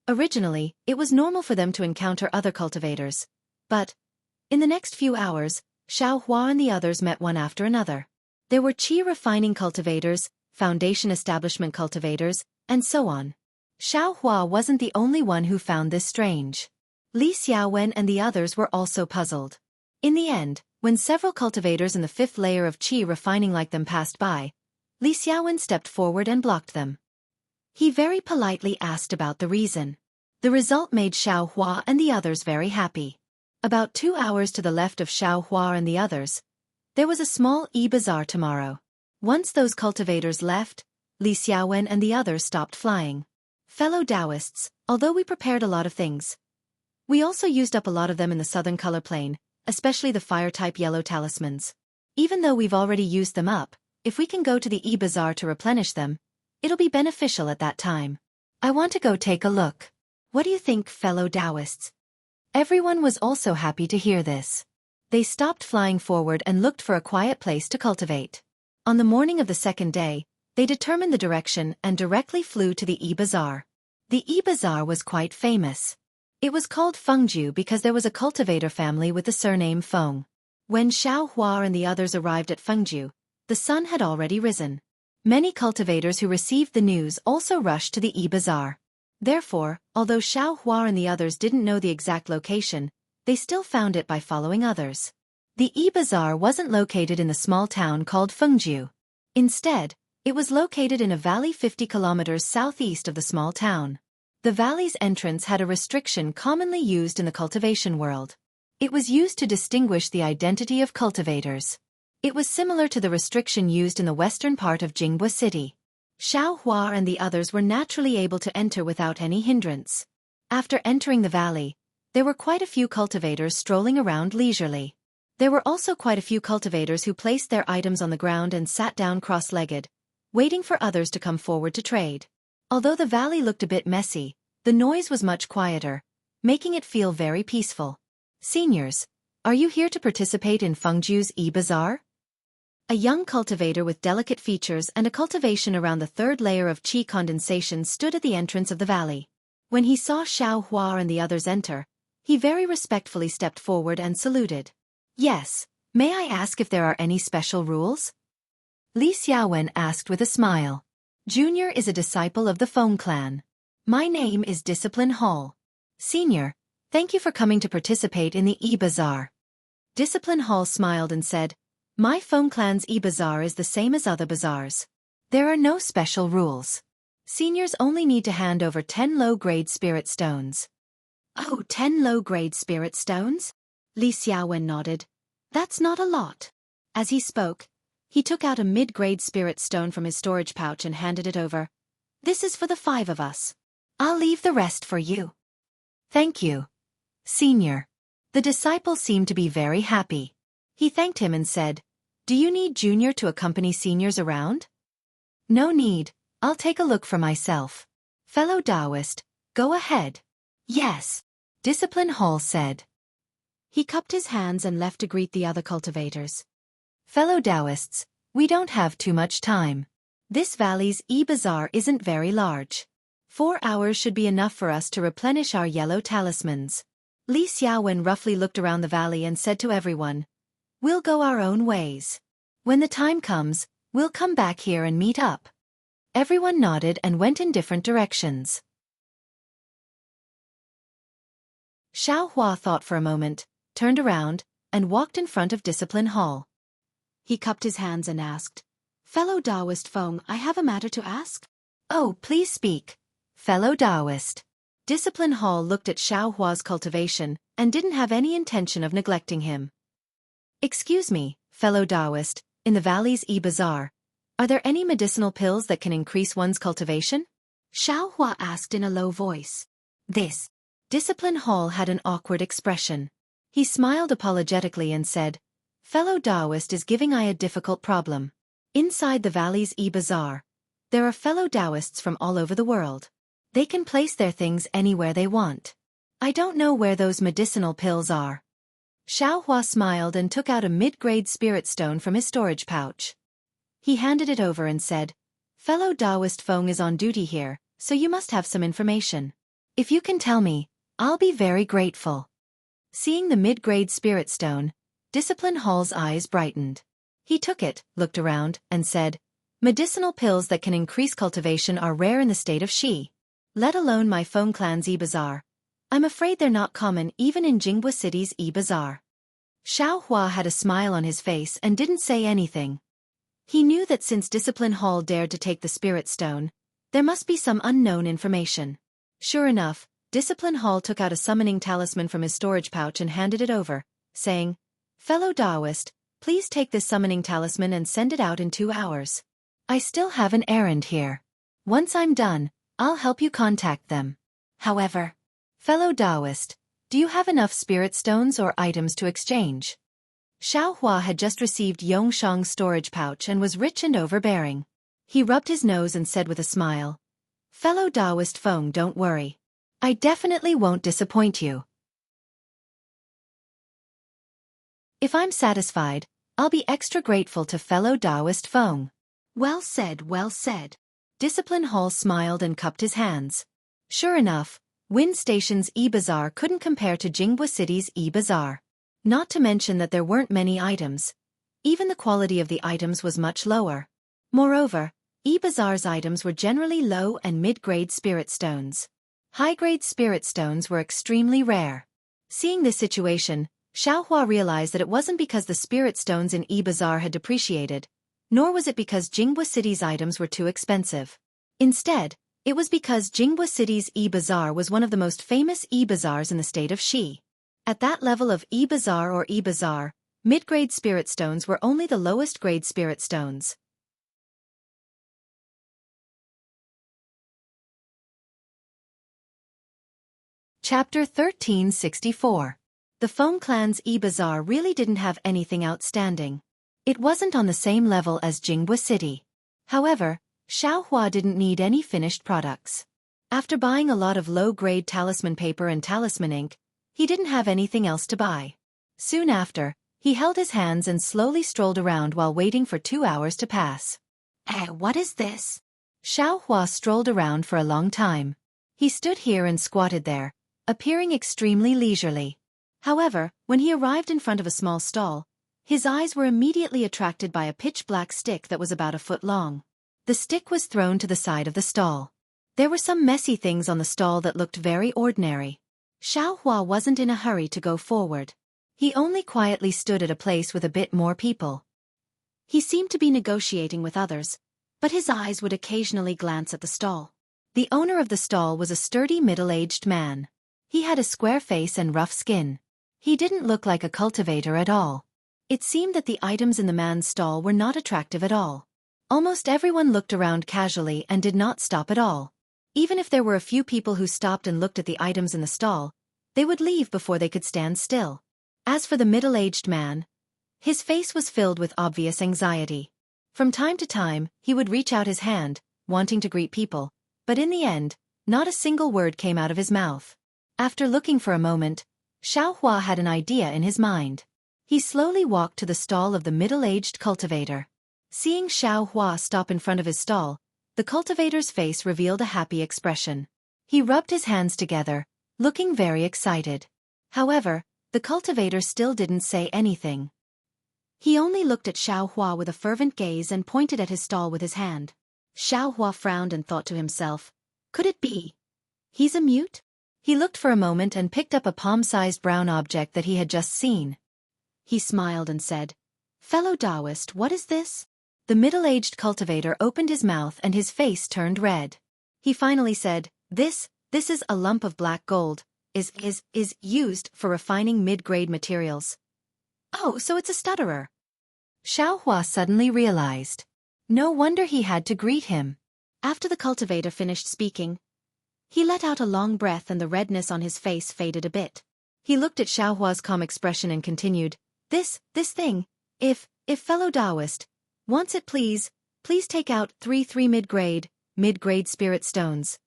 Originally, it was normal for them to encounter other cultivators, but in the next few hours, Xiao Hua and the others met one after another. There were qi refining cultivators, foundation establishment cultivators, and so on. Xiao Hua wasn't the only one who found this strange. Li Xiaowen and the others were also puzzled. In the end, when several cultivators in the 5th layer of qi refining like them passed by, Li Xiaowen stepped forward and blocked them. He very politely asked about the reason. The result made Xiao Hua and the others very happy. About 2 hours to the left of Xiao Hua and the others, there was a small e-bazaar tomorrow. Once those cultivators left, Li Xiaowen and the others stopped flying. Fellow Taoists, although we prepared a lot of things, we also used up a lot of them in the southern color plane, especially the fire-type yellow talismans. Even though we've already used them up, if we can go to the e-bazaar to replenish them, it'll be beneficial at that time. I want to go take a look. What do you think, fellow Taoists? Everyone was also happy to hear this. They stopped flying forward and looked for a quiet place to cultivate. On the morning of the second day, they determined the direction and directly flew to the e-bazaar. The e-bazaar was quite famous. It was called Fengju because there was a cultivator family with the surname Feng. When Xiao Hua and the others arrived at Fengju, the sun had already risen. Many cultivators who received the news also rushed to the e-bazaar. Therefore, although Xiao Hua and the others didn't know the exact location, they still found it by following others. The e-bazaar wasn't located in the small town called Fengju. Instead, it was located in a valley 50 kilometers southeast of the small town. The valley's entrance had a restriction commonly used in the cultivation world. It was used to distinguish the identity of cultivators. It was similar to the restriction used in the western part of Jianghu city. Xiao Hua and the others were naturally able to enter without any hindrance. After entering the valley, there were quite a few cultivators strolling around leisurely. There were also quite a few cultivators who placed their items on the ground and sat down cross-legged, waiting for others to come forward to trade. Although the valley looked a bit messy, the noise was much quieter, making it feel very peaceful. Seniors, are you here to participate in Fengju's e-bazaar? A young cultivator with delicate features and a cultivation around the 3rd layer of qi condensation stood at the entrance of the valley. When he saw Xiao Hua and the others enter, he very respectfully stepped forward and saluted. Yes, may I ask if there are any special rules? Li Xiaowen asked with a smile. Junior is a disciple of the Feng clan. My name is Discipline Hall. Senior, thank you for coming to participate in the e-bazaar. Discipline Hall smiled and said, My Feng clan's e-bazaar is the same as other bazaars. There are no special rules. Seniors only need to hand over 10 low-grade spirit stones. Oh, 10 low-grade spirit stones? Li Xiaowen nodded. That's not a lot. As he spoke, he took out a mid-grade spirit stone from his storage pouch and handed it over. This is for the 5 of us. I'll leave the rest for you. Thank you, Senior. The disciple seemed to be very happy. He thanked him and said, Do you need Junior to accompany seniors around? No need, I'll take a look for myself. Fellow Taoist, go ahead. Yes, Discipline Hall said. He cupped his hands and left to greet the other cultivators. Fellow Taoists, we don't have too much time. This valley's e-bazaar isn't very large. 4 hours should be enough for us to replenish our yellow talismans. Li Xiaowen roughly looked around the valley and said to everyone, We'll go our own ways. When the time comes, we'll come back here and meet up. Everyone nodded and went in different directions. Xiaohua thought for a moment, turned around, and walked in front of Discipline Hall. He cupped his hands and asked, Fellow Taoist Feng, I have a matter to ask. Oh, please speak, fellow Taoist. Discipline Hall looked at Xiaohua's cultivation and didn't have any intention of neglecting him. Excuse me, fellow Taoist, in the valley's e-bazaar, are there any medicinal pills that can increase one's cultivation? Xiaohua asked in a low voice. This. Discipline Hall had an awkward expression. He smiled apologetically and said, Fellow Taoist is giving I a difficult problem. Inside the valley's e-bazaar, there are fellow Taoists from all over the world. They can place their things anywhere they want. I don't know where those medicinal pills are. Xiaohua smiled and took out a mid-grade spirit stone from his storage pouch. He handed it over and said, Fellow Taoist Feng is on duty here, so you must have some information. If you can tell me, I'll be very grateful. Seeing the mid-grade spirit stone, Discipline Hall's eyes brightened. He took it, looked around, and said, Medicinal pills that can increase cultivation are rare in the state of Xi. Let alone my Feng clan's e-bazaar. I'm afraid they're not common even in Jianghu City's e-bazaar. Xiaohua had a smile on his face and didn't say anything. He knew that since Discipline Hall dared to take the spirit stone, there must be some unknown information. Sure enough, Discipline Hall took out a summoning talisman from his storage pouch and handed it over, saying, Fellow Taoist, please take this summoning talisman and send it out in 2 hours. I still have an errand here. Once I'm done, I'll help you contact them. However, fellow Taoist, do you have enough spirit stones or items to exchange? Xiaohua had just received Yongshang's storage pouch and was rich and overbearing. He rubbed his nose and said with a smile, Fellow Taoist Feng, don't worry. I definitely won't disappoint you. If I'm satisfied, I'll be extra grateful to fellow Taoist Feng. Well said, well said. Discipline Hall smiled and cupped his hands. Sure enough, Wind Station's e-bazaar couldn't compare to Jianghu City's e-bazaar. Not to mention that there weren't many items. Even the quality of the items was much lower. Moreover, e-bazaar's items were generally low and mid-grade spirit stones. High-grade spirit stones were extremely rare. Seeing this situation, Xiaohua realized that it wasn't because the spirit stones in e-bazaar had depreciated, nor was it because Jianghu City's items were too expensive. Instead, it was because Jianghu City's e-bazaar was one of the most famous e-bazaars in the state of Xi. At that level of e-bazaar or e-bazaar, mid-grade spirit stones were only the lowest grade spirit stones. Chapter 1364. The Feng clan's e-bazaar really didn't have anything outstanding. It wasn't on the same level as Jianghu City. However, Xiaohua didn't need any finished products. After buying a lot of low-grade talisman paper and talisman ink, he didn't have anything else to buy. Soon after, he held his hands and slowly strolled around while waiting for 2 hours to pass. What is this? Xiaohua strolled around for a long time. He stood here and squatted there, appearing extremely leisurely. However, when he arrived in front of a small stall, his eyes were immediately attracted by a pitch-black stick that was about a foot long. The stick was thrown to the side of the stall. There were some messy things on the stall that looked very ordinary. Xiaohua wasn't in a hurry to go forward. He only quietly stood at a place with a bit more people. He seemed to be negotiating with others, but his eyes would occasionally glance at the stall. The owner of the stall was a sturdy middle-aged man. He had a square face and rough skin. He didn't look like a cultivator at all. It seemed that the items in the man's stall were not attractive at all. Almost everyone looked around casually and did not stop at all. Even if there were a few people who stopped and looked at the items in the stall, they would leave before they could stand still. As for the middle-aged man, his face was filled with obvious anxiety. From time to time, he would reach out his hand, wanting to greet people, but in the end, not a single word came out of his mouth. After looking for a moment, Xiaohua had an idea in his mind. He slowly walked to the stall of the middle-aged cultivator. Seeing Xiaohua stop in front of his stall, the cultivator's face revealed a happy expression. He rubbed his hands together, looking very excited. However, the cultivator still didn't say anything. He only looked at Xiaohua with a fervent gaze and pointed at his stall with his hand. Xiaohua frowned and thought to himself, could it be? He's a mute? He looked for a moment and picked up a palm-sized brown object that he had just seen. He smiled and said, fellow Taoist, what is this? The middle-aged cultivator opened his mouth and his face turned red. He finally said, This is a lump of black gold, is used for refining mid-grade materials. Oh, so it's a stutterer. Xiaohua suddenly realized. No wonder he had to greet him. After the cultivator finished speaking, he let out a long breath and the redness on his face faded a bit. He looked at Xiaohua's calm expression and continued, This thing, if fellow Taoist wants it, please take out three mid-grade spirit stones.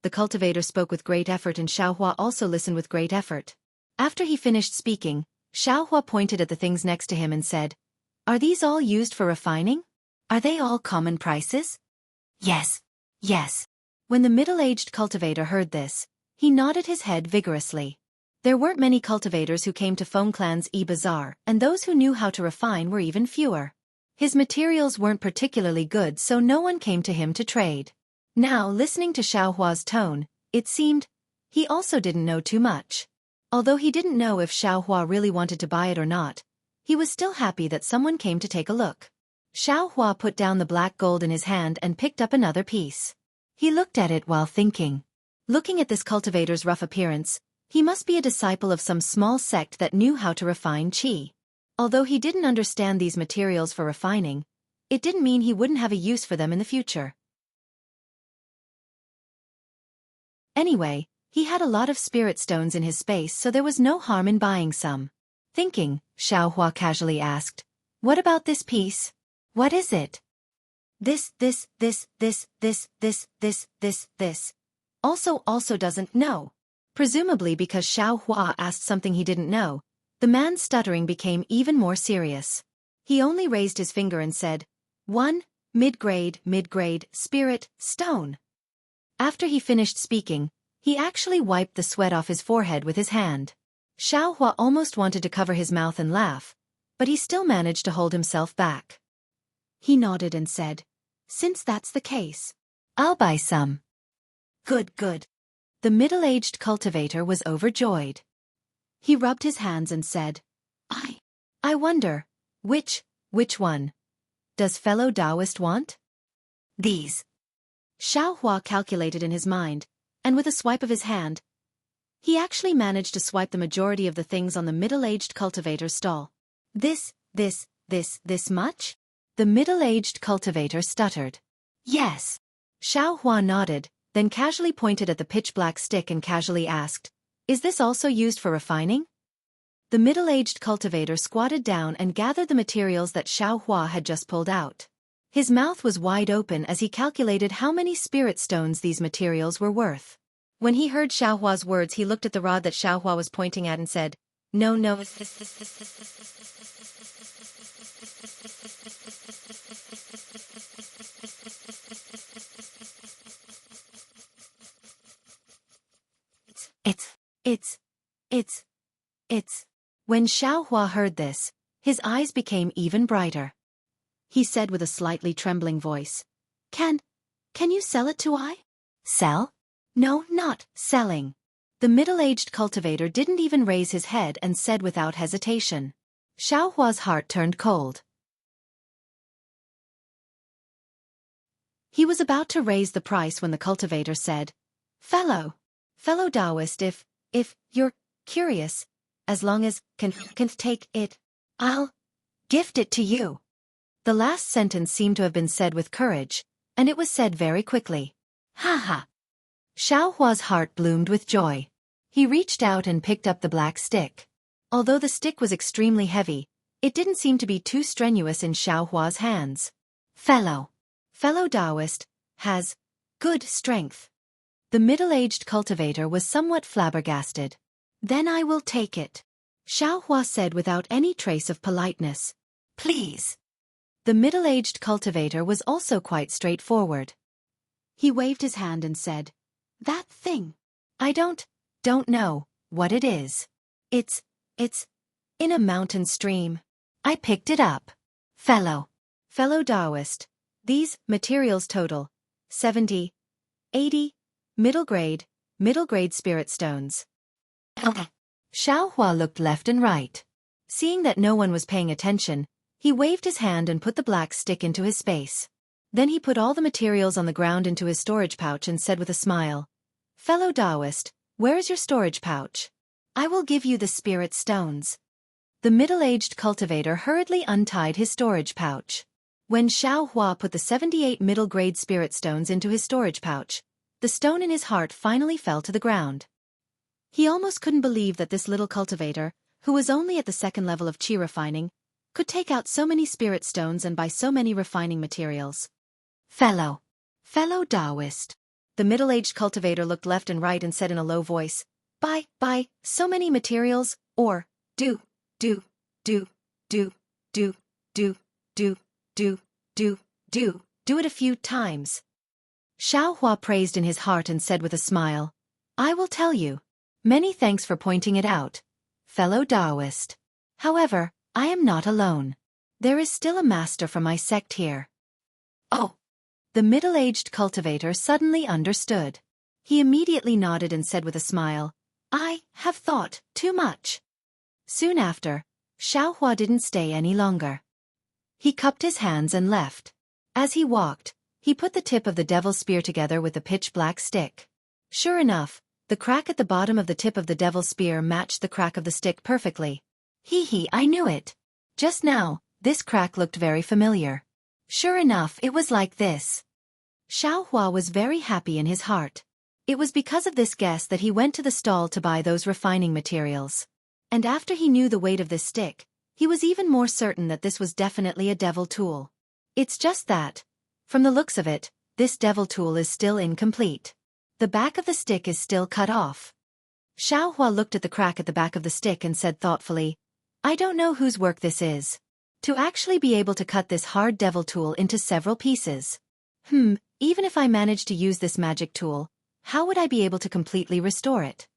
The cultivator spoke with great effort and Xiaohua also listened with great effort. After he finished speaking, Xiaohua pointed at the things next to him and said, Are these all used for refining? Are they all common prices? Yes. When the middle-aged cultivator heard this, he nodded his head vigorously. There weren't many cultivators who came to Feng Clan's e-bazaar, and those who knew how to refine were even fewer. His materials weren't particularly good, so no one came to him to trade. Now, listening to Xiaohua's tone, it seemed he also didn't know too much. Although he didn't know if Xiaohua really wanted to buy it or not, he was still happy that someone came to take a look. Xiaohua put down the black gold in his hand and picked up another piece. He looked at it while thinking. Looking at this cultivator's rough appearance, he must be a disciple of some small sect that knew how to refine qi. Although he didn't understand these materials for refining, it didn't mean he wouldn't have a use for them in the future. Anyway, he had a lot of spirit stones in his space, so there was no harm in buying some. Thinking, Xiaohua casually asked, What about this piece? What is it? This. Also doesn't know. Presumably because Xiaohua asked something he didn't know, the man's stuttering became even more serious. He only raised his finger and said, 1 mid-grade spirit stone. After he finished speaking, he actually wiped the sweat off his forehead with his hand. Xiaohua almost wanted to cover his mouth and laugh, but he still managed to hold himself back. He nodded and said, Since that's the case, I'll buy some. Good. The middle-aged cultivator was overjoyed. He rubbed his hands and said, I wonder, which one does fellow Taoist want? These. Xiaohua calculated in his mind, and with a swipe of his hand, he actually managed to swipe the majority of the things on the middle-aged cultivator's stall. This much? The middle-aged cultivator stuttered. Yes. Xiaohua nodded, then casually pointed at the pitch-black stick and casually asked, Is this also used for refining? The middle-aged cultivator squatted down and gathered the materials that Xiaohua had just pulled out. His mouth was wide open as he calculated how many spirit stones these materials were worth. When he heard Xiaohua's words, he looked at the rod that Xiaohua was pointing at and said, No. It's. When Xiaohua heard this, his eyes became even brighter. He said with a slightly trembling voice, Can you sell it to I? Sell? No, not selling. The middle-aged cultivator didn't even raise his head and said without hesitation. Xiaohua's heart turned cold. He was about to raise the price when the cultivator said, Fellow Taoist, if you're curious, as long as can take it, I'll gift it to you. The last sentence seemed to have been said with courage, and it was said very quickly. Ha ha! Xiaohua's heart bloomed with joy. He reached out and picked up the black stick. Although the stick was extremely heavy, it didn't seem to be too strenuous in Xiaohua's hands. Fellow Taoist has good strength. The middle-aged cultivator was somewhat flabbergasted. Then I will take it, Xiaohua said without any trace of politeness. Please. The middle-aged cultivator was also quite straightforward. He waved his hand and said, That thing. I don't know what it is. It's in a mountain stream. I picked it up. Fellow Taoist, these materials total 70, 80, middle grade spirit stones. Xiaohua looked left and right. Seeing that no one was paying attention, he waved his hand and put the black stick into his space. Then he put all the materials on the ground into his storage pouch and said with a smile, Fellow Taoist, where is your storage pouch? I will give you the spirit stones. The middle-aged cultivator hurriedly untied his storage pouch. When Xiaohua put the 78 middle-grade spirit stones into his storage pouch, the stone in his heart finally fell to the ground. He almost couldn't believe that this little cultivator, who was only at the second level of qi refining, could take out so many spirit stones and buy so many refining materials. Fellow Taoist. The middle-aged cultivator looked left and right and said in a low voice, Buy so many materials, or do it a few times. Xiaohua praised in his heart and said with a smile, I will tell you. Many thanks for pointing it out, fellow Taoist. However, I am not alone. There is still a master from my sect here. Oh! The middle-aged cultivator suddenly understood. He immediately nodded and said with a smile, I have thought too much. Soon after, Xiaohua didn't stay any longer. He cupped his hands and left. As he walked, he put the tip of the devil's spear together with the pitch-black stick. Sure enough, the crack at the bottom of the tip of the devil's spear matched the crack of the stick perfectly. I knew it. Just now, this crack looked very familiar. Sure enough, it was like this. Xiaohua was very happy in his heart. It was because of this guess that he went to the stall to buy those refining materials. And after he knew the weight of this stick, he was even more certain that this was definitely a devil tool. It's just that, from the looks of it, this devil tool is still incomplete. The back of the stick is still cut off. Xiaohua looked at the crack at the back of the stick and said thoughtfully, I don't know whose work this is. To actually be able to cut this hard devil tool into several pieces. Even if I managed to use this magic tool, how would I be able to completely restore it?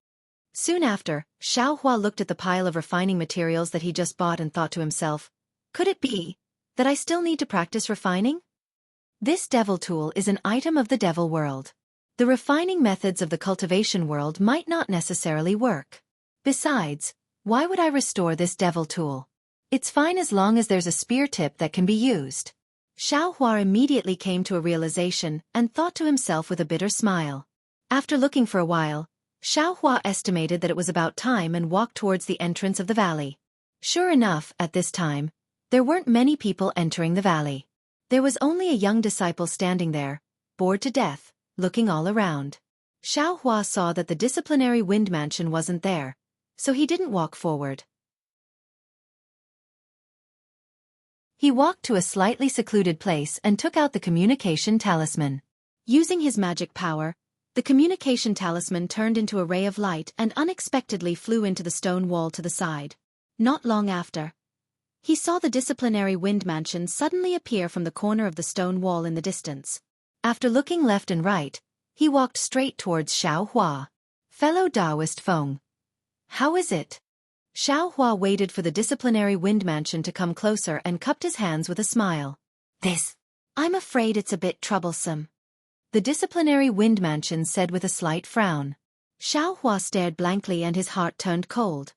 Soon after, Xiaohua looked at the pile of refining materials that he just bought and thought to himself, could it be that I still need to practice refining? This devil tool is an item of the devil world. The refining methods of the cultivation world might not necessarily work. Besides, why would I restore this devil tool? It's fine as long as there's a spear tip that can be used. Xiaohua immediately came to a realization and thought to himself with a bitter smile. After looking for a while, Xiaohua estimated that it was about time and walked towards the entrance of the valley. Sure enough, at this time, there weren't many people entering the valley. There was only a young disciple standing there, bored to death, looking all around. Xiaohua saw that the disciplinary wind mansion wasn't there, so he didn't walk forward. He walked to a slightly secluded place and took out the communication talisman. Using his magic power, the communication talisman turned into a ray of light and unexpectedly flew into the stone wall to the side. Not long after, he saw the disciplinary wind mansion suddenly appear from the corner of the stone wall in the distance. After looking left and right, he walked straight towards Xiaohua. Fellow Taoist Feng. How is it? Xiaohua waited for the disciplinary wind mansion to come closer and cupped his hands with a smile. I'm afraid it's a bit troublesome. The disciplinary wind mansion said with a slight frown. Xiaohua stared blankly and his heart turned cold.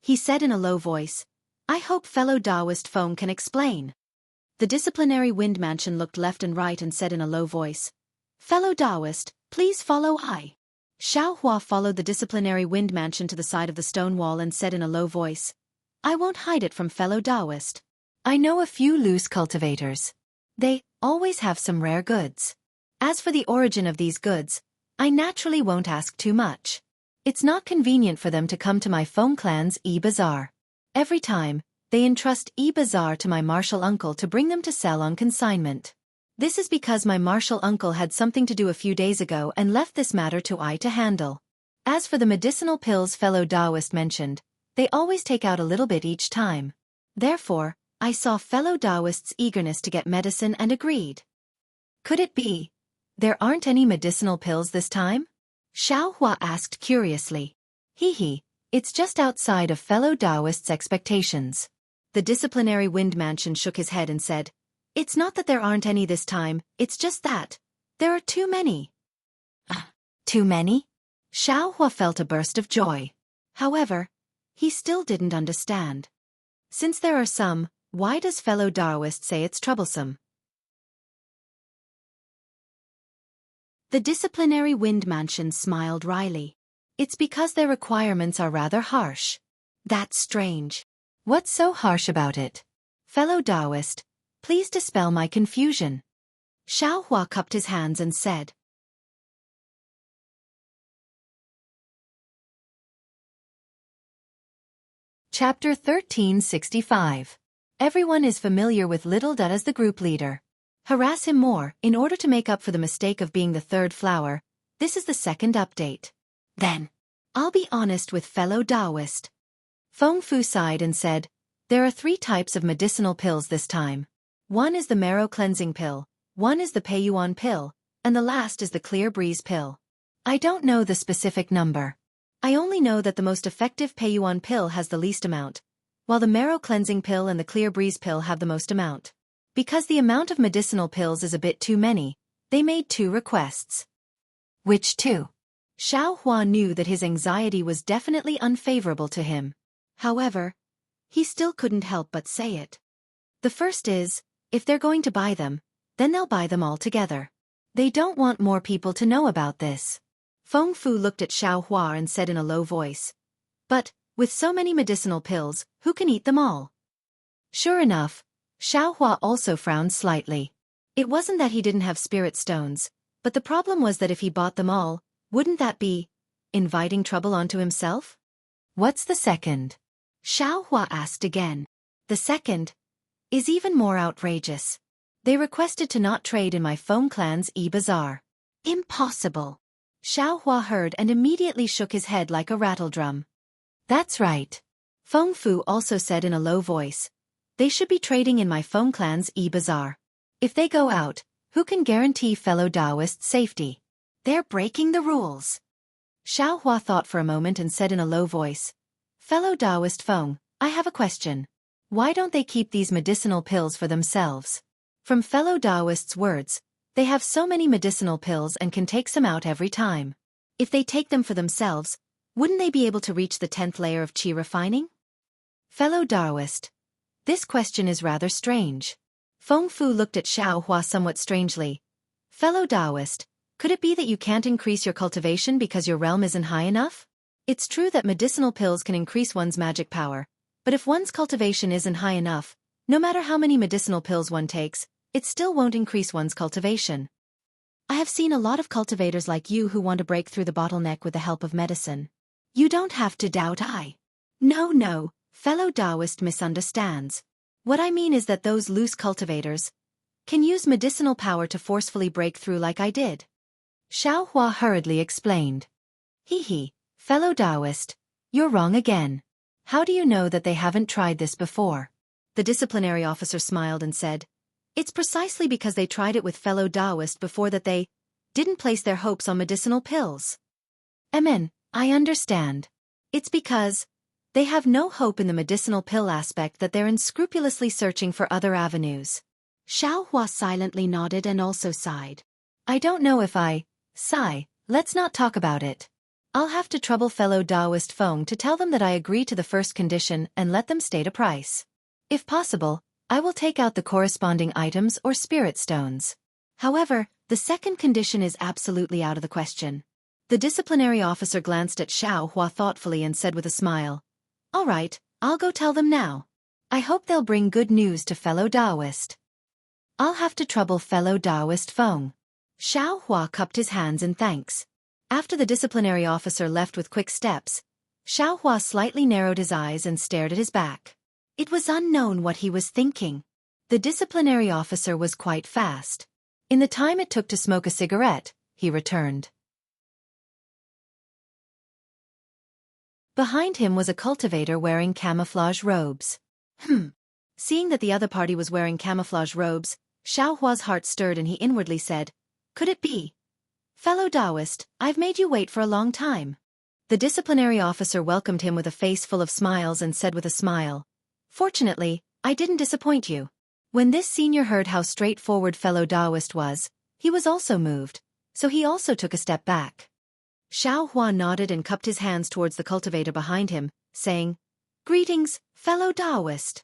He said in a low voice, I hope fellow Taoist Feng can explain. The disciplinary wind mansion looked left and right and said in a low voice, "Fellow Taoist, please follow I." Xiaohua followed the disciplinary wind mansion to the side of the stone wall and said in a low voice, "I won't hide it from fellow Taoist. I know a few loose cultivators. They always have some rare goods. As for the origin of these goods, I naturally won't ask too much. It's not convenient for them to come to my Feng clan's e-bazaar. Every time, they entrust e-bazaar to my martial uncle to bring them to sell on consignment. This is because my martial uncle had something to do a few days ago and left this matter to I to handle. As for the medicinal pills fellow Taoist mentioned, they always take out a little bit each time. Therefore, I saw fellow Taoist's eagerness to get medicine and agreed. Could it be there aren't any medicinal pills this time?" Xiaohua asked curiously. It's just outside of fellow Taoist's expectations." The disciplinary wind mansion shook his head and said, "It's not that there aren't any this time, it's just that there are too many." Too many? Xiaohua felt a burst of joy. However, he still didn't understand. Since there are some, why does fellow Taoist say it's troublesome? The disciplinary wind mansion smiled wryly. "It's because their requirements are rather harsh." "That's strange. What's so harsh about it? Fellow Taoist, please dispel my confusion." Xiaohua cupped his hands and said. Chapter 1365. Everyone is familiar with legends.At as the group leader. Harass him more, in order to make up for the mistake of being the third flower. This is the second update. Then, I'll be honest with fellow Taoist. Feng Fu sighed and said, "There are 3 types of medicinal pills this time. One is the marrow cleansing pill, one is the Peiyuan pill, and the last is the clear breeze pill. I don't know the specific number. I only know that the most effective Peiyuan pill has the least amount, while the marrow cleansing pill and the clear breeze pill have the most amount. Because the amount of medicinal pills is a bit too many, they made 2 requests." "Which 2? Xiaohua knew that his anxiety was definitely unfavorable to him. However, he still couldn't help but say it. "The first is, if they're going to buy them, then they'll buy them all together. They don't want more people to know about this." Feng Fu looked at Xiaohua and said in a low voice, "But, with so many medicinal pills, who can eat them all?" Sure enough, Xiaohua also frowned slightly. It wasn't that he didn't have spirit stones, but the problem was that if he bought them all, wouldn't that be inviting trouble onto himself? "What's the second?" Xiaohua asked again. "The second is even more outrageous. They requested to not trade in my Feng clan's e-bazaar." "Impossible." Xiaohua heard and immediately shook his head like a rattledrum. "That's right." Feng Fu also said in a low voice, "They should be trading in my Feng clan's e-bazaar. If they go out, who can guarantee fellow Taoist's safety? They're breaking the rules." Xiaohua thought for a moment and said in a low voice, "Fellow Taoist Feng, I have a question. Why don't they keep these medicinal pills for themselves? From fellow Taoist's words, they have so many medicinal pills and can take some out every time. If they take them for themselves, wouldn't they be able to reach the 10th layer of qi refining?" "Fellow Taoist, this question is rather strange." Feng Fu looked at Xiaohua somewhat strangely. "Fellow Taoist, could it be that you can't increase your cultivation because your realm isn't high enough? It's true that medicinal pills can increase one's magic power, but if one's cultivation isn't high enough, no matter how many medicinal pills one takes, it still won't increase one's cultivation. I have seen a lot of cultivators like you who want to break through the bottleneck with the help of medicine. You don't have to doubt I." No, fellow Taoist misunderstands. What I mean is that those loose cultivators can use medicinal power to forcefully break through like I did." Xiaohua hurriedly explained. Fellow Taoist, you're wrong again. How do you know that they haven't tried this before?" The disciplinary officer smiled and said, "It's precisely because they tried it with fellow Taoist before that they didn't place their hopes on medicinal pills." I understand. It's because they have no hope in the medicinal pill aspect that they're unscrupulously searching for other avenues." Xiaohua silently nodded and also sighed. "I don't know if I sigh, let's not talk about it. I'll have to trouble fellow Taoist Feng to tell them that I agree to the first condition and let them state a price. If possible, I will take out the corresponding items or spirit stones. However, the second condition is absolutely out of the question. The disciplinary officer glanced at Xianxia thoughtfully and said with a smile, "All right, I'll go tell them now. I hope they'll bring good news to fellow Taoist. I'll have to trouble fellow Taoist Feng." Xianxia cupped his hands in thanks. After the disciplinary officer left with quick steps, Xianxia slightly narrowed his eyes and stared at his back. It was unknown what he was thinking. The disciplinary officer was quite fast. In the time it took to smoke a cigarette, he returned. Behind him was a cultivator wearing camouflage robes. Seeing that the other party was wearing camouflage robes, Xiaohua's heart stirred and he inwardly said, "Could it be? Fellow Taoist, I've made you wait for a long time." The disciplinary officer welcomed him with a face full of smiles and said with a smile, "Fortunately, I didn't disappoint you." When this senior heard how straightforward fellow Taoist was, he was also moved, so he also took a step back. Xiaohua nodded and cupped his hands towards the cultivator behind him, saying, "Greetings, fellow Taoist."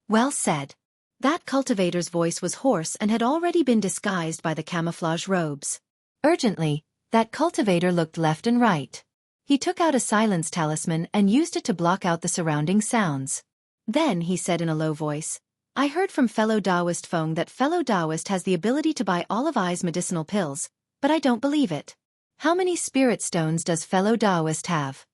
"Well said." That cultivator's voice was hoarse and had already been disguised by the camouflage robes. Urgently, that cultivator looked left and right. He took out a silence talisman and used it to block out the surrounding sounds. Then he said in a low voice, "I heard from fellow Taoist Feng that fellow Taoist has the ability to buy Olive Eye's medicinal pills, but I don't believe it. How many spirit stones does fellow Taoist have?"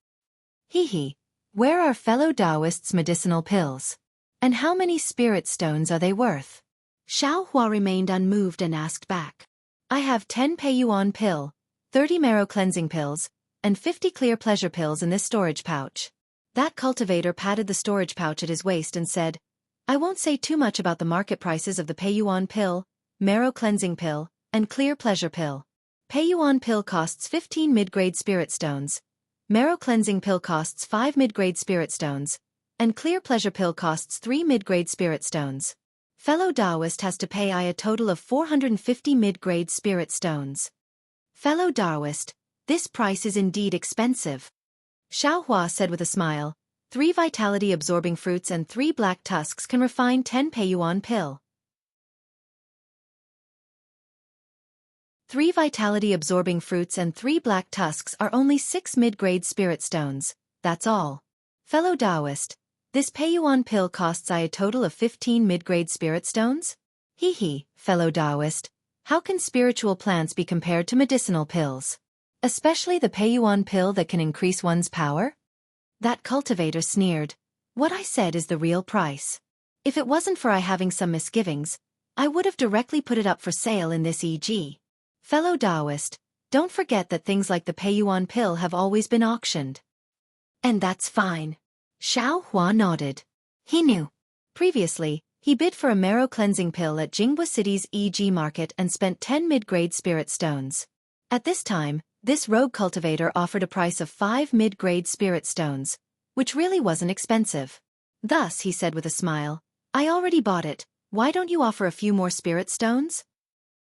"Hee. Where are fellow Taoist's medicinal pills? And how many spirit stones are they worth?" Xiaohua remained unmoved and asked back, "I have 10 Peiyuan pill, 30 marrow cleansing pills, and 50 clear pleasure pills in this storage pouch." That cultivator patted the storage pouch at his waist and said, "I won't say too much about the market prices of the Peiyuan pill, marrow cleansing pill, and clear pleasure pill. Peiyuan pill costs 15 mid-grade spirit stones, marrow cleansing pill costs 5 mid-grade spirit stones, and clear pleasure pill costs 3 mid-grade spirit stones. Fellow Taoist has to pay I a total of 450 mid-grade spirit stones. Fellow Taoist, this price is indeed expensive." Xiaohua said with a smile, 3 vitality-absorbing fruits and 3 black tusks can refine 10 Peiyuan pill. 3 vitality-absorbing fruits and 3 black tusks are only 6 mid-grade spirit stones, that's all. Fellow Taoist, this Peiyuan pill costs I a total of 15 mid-grade spirit stones? Hee, fellow Taoist, how can spiritual plants be compared to medicinal pills? Especially the Peiyuan pill that can increase one's power? That cultivator sneered. "What I said is the real price. If it wasn't for I having some misgivings, I would have directly put it up for sale in this e.g. Fellow Taoist, don't forget that things like the Peiyuan pill have always been auctioned." "And that's fine." Xiaohua nodded. He knew. Previously, he bid for a marrow cleansing pill at Jianghu City's EG market and spent 10 mid-grade spirit stones. At this time, this rogue cultivator offered a price of 5 mid-grade spirit stones, which really wasn't expensive. Thus, he said with a smile, "I already bought it, why don't you offer a few more spirit stones?"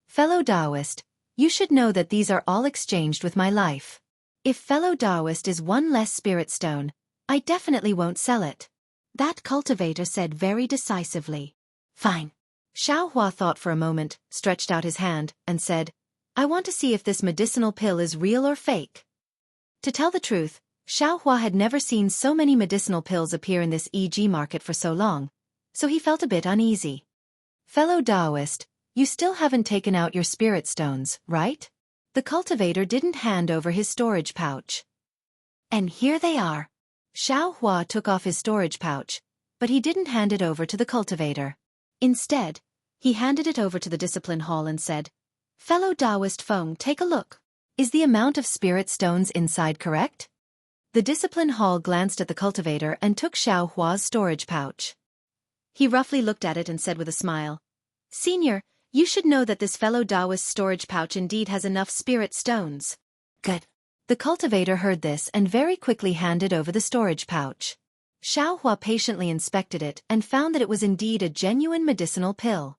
"Fellow Taoist, you should know that these are all exchanged with my life. If fellow Taoist is 1 less spirit stone, I definitely won't sell it." That cultivator said very decisively. "Fine." Xiaohua thought for a moment, stretched out his hand, and said, "I want to see if this medicinal pill is real or fake." To tell the truth, Xiaohua had never seen so many medicinal pills appear in this EG market for so long, so he felt a bit uneasy. "Fellow Taoist, you still haven't taken out your spirit stones, right?" The cultivator didn't hand over his storage pouch. "And here they are." Xiaohua took off his storage pouch, but he didn't hand it over to the cultivator. Instead, he handed it over to the discipline hall and said, "Fellow Taoist Feng, take a look. Is the amount of spirit stones inside correct?" The discipline hall glanced at the cultivator and took Xiaohua's storage pouch. He roughly looked at it and said with a smile, "Senior, you should know that this fellow Taoist storage pouch indeed has enough spirit stones." "Good." The cultivator heard this and very quickly handed over the storage pouch. Xiaohua patiently inspected it and found that it was indeed a genuine medicinal pill.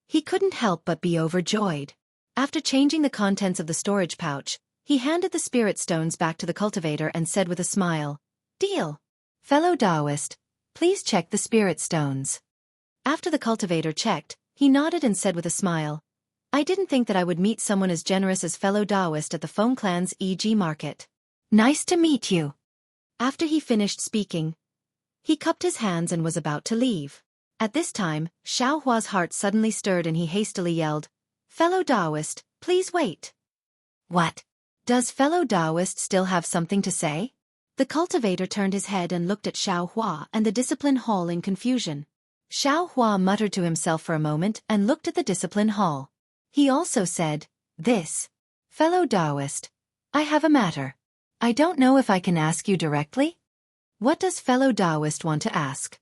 He couldn't help but be overjoyed. After changing the contents of the storage pouch, he handed the spirit stones back to the cultivator and said with a smile, "Deal. Fellow Taoist, please check the spirit stones." After the cultivator checked, he nodded and said with a smile, I didn't think that I would meet someone as generous as fellow Taoist at the Feng Clan's EG market. Nice to meet you. After he finished speaking, he cupped his hands and was about to leave. At this time, Xiaohua's heart suddenly stirred and he hastily yelled, Fellow Taoist, please wait. What? Does fellow Taoist still have something to say? The cultivator turned his head and looked at Xiaohua and the discipline hall in confusion. Xiaohua muttered to himself for a moment and looked at the discipline hall. He also said, This. Fellow Taoist, I have a matter. I don't know if I can ask you directly. What does fellow Taoist want to ask?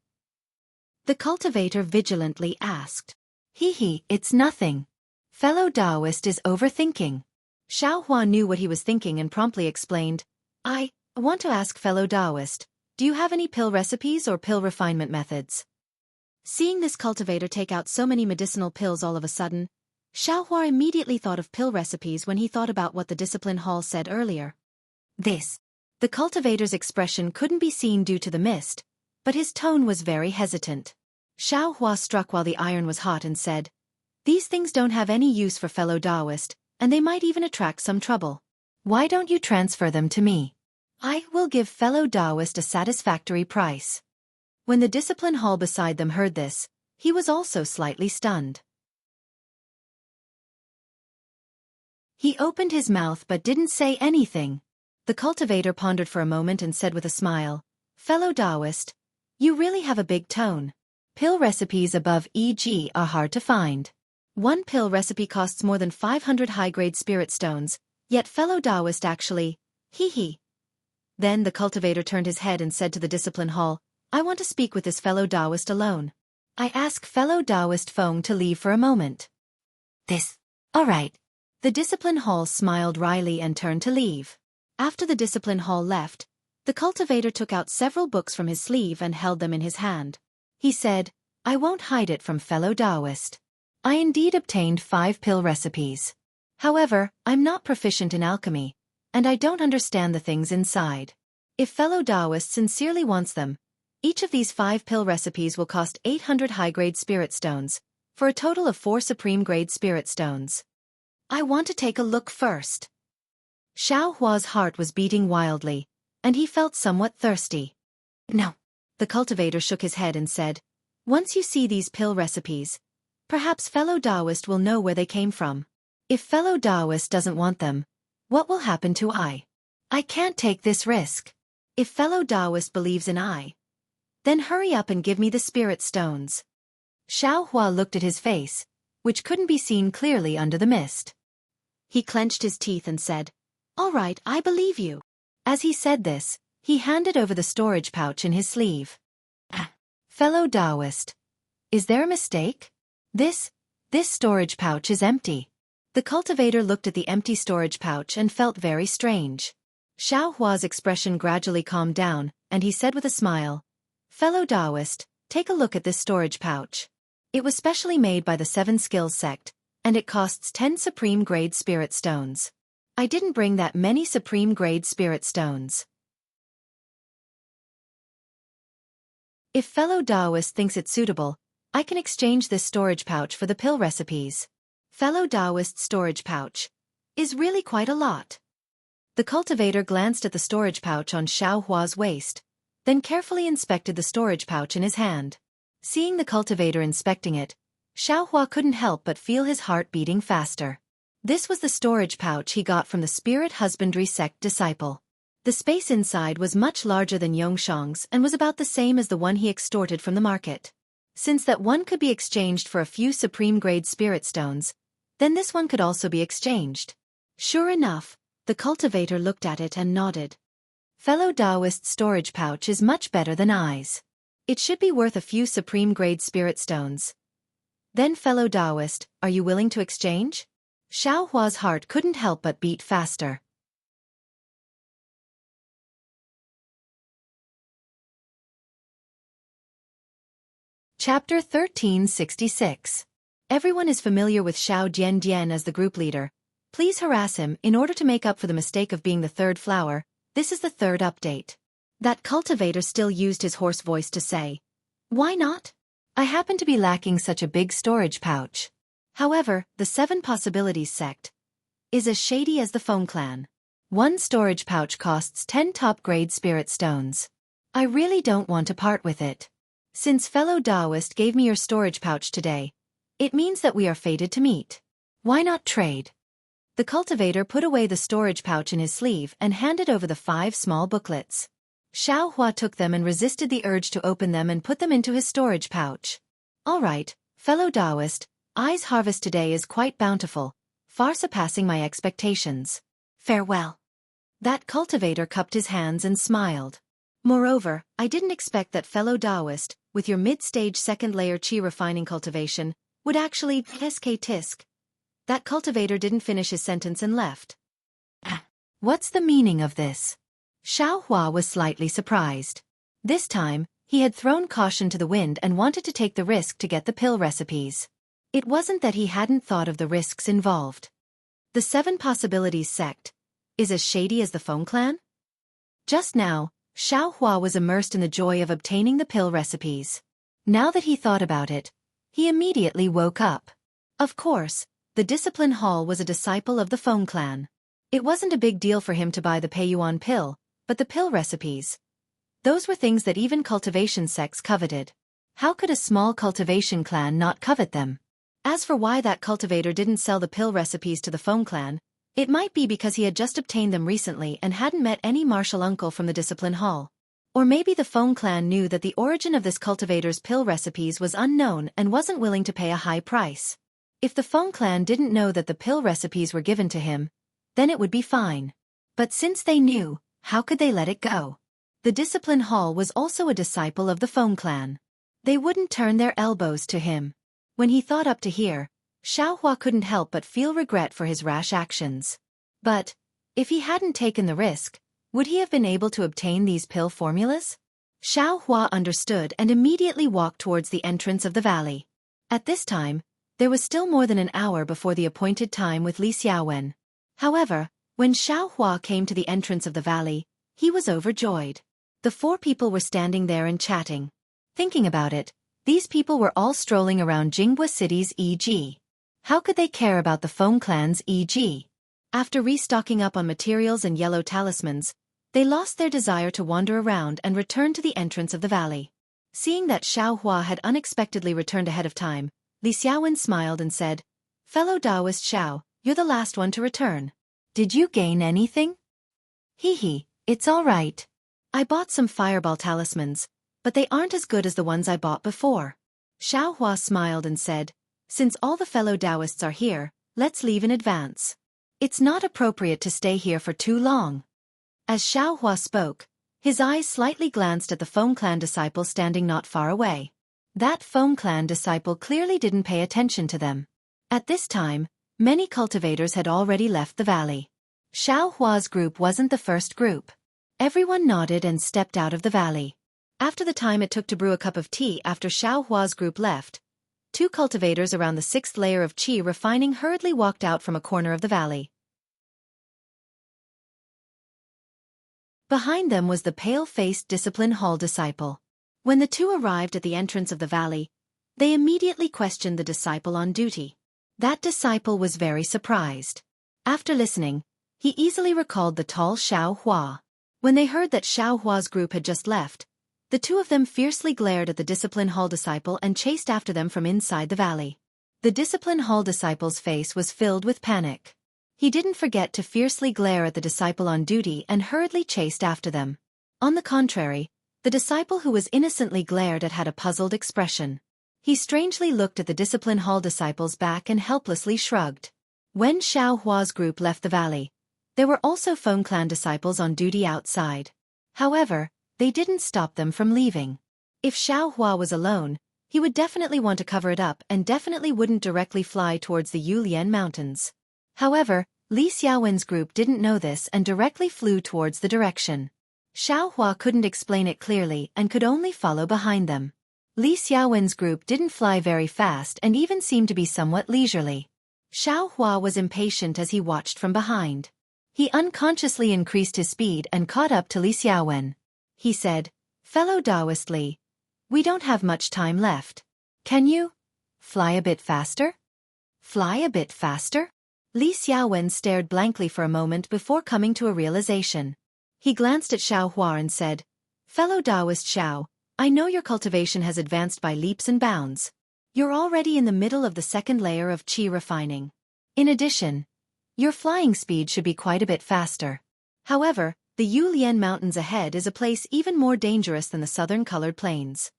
The cultivator vigilantly asked. It's nothing. Fellow Taoist is overthinking. Xiaohua knew what he was thinking and promptly explained, I want to ask fellow Taoist, do you have any pill recipes or pill refinement methods? Seeing this cultivator take out so many medicinal pills all of a sudden, Xiaohua immediately thought of pill recipes when he thought about what the discipline hall said earlier. This. The cultivator's expression couldn't be seen due to the mist, but his tone was very hesitant. Xiaohua struck while the iron was hot and said, These things don't have any use for fellow Taoist, and they might even attract some trouble. Why don't you transfer them to me? I will give fellow Taoist a satisfactory price. When the discipline hall beside them heard this, he was also slightly stunned. He opened his mouth but didn't say anything. The cultivator pondered for a moment and said with a smile, Fellow Taoist, you really have a big tone. Pill recipes above EG are hard to find. One pill recipe costs more than 500 high-grade spirit stones, yet fellow Taoist actually, Then the cultivator turned his head and said to the discipline hall, I want to speak with this fellow Taoist alone. I ask fellow Taoist Feng to leave for a moment. This. All right. The discipline hall smiled wryly and turned to leave. After the discipline hall left, the cultivator took out several books from his sleeve and held them in his hand. He said, I won't hide it from fellow Taoist. I indeed obtained 5 pill recipes. However, I'm not proficient in alchemy, and I don't understand the things inside. If fellow Taoist sincerely wants them, each of these 5 pill recipes will cost 800 high-grade spirit stones, for a total of 4 supreme-grade spirit stones. I want to take a look first. Xiaohua's heart was beating wildly, and he felt somewhat thirsty. No. The cultivator shook his head and said, Once you see these pill recipes, perhaps fellow Taoist will know where they came from. If fellow Taoist doesn't want them, what will happen to I? I can't take this risk. If fellow Taoist believes in I, then hurry up and give me the spirit stones. Xiaohua looked at his face, which couldn't be seen clearly under the mist. He clenched his teeth and said, All right, I believe you. As he said this, he handed over the storage pouch in his sleeve. Fellow Taoist, is there a mistake? This storage pouch is empty. The cultivator looked at the empty storage pouch and felt very strange. Xiaohua's expression gradually calmed down, and he said with a smile, Fellow Taoist, take a look at this storage pouch. It was specially made by the 7 Skills sect, and it costs 10 supreme-grade spirit stones. I didn't bring that many supreme-grade spirit stones. If fellow Taoist thinks it suitable, I can exchange this storage pouch for the pill recipes. Fellow Taoist storage pouch is really quite a lot. The cultivator glanced at the storage pouch on Xiaohua's waist, then carefully inspected the storage pouch in his hand. Seeing the cultivator inspecting it, Xiaohua couldn't help but feel his heart beating faster. This was the storage pouch he got from the spirit husbandry sect disciple. The space inside was much larger than Yongshang's and was about the same as the one he extorted from the market. Since that one could be exchanged for a few supreme-grade spirit stones, then this one could also be exchanged. Sure enough, the cultivator looked at it and nodded. Fellow Taoist storage pouch is much better than I's. It should be worth a few supreme-grade spirit stones. Then fellow Taoist, are you willing to exchange? Xiaohua's heart couldn't help but beat faster. Chapter 1366. Everyone is familiar with Xiao Jian as the group leader. Please harass him in order to make up for the mistake of being the third flower. This is the third update. That cultivator still used his hoarse voice to say, Why not? I happen to be lacking such a big storage pouch. However, the 7 Possibilities sect is as shady as the Phone Clan. One storage pouch costs 10 top-grade spirit stones. I really don't want to part with it. Since fellow Taoist gave me your storage pouch today, it means that we are fated to meet. Why not trade? The cultivator put away the storage pouch in his sleeve and handed over the 5 small booklets. Xianxia took them and resisted the urge to open them and put them into his storage pouch. All right, fellow Taoist, I's harvest today is quite bountiful, far surpassing my expectations. Farewell. That cultivator cupped his hands and smiled. Moreover, I didn't expect that fellow Taoist, with your mid-stage second-layer qi refining cultivation, would actually tisk. That cultivator didn't finish his sentence and left. What's the meaning of this? Xiaohua was slightly surprised. This time, he had thrown caution to the wind and wanted to take the risk to get the pill recipes. It wasn't that he hadn't thought of the risks involved. The 7 Possibilities sect is as shady as the Phone Clan? Just now, Xiaohua was immersed in the joy of obtaining the pill recipes. Now that he thought about it, he immediately woke up. Of course, the Discipline Hall was a disciple of the Phone Clan. It wasn't a big deal for him to buy the Peiyuan pill, but the pill recipes. Those were things that even cultivation sects coveted. How could a small cultivation clan not covet them? As for why that cultivator didn't sell the pill recipes to the Phone Clan, it might be because he had just obtained them recently and hadn't met any martial uncle from the Discipline Hall. Or maybe the Phone Clan knew that the origin of this cultivator's pill recipes was unknown and wasn't willing to pay a high price. If the Phone Clan didn't know that the pill recipes were given to him, then it would be fine. But since they knew, how could they let it go? The Discipline Hall was also a disciple of the Phone Clan. They wouldn't turn their elbows to him. When he thought up to here, Xiaohua couldn't help but feel regret for his rash actions. But, if he hadn't taken the risk, would he have been able to obtain these pill formulas? Xiaohua understood and immediately walked towards the entrance of the valley. At this time, there was still more than an hour before the appointed time with Li Xiaowen. However, when Xiaohua came to the entrance of the valley, he was overjoyed. The 4 people were standing there and chatting. Thinking about it, these people were all strolling around Jianghu City's e.g. How could they care about the Phone Clan's e.g.? After restocking up on materials and yellow talismans, they lost their desire to wander around and returned to the entrance of the valley. Seeing that Xiaohua had unexpectedly returned ahead of time, Li Xiaowen smiled and said, "Fellow Taoist Xiao, you're the last one to return. Did you gain anything?" "Hee, it's all right. I bought some fireball talismans, but they aren't as good as the ones I bought before." Xiaohua smiled and said, "Since all the fellow Taoists are here, let's leave in advance. It's not appropriate to stay here for too long." As Xiaohua spoke, his eyes slightly glanced at the Phone Clan disciple standing not far away. That Phone Clan disciple clearly didn't pay attention to them. At this time, many cultivators had already left the valley. Xiaohua's group wasn't the first group. Everyone nodded and stepped out of the valley. After the time it took to brew a cup of tea after Xiaohua's group left, 2 cultivators around the 6th layer of qi refining hurriedly walked out from a corner of the valley. Behind them was the pale-faced Discipline Hall disciple. When the 2 arrived at the entrance of the valley, they immediately questioned the disciple on duty. That disciple was very surprised. After listening, he easily recalled the tall Xiaohua. When they heard that Xiaohua's group had just left, the 2 of them fiercely glared at the Discipline Hall disciple and chased after them from inside the valley. The Discipline Hall disciple's face was filled with panic. He didn't forget to fiercely glare at the disciple on duty and hurriedly chased after them. On the contrary, the disciple who was innocently glared at had a puzzled expression. He strangely looked at the Discipline Hall disciple's back and helplessly shrugged. When Xiaohua's group left the valley, there were also Phone Clan disciples on duty outside. However, they didn't stop them from leaving. If Xiaohua was alone, he would definitely want to cover it up and definitely wouldn't directly fly towards the Yulian Mountains. However, Li Xiaowen's group didn't know this and directly flew towards the direction. Xiaohua couldn't explain it clearly and could only follow behind them. Li Xiaowen's group didn't fly very fast and even seemed to be somewhat leisurely. Xiaohua was impatient as he watched from behind. He unconsciously increased his speed and caught up to Li Xiaowen. He said, "Fellow Taoist Li, we don't have much time left. Can you fly a bit faster? Fly a bit faster? Li Xiaowen stared blankly for a moment before coming to a realization. He glanced at Xiao Hua and said, Fellow Taoist Xiao, I know your cultivation has advanced by leaps and bounds. You're already in the middle of the second layer of qi refining. In addition, your flying speed should be quite a bit faster. However, the Yulian Mountains ahead is a place even more dangerous than the southern colored plains.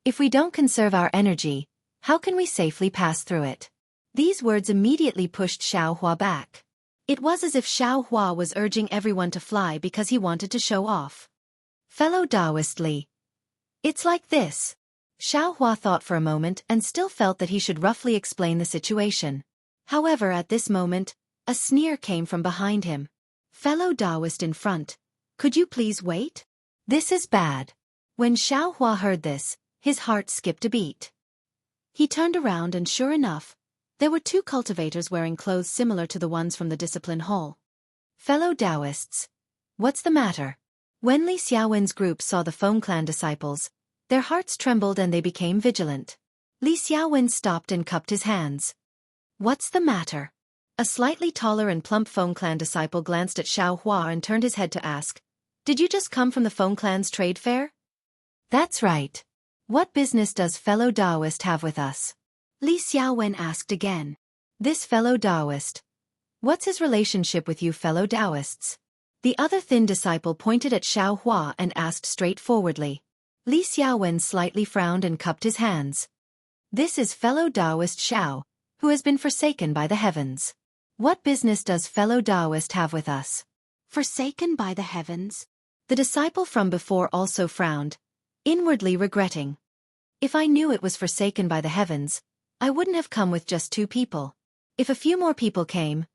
If we don't conserve our energy, how can we safely pass through it? These words immediately pushed Xiao Hua back. It was as if Xiao Hua was urging everyone to fly because he wanted to show off. Fellow Taoist Li. It's like this. Xiao Hua thought for a moment and still felt that he should roughly explain the situation. However, at this moment, a sneer came from behind him. Fellow Taoist in front, could you please wait? This is bad. When Xiao Hua heard this, his heart skipped a beat. He turned around and sure enough, there were two cultivators wearing clothes similar to the ones from the discipline hall. Fellow Taoists, what's the matter? When Li Xiaowen's group saw the Feng clan disciples, their hearts trembled and they became vigilant. Li Xiaowen stopped and cupped his hands. What's the matter? A slightly taller and plump Feng clan disciple glanced at Xiao Hua and turned his head to ask, Did you just come from the Feng clan's trade fair? That's right. What business does fellow Taoist have with us? Li Xiaowen asked again. This fellow Taoist. What's his relationship with you fellow Taoists? The other thin disciple pointed at Xiao Hua and asked straightforwardly. Li Xiaowen slightly frowned and cupped his hands. This is fellow Taoist Xiao, who has been forsaken by the heavens. What business does fellow Taoist have with us? Forsaken by the heavens? The disciple from before also frowned, inwardly regretting. If I knew it was forsaken by the heavens, I wouldn't have come with just 2 people. If a few more people came,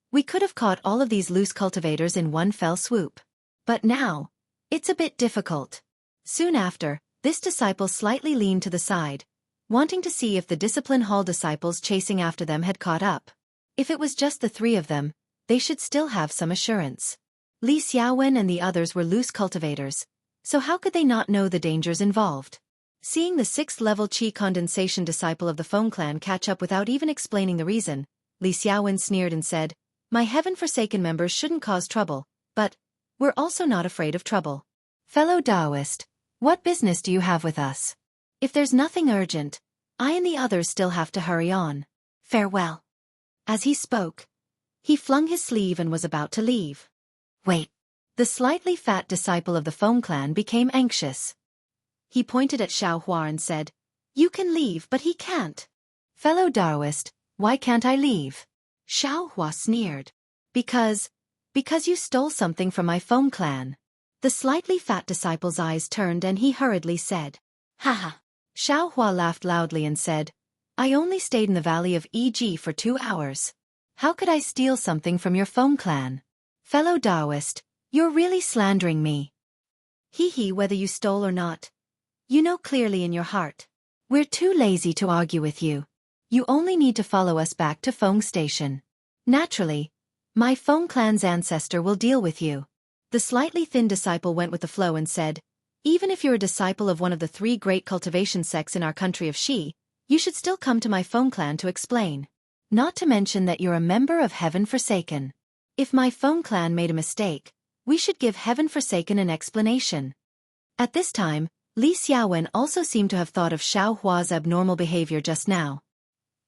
we could have caught all of these loose cultivators in one fell swoop. But now, it's a bit difficult. Soon after, this disciple slightly leaned to the side, wanting to see if the discipline hall disciples chasing after them had caught up. If it was just the 3 of them, they should still have some assurance. Li Xiaowen and the others were loose cultivators, so how could they not know the dangers involved? Seeing the 6th-level qi condensation disciple of the Feng clan catch up without even explaining the reason, Li Xiaowen sneered and said, My heaven-forsaken members shouldn't cause trouble, but we're also not afraid of trouble. Fellow Taoist, what business do you have with us? If there's nothing urgent, I and the others still have to hurry on. Farewell. As he spoke, he flung his sleeve and was about to leave. Wait. The slightly fat disciple of the Feng clan became anxious. He pointed at Xiao Hua and said, You can leave but he can't. Fellow Taoist, why can't I leave? Xiao Hua sneered. Because you stole something from my Feng clan. The slightly fat disciple's eyes turned and he hurriedly said, Haha. Xiao Hua laughed loudly and said, I only stayed in the valley of EG for 2 hours. How could I steal something from your Feng clan? Fellow Taoist, you're really slandering me. Hee whether you stole or not. You know clearly in your heart. We're too lazy to argue with you. You only need to follow us back to Feng Station. Naturally, my Feng clan's ancestor will deal with you. The slightly thin disciple went with the flow and said, Even if you're a disciple of one of the 3 great cultivation sects in our country of Xi, you should still come to my Feng clan to explain. Not to mention that you're a member of Heaven Forsaken. If my Feng clan made a mistake, we should give Heaven Forsaken an explanation. At this time, Li Xiaowen also seemed to have thought of Xiao Hua's abnormal behavior just now.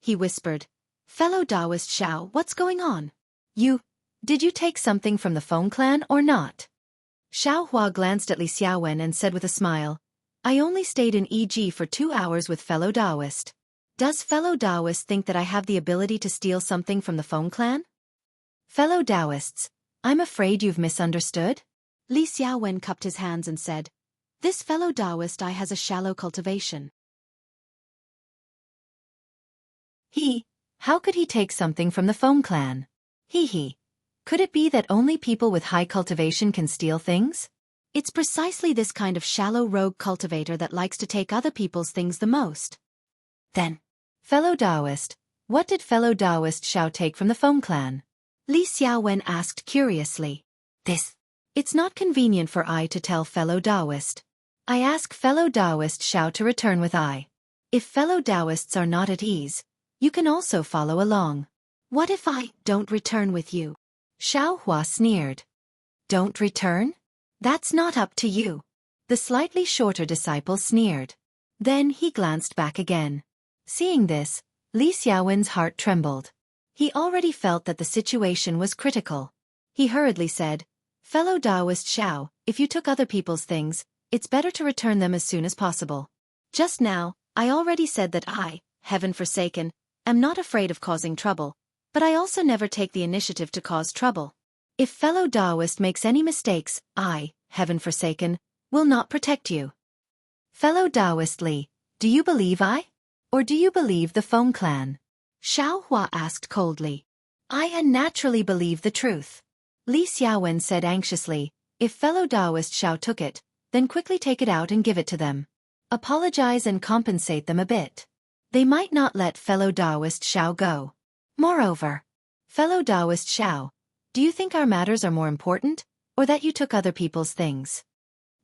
He whispered, Fellow Taoist Xiao, what's going on? Did you take something from the Feng clan or not? Xiao Hua glanced at Li Xiaowen and said with a smile, I only stayed in EG for 2 hours with fellow Taoist. Does fellow Taoist think that I have the ability to steal something from the Feng clan? Fellow Taoists, I'm afraid you've misunderstood. Li Xiaowen cupped his hands and said, This fellow Taoist has a shallow cultivation. How could he take something from the Feng clan? Could it be that only people with high cultivation can steal things? It's precisely this kind of shallow rogue cultivator that likes to take other people's things the most. Then, fellow Taoist, what did fellow Taoist Xiao take from the Feng clan? Li Xiaowen asked curiously. It's not convenient for I to tell fellow Taoist. I ask fellow Taoist Xiao to return with I. If fellow Taoists are not at ease, you can also follow along. What if I don't return with you? Xiao Hua sneered. Don't return? That's not up to you. The slightly shorter disciple sneered. Then he glanced back again. Seeing this, Li Xiaowen's heart trembled. He already felt that the situation was critical. He hurriedly said, Fellow Taoist Xiao, if you took other people's things, it's better to return them as soon as possible. Just now, I already said that I, heaven forsaken, am not afraid of causing trouble, but I also never take the initiative to cause trouble. If fellow Taoist makes any mistakes, I, heaven forsaken, will not protect you. Fellow Taoist Li, do you believe I? Or do you believe the Feng clan? Xiao Hua asked coldly. I unnaturally believe the truth. Li Xiaowen said anxiously, if fellow Taoist Xiao took it, then quickly take it out and give it to them. Apologize and compensate them a bit. They might not let fellow Taoist Xiao go. Moreover, fellow Taoist Xiao, do you think our matters are more important, or that you took other people's things?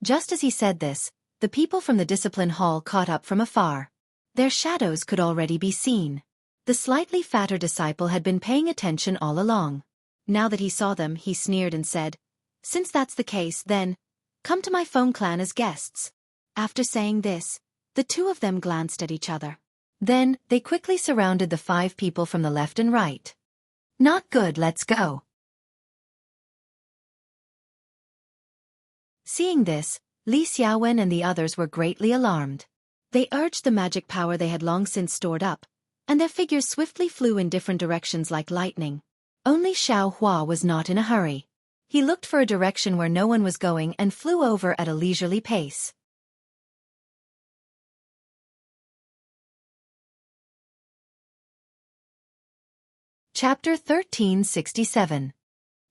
Just as he said this, the people from the discipline hall caught up from afar. Their shadows could already be seen. The slightly fatter disciple had been paying attention all along. Now that he saw them, he sneered and said, Since that's the case, then, come to my Feng clan as guests. After saying this, the two of them glanced at each other. Then, they quickly surrounded the 5 people from the left and right. Not good, let's go. Seeing this, Li Xiaowen and the others were greatly alarmed. They urged the magic power they had long since stored up, and their figures swiftly flew in different directions like lightning. Only Xiao Hua was not in a hurry. He looked for a direction where no one was going and flew over at a leisurely pace. Chapter 1367.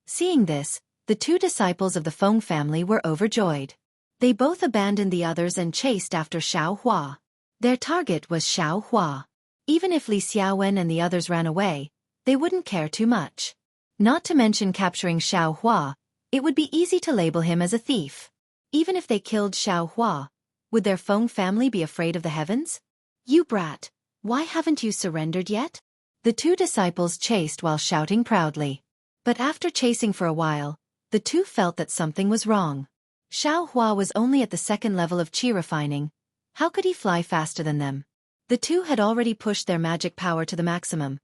Seeing this, the 2 disciples of the Feng family were overjoyed. They both abandoned the others and chased after Xiao Hua. Their target was Xiao Hua. Even if Li Xiaowen and the others ran away, they wouldn't care too much. Not to mention capturing Xiao Hua, it would be easy to label him as a thief. Even if they killed Xiao Hua, would their Feng family be afraid of the heavens? You brat, why haven't you surrendered yet? The 2 disciples chased while shouting proudly. But after chasing for a while, the 2 felt that something was wrong. Xiao Hua was only at the 2nd level of qi refining. How could he fly faster than them? The 2 had already pushed their magic power to the maximum,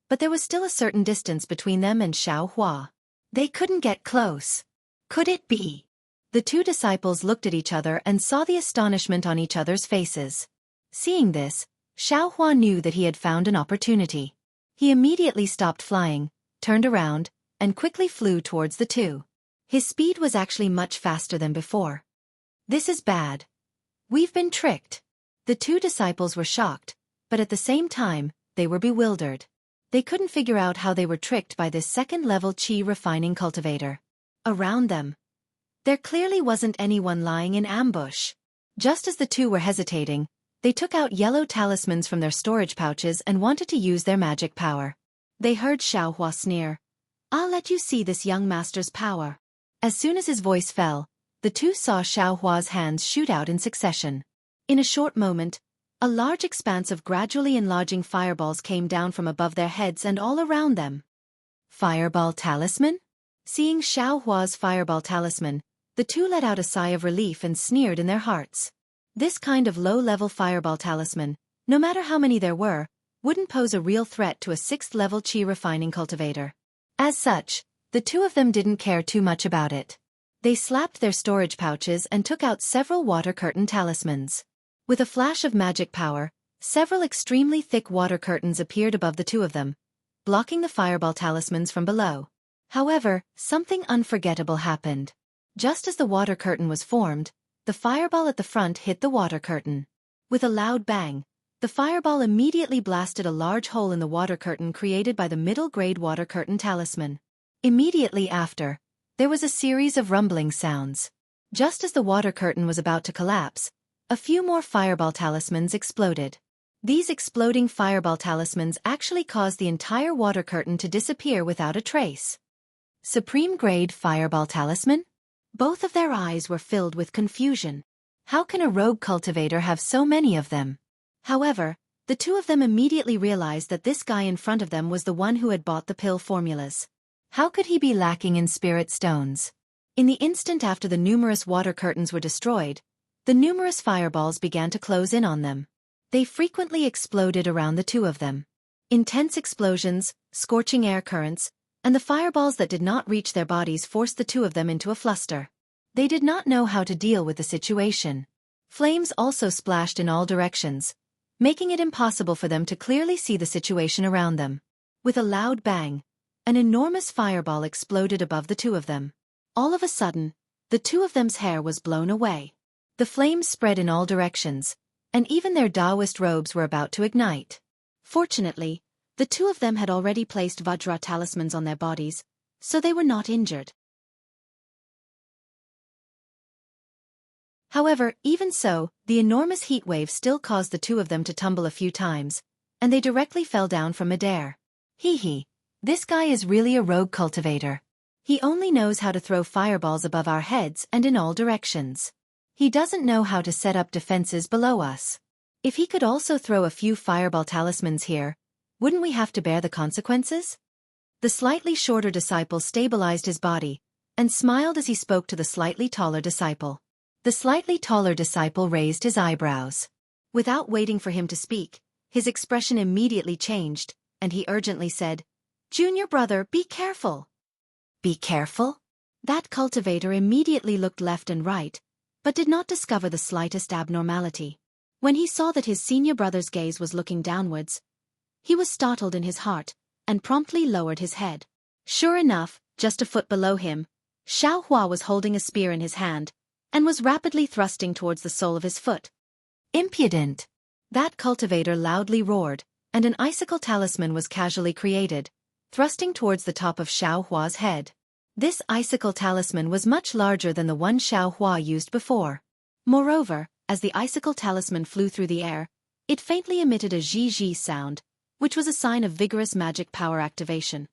but there was still a certain distance between them and Xiao Hua. They couldn't get close. Could it be? The 2 disciples looked at each other and saw the astonishment on each other's faces. Seeing this, Xiao Hua knew that he had found an opportunity. He immediately stopped flying, turned around, and quickly flew towards the 2. His speed was actually much faster than before. This is bad. We've been tricked. The 2 disciples were shocked, but at the same time, they were bewildered. They couldn't figure out how they were tricked by this 2nd-level qi refining cultivator. Around them, there clearly wasn't anyone lying in ambush. Just as the 2 were hesitating, they took out yellow talismans from their storage pouches and wanted to use their magic power. They heard Xiao Hua sneer, I'll let you see this young master's power. As soon as his voice fell, the 2 saw Xiao Hua's hands shoot out in succession. In a short moment, a large expanse of gradually enlarging fireballs came down from above their heads and all around them. Fireball talisman? Seeing Xiao Hua's fireball talisman, the 2 let out a sigh of relief and sneered in their hearts. This kind of low-level fireball talisman, no matter how many there were, wouldn't pose a real threat to a 6th-level qi refining cultivator. As such, the 2 of them didn't care too much about it. They slapped their storage pouches and took out several water curtain talismans. With a flash of magic power, several extremely thick water curtains appeared above the 2 of them, blocking the fireball talismans from below. However, something unforgettable happened. Just as the water curtain was formed, the fireball at the front hit the water curtain. With a loud bang, the fireball immediately blasted a large hole in the water curtain created by the middle-grade water curtain talisman. Immediately after, there was a series of rumbling sounds. Just as the water curtain was about to collapse, a few more fireball talismans exploded. These exploding fireball talismans actually caused the entire water curtain to disappear without a trace. Supreme grade fireball talisman? Both of their eyes were filled with confusion. How can a rogue cultivator have so many of them? However, the two of them immediately realized that this guy in front of them was the one who had bought the pill formulas. How could he be lacking in spirit stones? In the instant after the numerous water curtains were destroyed, the numerous fireballs began to close in on them. They frequently exploded around the two of them. Intense explosions, scorching air currents, and the fireballs that did not reach their bodies forced the two of them into a fluster. They did not know how to deal with the situation. Flames also splashed in all directions, making it impossible for them to clearly see the situation around them. With a loud bang, an enormous fireball exploded above the two of them. All of a sudden, the two of them's hair was blown away. The flames spread in all directions, and even their Taoist robes were about to ignite. Fortunately, the two of them had already placed Vajra talismans on their bodies, so they were not injured. However, even so, the enormous heat wave still caused the two of them to tumble a few times, and they directly fell down from midair. Hee, this guy is really a rogue cultivator. He only knows how to throw fireballs above our heads and in all directions. He doesn't know how to set up defenses below us. If he could also throw a few fireball talismans here, wouldn't we have to bear the consequences? The slightly shorter disciple stabilized his body, and smiled as he spoke to the slightly taller disciple. The slightly taller disciple raised his eyebrows. Without waiting for him to speak, his expression immediately changed, and he urgently said, "Junior brother, be careful." Be careful? That cultivator immediately looked left and right, but did not discover the slightest abnormality. When he saw that his senior brother's gaze was looking downwards, he was startled in his heart, and promptly lowered his head. Sure enough, just a foot below him, Xianxia was holding a spear in his hand, and was rapidly thrusting towards the sole of his foot. Impudent! That cultivator loudly roared, and an icicle talisman was casually created, thrusting towards the top of Xianxia's head. This icicle talisman was much larger than the one Xianxia used before. Moreover, as the icicle talisman flew through the air, it faintly emitted a zhi sound, which was a sign of vigorous magic power activation.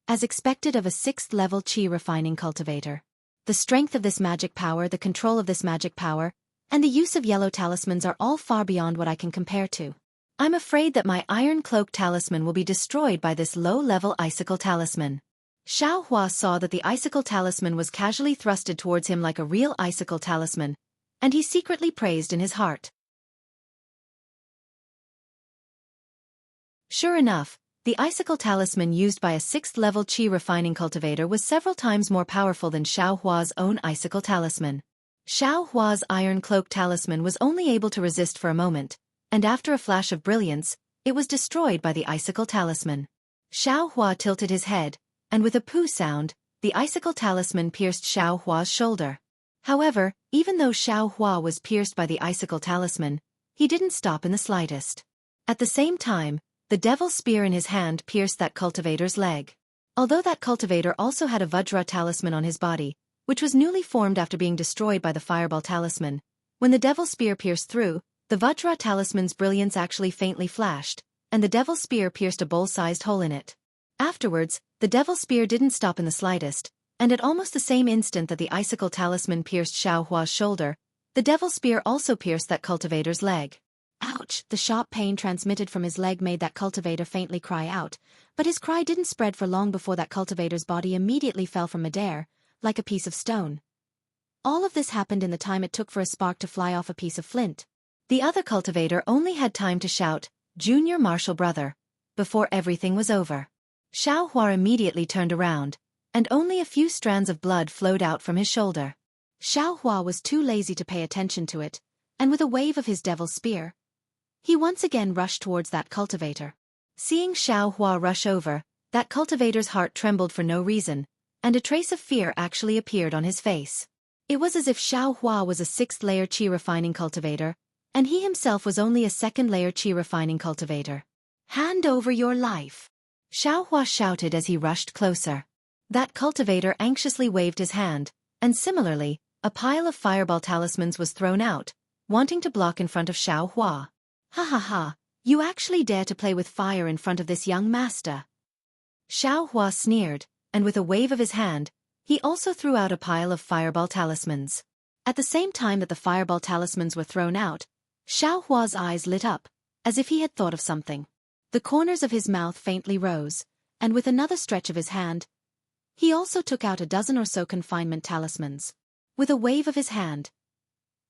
As expected of a 6th-level qi refining cultivator. The strength of this magic power, the control of this magic power, and the use of yellow talismans are all far beyond what I can compare to. I'm afraid that my iron cloak talisman will be destroyed by this low-level icicle talisman. Xianxia saw that the icicle talisman was casually thrusted towards him like a real icicle talisman, and he secretly praised in his heart. Sure enough, the icicle talisman used by a 6th-level qi refining cultivator was several times more powerful than Xianxia's own icicle talisman. Xianxia's iron cloak talisman was only able to resist for a moment, and after a flash of brilliance, it was destroyed by the icicle talisman. Xianxia tilted his head, and with a poo sound, the icicle talisman pierced Xianxia's shoulder. However, even though Xianxia was pierced by the icicle talisman, he didn't stop in the slightest. At the same time, the devil spear in his hand pierced that cultivator's leg. Although that cultivator also had a Vajra talisman on his body, which was newly formed after being destroyed by the fireball talisman, when the devil spear pierced through, the Vajra talisman's brilliance actually faintly flashed, and the devil spear pierced a bowl-sized hole in it. Afterwards, the devil spear didn't stop in the slightest, and at almost the same instant that the icicle talisman pierced Xianxia's shoulder, the devil spear also pierced that cultivator's leg. Ouch! The sharp pain transmitted from his leg made that cultivator faintly cry out, but his cry didn't spread for long before that cultivator's body immediately fell from midair, like a piece of stone. All of this happened in the time it took for a spark to fly off a piece of flint. The other cultivator only had time to shout, "Junior martial brother," before everything was over. Xianxia immediately turned around, and only a few strands of blood flowed out from his shoulder. Xianxia was too lazy to pay attention to it, and with a wave of his devil spear, he once again rushed towards that cultivator. Seeing Xianxia rush over, that cultivator's heart trembled for no reason, and a trace of fear actually appeared on his face. It was as if Xianxia was a 6th-layer qi refining cultivator, and he himself was only a 2nd-layer qi refining cultivator. "Hand over your life!" Xianxia shouted as he rushed closer. That cultivator anxiously waved his hand, and similarly, a pile of fireball talismans was thrown out, wanting to block in front of Xianxia. "Ha ha ha, you actually dare to play with fire in front of this young master?" Xianxia sneered, and with a wave of his hand, he also threw out a pile of fireball talismans. At the same time that the fireball talismans were thrown out, Xiaohua's eyes lit up, as if he had thought of something. The corners of his mouth faintly rose, and with another stretch of his hand, he also took out a dozen or so confinement talismans. With a wave of his hand,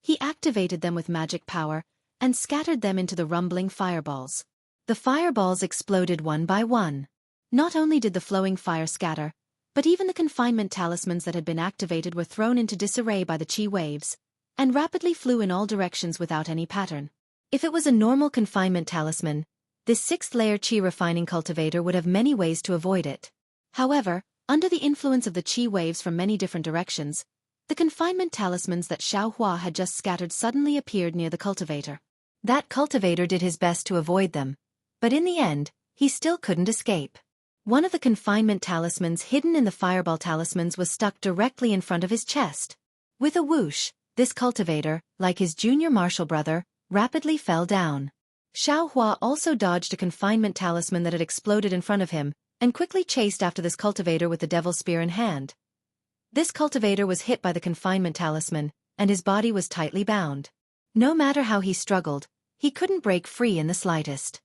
he activated them with magic power and scattered them into the rumbling fireballs. The fireballs exploded one by one. Not only did the flowing fire scatter, but even the confinement talismans that had been activated were thrown into disarray by the chi waves, and rapidly flew in all directions without any pattern. If it was a normal confinement talisman, this sixth-layer chi refining cultivator would have many ways to avoid it. However, under the influence of the chi waves from many different directions, the confinement talismans that Xiaohua had just scattered suddenly appeared near the cultivator. That cultivator did his best to avoid them, but in the end, he still couldn't escape. One of the confinement talismans hidden in the fireball talismans was stuck directly in front of his chest. With a whoosh, this cultivator, like his junior martial brother, rapidly fell down. Xiaohua also dodged a confinement talisman that had exploded in front of him, and quickly chased after this cultivator with the devil's spear in hand. This cultivator was hit by the confinement talisman, and his body was tightly bound. No matter how he struggled, he couldn't break free in the slightest.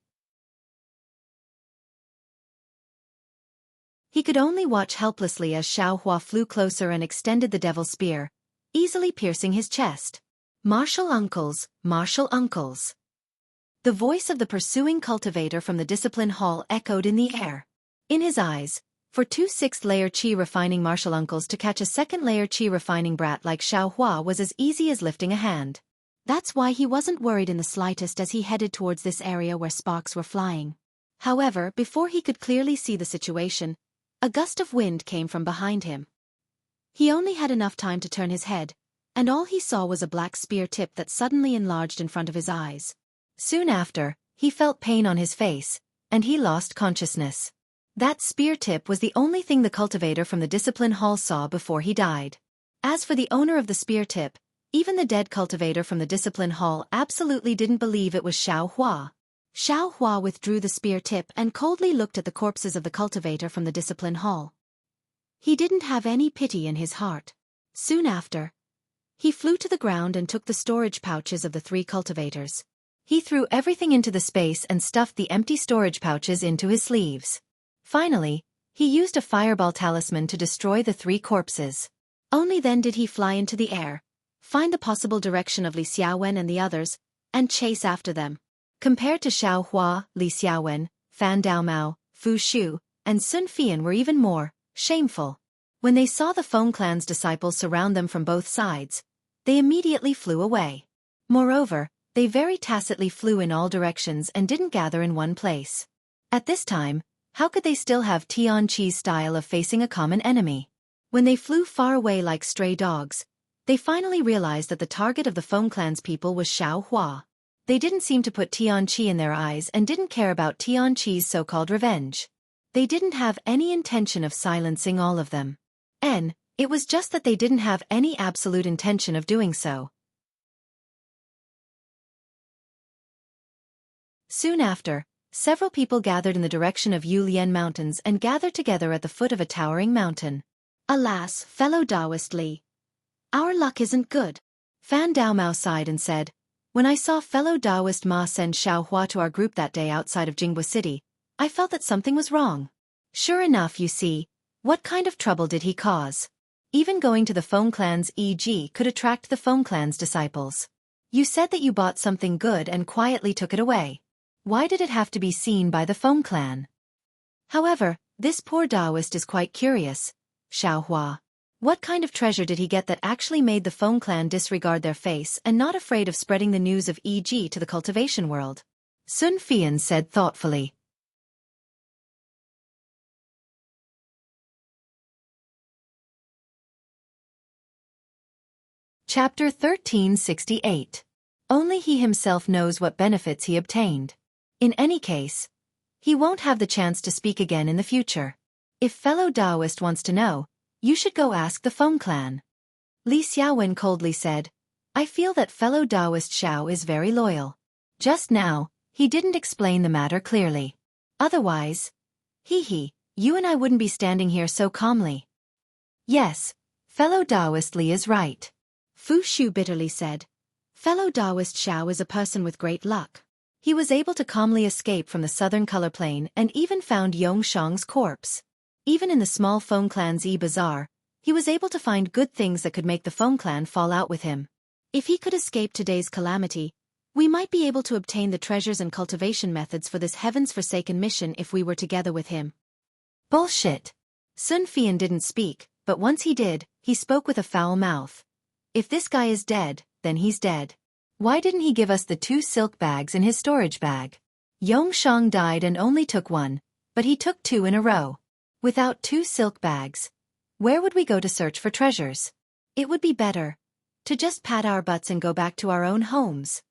He could only watch helplessly as Xiaohua flew closer and extended the devil's spear, easily piercing his chest. Martial uncles, martial uncles. The voice of the pursuing cultivator from the discipline hall echoed in the air. In his eyes, for two sixth-layer chi refining martial uncles to catch a second-layer chi refining brat like Xiaohua was as easy as lifting a hand. That's why he wasn't worried in the slightest as he headed towards this area where sparks were flying. However, before he could clearly see the situation, a gust of wind came from behind him. He only had enough time to turn his head, and all he saw was a black spear tip that suddenly enlarged in front of his eyes. Soon after, he felt pain on his face, and he lost consciousness. That spear tip was the only thing the cultivator from the discipline hall saw before he died. As for the owner of the spear tip, even the dead cultivator from the discipline hall absolutely didn't believe it was Xiaohua. Xiaohua withdrew the spear tip and coldly looked at the corpses of the cultivator from the discipline hall. He didn't have any pity in his heart. Soon after, he flew to the ground and took the storage pouches of the three cultivators. He threw everything into the space and stuffed the empty storage pouches into his sleeves. Finally, he used a fireball talisman to destroy the three corpses. Only then did he fly into the air, find the possible direction of Li Xiaowen and the others, and chase after them. Compared to Xiaohua, Li Xiaowen, Fan Daomao, Fu Shu, and Sun Fian were even more shameful. When they saw the Feng clan's disciples surround them from both sides, they immediately flew away. Moreover, they very tacitly flew in all directions and didn't gather in one place. At this time, how could they still have Tianqi's style of facing a common enemy? When they flew far away like stray dogs, they finally realized that the target of the Feng clan's people was Xiaohua. They didn't seem to put Tianqi in their eyes and didn't care about Tianqi's so-called revenge. They didn't have any intention of silencing all of them. It was just that they didn't have any absolute intention of doing so. Soon after, several people gathered in the direction of Yulian Mountains and gathered together at the foot of a towering mountain. Alas, fellow Taoist Li, our luck isn't good. Fan Daomao sighed and said, when I saw fellow Taoist Ma send Xiaohua to our group that day outside of Jianghu City, I felt that something was wrong. Sure enough, you see, what kind of trouble did he cause? Even going to the Feng clan's e.g. could attract the Feng clan's disciples. You said that you bought something good and quietly took it away. Why did it have to be seen by the Feng clan? However, this poor Taoist is quite curious. Xiaohua, what kind of treasure did he get that actually made the Feng clan disregard their face and not afraid of spreading the news of e.g. to the cultivation world? Sun Fian said thoughtfully. Chapter 1368. Only he himself knows what benefits he obtained. In any case, he won't have the chance to speak again in the future. If fellow Taoist wants to know, you should go ask the Feng clan. Li Xiaowen coldly said, I feel that fellow Taoist Xiao is very loyal. Just now, he didn't explain the matter clearly. Otherwise, you and I wouldn't be standing here so calmly. Yes, fellow Taoist Li is right. Fu Shu bitterly said. Fellow Taoist Xiao is a person with great luck. He was able to calmly escape from the southern color plane and even found Yongshang's corpse. Even in the small Feng clan's bazaar, he was able to find good things that could make the Feng clan fall out with him. If he could escape today's calamity, we might be able to obtain the treasures and cultivation methods for this heavens-forsaken mission if we were together with him. Bullshit. Sun Fian didn't speak, but once he did, he spoke with a foul mouth. If this guy is dead, then he's dead. Why didn't he give us the 2 silk bags in his storage bag? Yongshang died and only took 1, but he took 2 in a row. Without 2 silk bags, where would we go to search for treasures? It would be better to just pat our butts and go back to our own homes.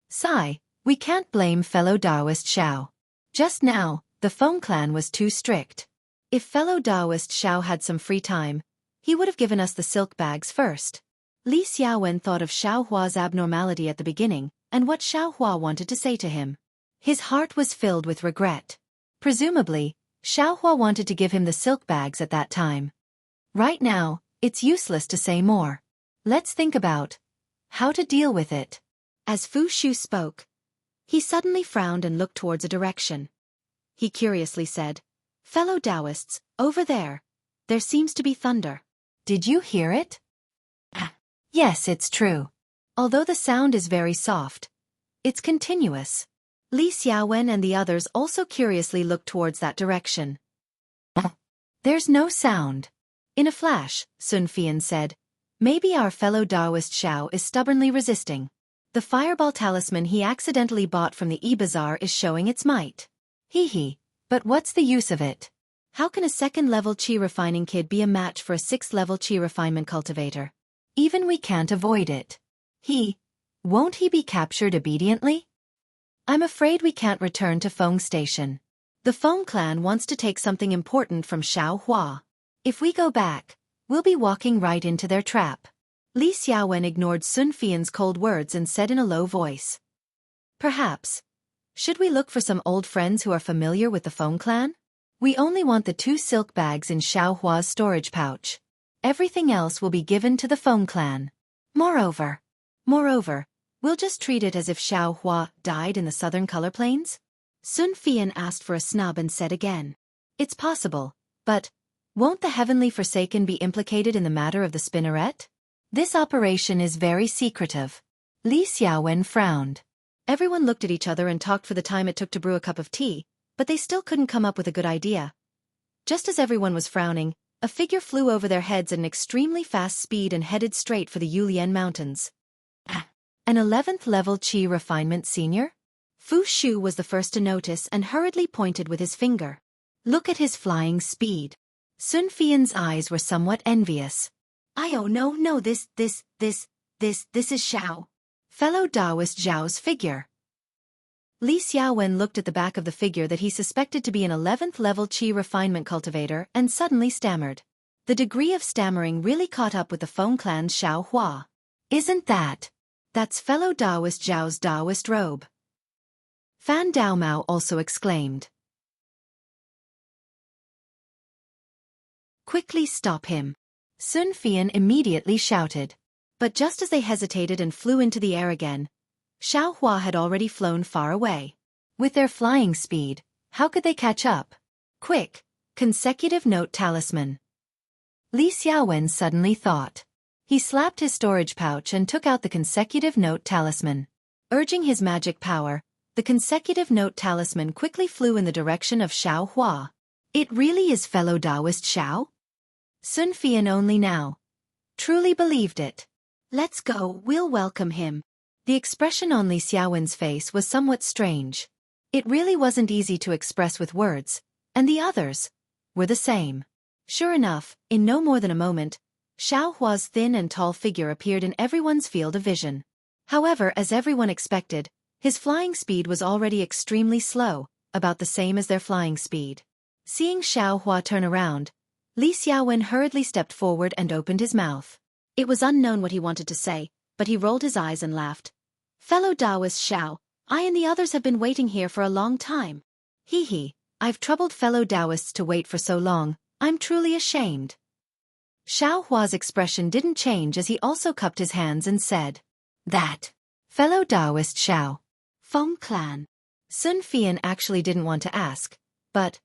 Sigh, we can't blame fellow Taoist Xiao. Just now, the Feng clan was too strict. If fellow Taoist Xiao had some free time, he would have given us the silk bags first. Li Xiaowen thought of Xiao Hua's abnormality at the beginning, and what Xiao Hua wanted to say to him. His heart was filled with regret. Presumably, Xiao Hua wanted to give him the silk bags at that time. Right now, it's useless to say more. Let's think about how to deal with it. As Fu Shu spoke, he suddenly frowned and looked towards a direction. He curiously said, Fellow Taoists, over there seems to be thunder. Did you hear it? Yes, it's true. Although the sound is very soft, it's continuous. Li Xiaowen and the others also curiously looked towards that direction. There's no sound. In a flash, Sun Fian said, maybe our fellow Taoist Xiao is stubbornly resisting. The fireball talisman he accidentally bought from the bazaar is showing its might. Hee, but what's the use of it? How can a 2nd-level qi refining kid be a match for a 6th-level qi refinement cultivator? Even we can't avoid it. Won't he be captured obediently? I'm afraid we can't return to Feng Station. The Feng clan wants to take something important from Xiao Hua. If we go back, we'll be walking right into their trap. Li Xiaowen ignored Sun Fian's cold words and said in a low voice. Perhaps. Should we look for some old friends who are familiar with the Feng clan? We only want the 2 silk bags in Xiao Hua's storage pouch. Everything else will be given to the Feng clan. Moreover, we'll just treat it as if Xiao Hua died in the southern color plains? Sun Fian asked for a snub and said again. It's possible, but won't the Heavenly Forsaken be implicated in the matter of the spinneret? This operation is very secretive. Li Xiaowen frowned. Everyone looked at each other and talked for the time it took to brew a cup of tea, but they still couldn't come up with a good idea. Just as everyone was frowning, a figure flew over their heads at an extremely fast speed and headed straight for the Yulian Mountains. An 11th-level qi refinement senior? Fu Shu was the first to notice and hurriedly pointed with his finger. Look at his flying speed. Sun Fian's eyes were somewhat envious. Oh no, this is Xiao. Fellow Taoist Zhao's figure. Li Xiaowen looked at the back of the figure that he suspected to be an 11th-level qi refinement cultivator and suddenly stammered. The degree of stammering really caught up with the Feng clan's Xiao Hua. Isn't that's fellow Taoist Zhao's Taoist robe. Fan Daomao also exclaimed. Quickly stop him. Sun Fian immediately shouted. But just as they hesitated and flew into the air again, Xiao Hua had already flown far away. With their flying speed, how could they catch up? Quick, consecutive note talisman. Li Xiaowen suddenly thought. He slapped his storage pouch and took out the consecutive note talisman. Urging his magic power, the consecutive note talisman quickly flew in the direction of Xiao Hua. It really is fellow Taoist Xiao? Sun Fian only now truly believed it. Let's go, we'll welcome him. The expression on Li Xiaowen's face was somewhat strange. It really wasn't easy to express with words, and the others were the same. Sure enough, in no more than a moment, Xiao Hua's thin and tall figure appeared in everyone's field of vision. However, as everyone expected, his flying speed was already extremely slow, about the same as their flying speed. Seeing Xiao Hua turn around, Li Xiaowen hurriedly stepped forward and opened his mouth. It was unknown what he wanted to say, but he rolled his eyes and laughed. Fellow Taoist Xiao, I and the others have been waiting here for a long time. I've troubled fellow Taoists to wait for so long, I'm truly ashamed. Xiaohua's expression didn't change as he also cupped his hands and said, "That fellow Taoist Xiao. Feng clan." Sun Fian actually didn't want to ask, but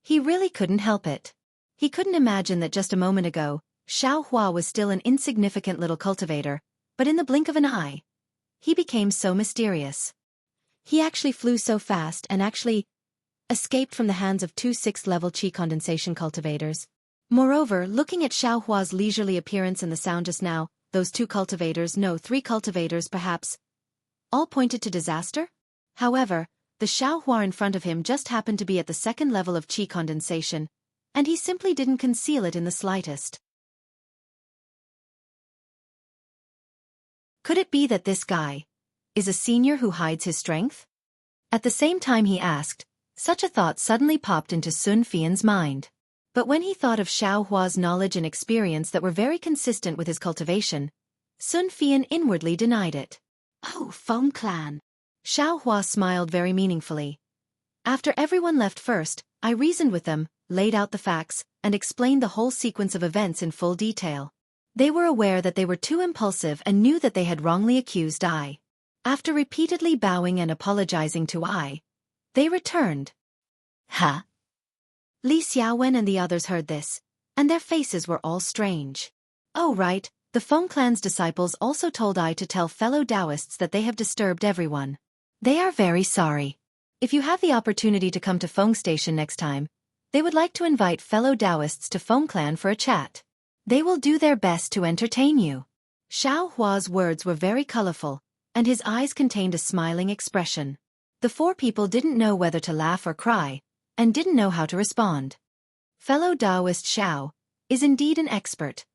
he really couldn't help it. He couldn't imagine that just a moment ago, Xiaohua was still an insignificant little cultivator, but in the blink of an eye, he became so mysterious. He actually flew so fast and actually escaped from the hands of two 6th-level qi condensation cultivators. Moreover, looking at Xiaohua's leisurely appearance and the sound just now, those 2 cultivators, no, 3 cultivators perhaps, all pointed to disaster? However, the Xiaohua in front of him just happened to be at the 2nd level of qi condensation, and he simply didn't conceal it in the slightest. Could it be that this guy is a senior who hides his strength? At the same time he asked, such a thought suddenly popped into Sun Fian's mind. But when he thought of Xiaohua's knowledge and experience that were very consistent with his cultivation, Sun Fian inwardly denied it. "Oh, Feng clan." Xiaohua smiled very meaningfully. "After everyone left first, I reasoned with them, laid out the facts, and explained the whole sequence of events in full detail. They were aware that they were too impulsive and knew that they had wrongly accused I. After repeatedly bowing and apologizing to I, they returned." "Huh?" Li Xiaowen and the others heard this, and their faces were all strange. "Oh right, the Feng clan's disciples also told I to tell fellow Taoists that they have disturbed everyone. They are very sorry. If you have the opportunity to come to Feng Station next time, they would like to invite fellow Taoists to Feng clan for a chat. They will do their best to entertain you." Xiaohua's words were very colorful, and his eyes contained a smiling expression. The 4 people didn't know whether to laugh or cry, and didn't know how to respond. Fellow Taoist Xiao is indeed an expert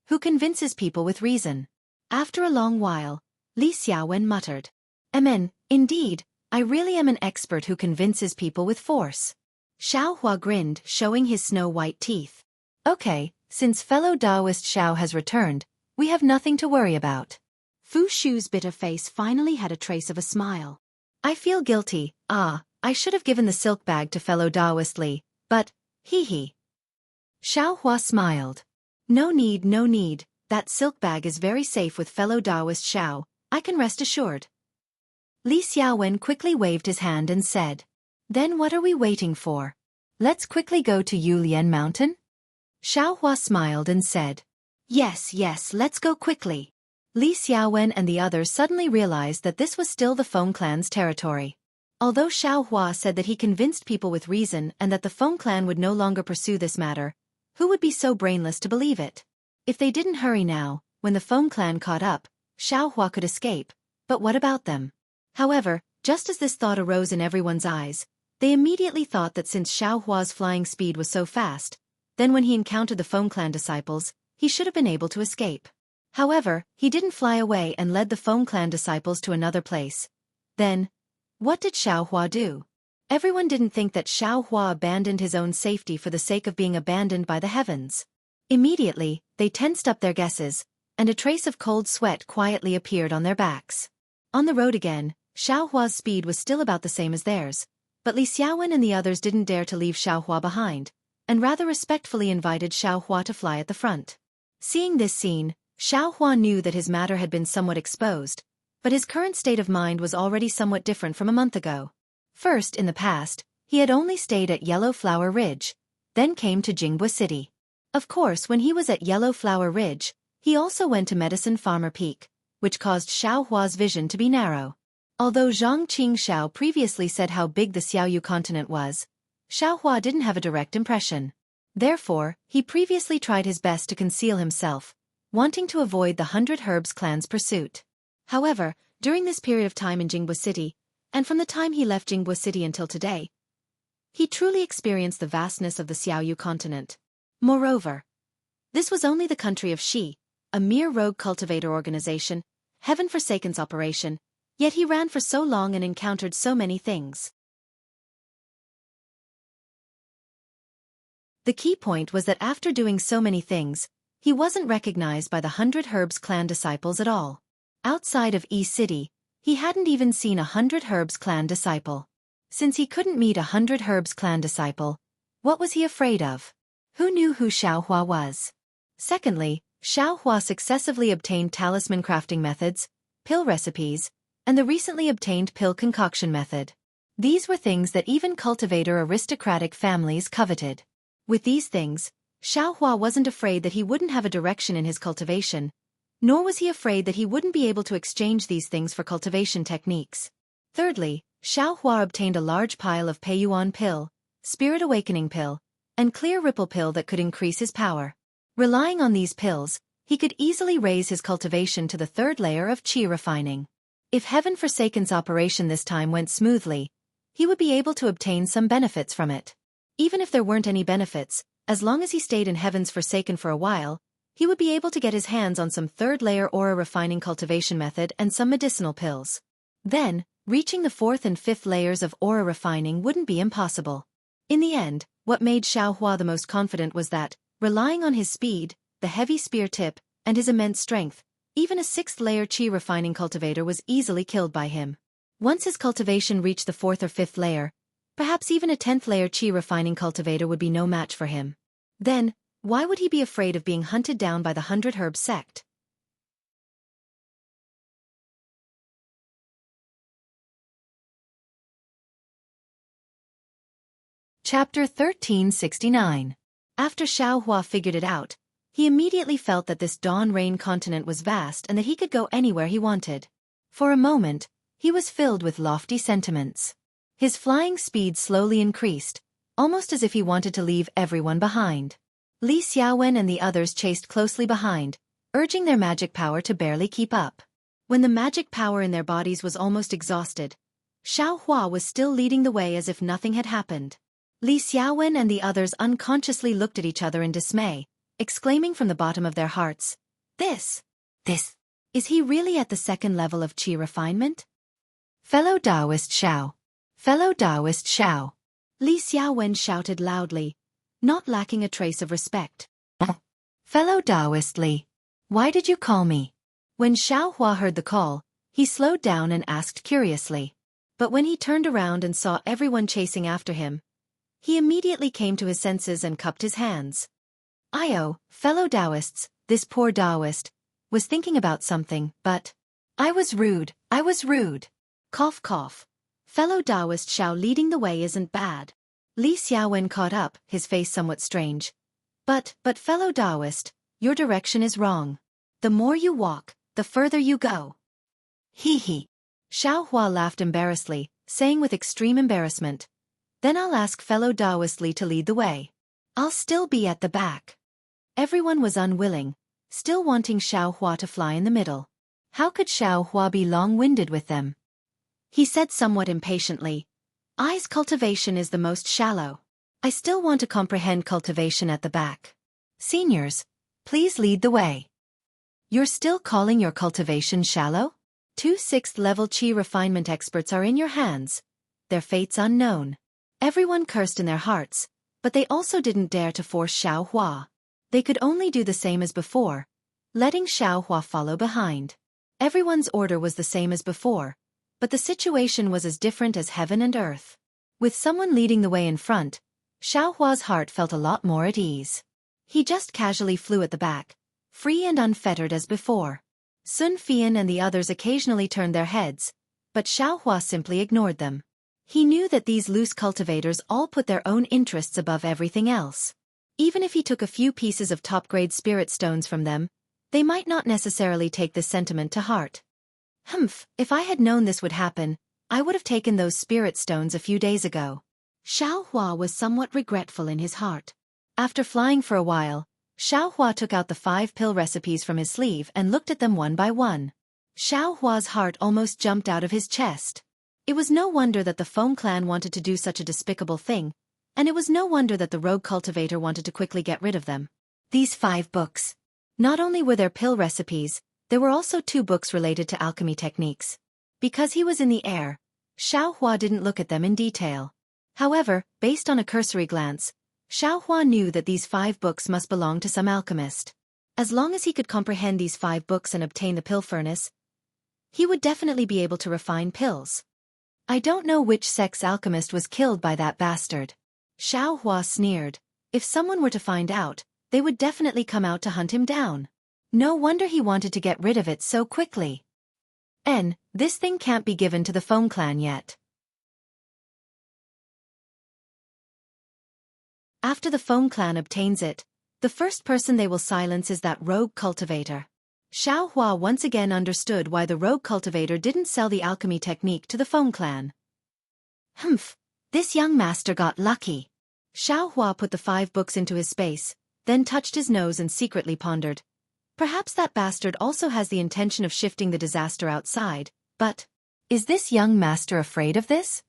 who convinces people with reason. After a long while, Li Xiaowen muttered, "Amen, indeed, I really am an expert who convinces people with force." Xiaohua grinned, showing his snow-white teeth. "Okay, since fellow Taoist Xiao has returned, we have nothing to worry about." Fu Shu's bitter face finally had a trace of a smile. "I feel guilty, I should have given the silk bag to fellow Taoist Li, but, hee. Xiaohua smiled. No need, that silk bag is very safe with fellow Taoist Xiao, I can rest assured." Li Xiaowen quickly waved his hand and said, "Then what are we waiting for? Let's quickly go to Yulian Mountain?" Xiaohua smiled and said, Yes, let's go quickly." Li Xiaowen and the others suddenly realized that this was still the Feng clan's territory. Although Xiaohua said that he convinced people with reason and that the Feng clan would no longer pursue this matter, who would be so brainless to believe it? If they didn't hurry now, when the Feng clan caught up, Xiaohua could escape, but what about them? However, just as this thought arose in everyone's eyes, they immediately thought that since Xiaohua's flying speed was so fast, then when he encountered the Feng clan disciples, he should have been able to escape. However, he didn't fly away and led the Feng clan disciples to another place. Then, what did Xiaohua do? Everyone didn't think that Xiaohua abandoned his own safety for the sake of being abandoned by the heavens. Immediately, they tensed up their guesses, and a trace of cold sweat quietly appeared on their backs. On the road again, Xiaohua's speed was still about the same as theirs, but Li Xiaowen and the others didn't dare to leave Xiaohua behind, and rather respectfully invited Xiaohua to fly at the front. Seeing this scene, Xiaohua knew that his matter had been somewhat exposed, but his current state of mind was already somewhat different from a month ago. First, in the past, he had only stayed at Yellow Flower Ridge, then came to Jianghu City. Of course, when he was at Yellow Flower Ridge, he also went to Medicine Farmer Peak, which caused Xiaohua's vision to be narrow. Although Zhang Qingxiao previously said how big the Xiaoyu continent was, Xiaohua didn't have a direct impression. Therefore, he previously tried his best to conceal himself, wanting to avoid the 100 Herbs clan's pursuit. However, during this period of time in Jianghu City, and from the time he left Jianghu City until today, he truly experienced the vastness of the Xiaoyu continent. Moreover, this was only the country of Xi, a mere rogue cultivator organization, heaven-forsaken's operation, yet he ran for so long and encountered so many things. The key point was that after doing so many things, he wasn't recognized by the 100 Herbs clan disciples at all. Outside of E City, he hadn't even seen a 100 Herbs clan disciple. Since he couldn't meet a 100 Herbs clan disciple, what was he afraid of? Who knew who Xiaohua was? Secondly, Xiaohua successively obtained talisman crafting methods, pill recipes, and the recently obtained pill concoction method. These were things that even cultivator aristocratic families coveted. With these things, Xiaohua wasn't afraid that he wouldn't have a direction in his cultivation, nor was he afraid that he wouldn't be able to exchange these things for cultivation techniques. Thirdly, Xiaohua obtained a large pile of Peiyuan pill, Spirit Awakening pill, and Clear Ripple pill that could increase his power. Relying on these pills, he could easily raise his cultivation to the third layer of qi refining. If Heaven Forsaken's operation this time went smoothly, he would be able to obtain some benefits from it. Even if there weren't any benefits, as long as he stayed in Heaven's Forsaken for a while, he would be able to get his hands on some third-layer aura refining cultivation method and some medicinal pills. Then, reaching the fourth and fifth layers of aura refining wouldn't be impossible. In the end, what made Xiaohua the most confident was that, relying on his speed, the heavy spear tip, and his immense strength, even a sixth-layer qi refining cultivator was easily killed by him. Once his cultivation reached the fourth or fifth layer, perhaps even a 10th-layer qi refining cultivator would be no match for him. Then, why would he be afraid of being hunted down by the 100 Herb sect? Chapter 1369. After Xiaohua figured it out, he immediately felt that this Dawn Rain continent was vast and that he could go anywhere he wanted. For a moment, he was filled with lofty sentiments. His flying speed slowly increased, almost as if he wanted to leave everyone behind. Li Xiaowen and the others chased closely behind, urging their magic power to barely keep up. When the magic power in their bodies was almost exhausted, Xiaohua was still leading the way as if nothing had happened. Li Xiaowen and the others unconsciously looked at each other in dismay, exclaiming from the bottom of their hearts, This, is he really at the second level of qi refinement? Fellow Taoist Xiao! Fellow Taoist Xiao! Li Xiaowen shouted loudly, not lacking a trace of respect. Fellow Taoist Li, why did you call me? When Xiaohua heard the call, he slowed down and asked curiously. But when he turned around and saw everyone chasing after him, he immediately came to his senses and cupped his hands. Fellow Taoists, this poor Taoist was thinking about something, but I was rude. Cough cough. Fellow Taoist Xiao leading the way isn't bad. Li Xiaowen caught up, his face somewhat strange. But fellow Taoist, your direction is wrong. The more you walk, the further you go. Hee. Xiaohua laughed embarrassedly, saying with extreme embarrassment, Then I'll ask fellow Taoist Li to lead the way. I'll still be at the back. Everyone was unwilling, still wanting Xiaohua to fly in the middle. How could Xiaohua be long-winded with them? He said somewhat impatiently, I's cultivation is the most shallow. I still want to comprehend cultivation at the back. Seniors, please lead the way. You're still calling your cultivation shallow? 2 6th-level qi refinement experts are in your hands. Their fates unknown. Everyone cursed in their hearts, but they also didn't dare to force Xiaohua. They could only do the same as before, letting Xiaohua follow behind. Everyone's order was the same as before, but the situation was as different as heaven and earth. With someone leading the way in front, Xiaohua's heart felt a lot more at ease. He just casually flew at the back, free and unfettered as before. Sun Fian and the others occasionally turned their heads, but Xiaohua simply ignored them. He knew that these loose cultivators all put their own interests above everything else. Even if he took a few pieces of top-grade spirit stones from them, they might not necessarily take this sentiment to heart. If I had known this would happen, I would have taken those spirit stones a few days ago. Xiaohua was somewhat regretful in his heart. After flying for a while, Xiaohua took out the 5 pill recipes from his sleeve and looked at them one by one. Xiaohua's heart almost jumped out of his chest. It was no wonder that the Foam clan wanted to do such a despicable thing, and it was no wonder that the rogue cultivator wanted to quickly get rid of them. These 5 books. Not only were there pill recipes, there were also 2 books related to alchemy techniques. Because he was in the air, Xiaohua didn't look at them in detail. However, based on a cursory glance, Xiaohua knew that these 5 books must belong to some alchemist. As long as he could comprehend these 5 books and obtain the pill furnace, he would definitely be able to refine pills. I don't know which sex alchemist was killed by that bastard. Xiaohua sneered. If someone were to find out, they would definitely come out to hunt him down. No wonder he wanted to get rid of it so quickly. This thing can't be given to the Foam clan yet. After the Foam clan obtains it, the first person they will silence is that rogue cultivator. Xianxia once again understood why the rogue cultivator didn't sell the alchemy technique to the Foam clan. Humph, this young master got lucky. Xianxia put the 5 books into his space, then touched his nose and secretly pondered. Perhaps that bastard also has the intention of shifting the disaster outside, but is this young master afraid of this?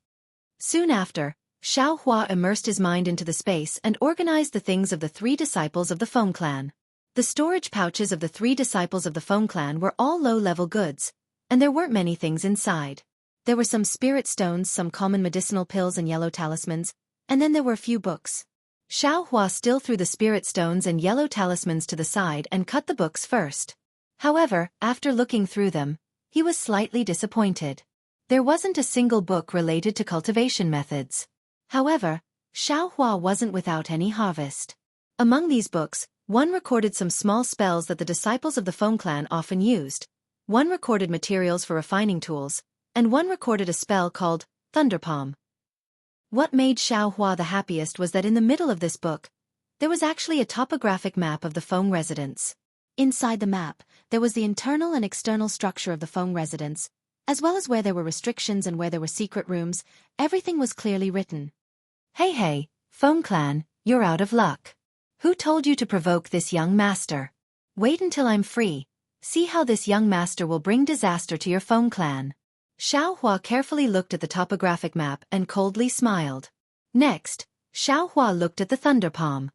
Soon after, Xianxia immersed his mind into the space and organized the things of the 3 disciples of the Foam clan. The storage pouches of the 3 disciples of the Foam clan were all low-level goods, and there weren't many things inside. There were some spirit stones, some common medicinal pills and yellow talismans, and then there were a few books. Xianxia still threw the spirit stones and yellow talismans to the side and cut the books first. However, after looking through them, he was slightly disappointed. There wasn't a single book related to cultivation methods. However, Xianxia wasn't without any harvest. Among these books, one recorded some small spells that the disciples of the Foam clan often used, one recorded materials for refining tools, and one recorded a spell called Thunderpalm. What made Xianxia the happiest was that in the middle of this book, there was actually a topographic map of the Foam residence. Inside the map, there was the internal and external structure of the Foam residence, as well as where there were restrictions and where there were secret rooms. Everything was clearly written. Hey, Foam clan, you're out of luck. Who told you to provoke this young master? Wait until I'm free. See how this young master will bring disaster to your Foam clan. Xianxia carefully looked at the topographic map and coldly smiled. Next, Xianxia looked at the Thunderpalm.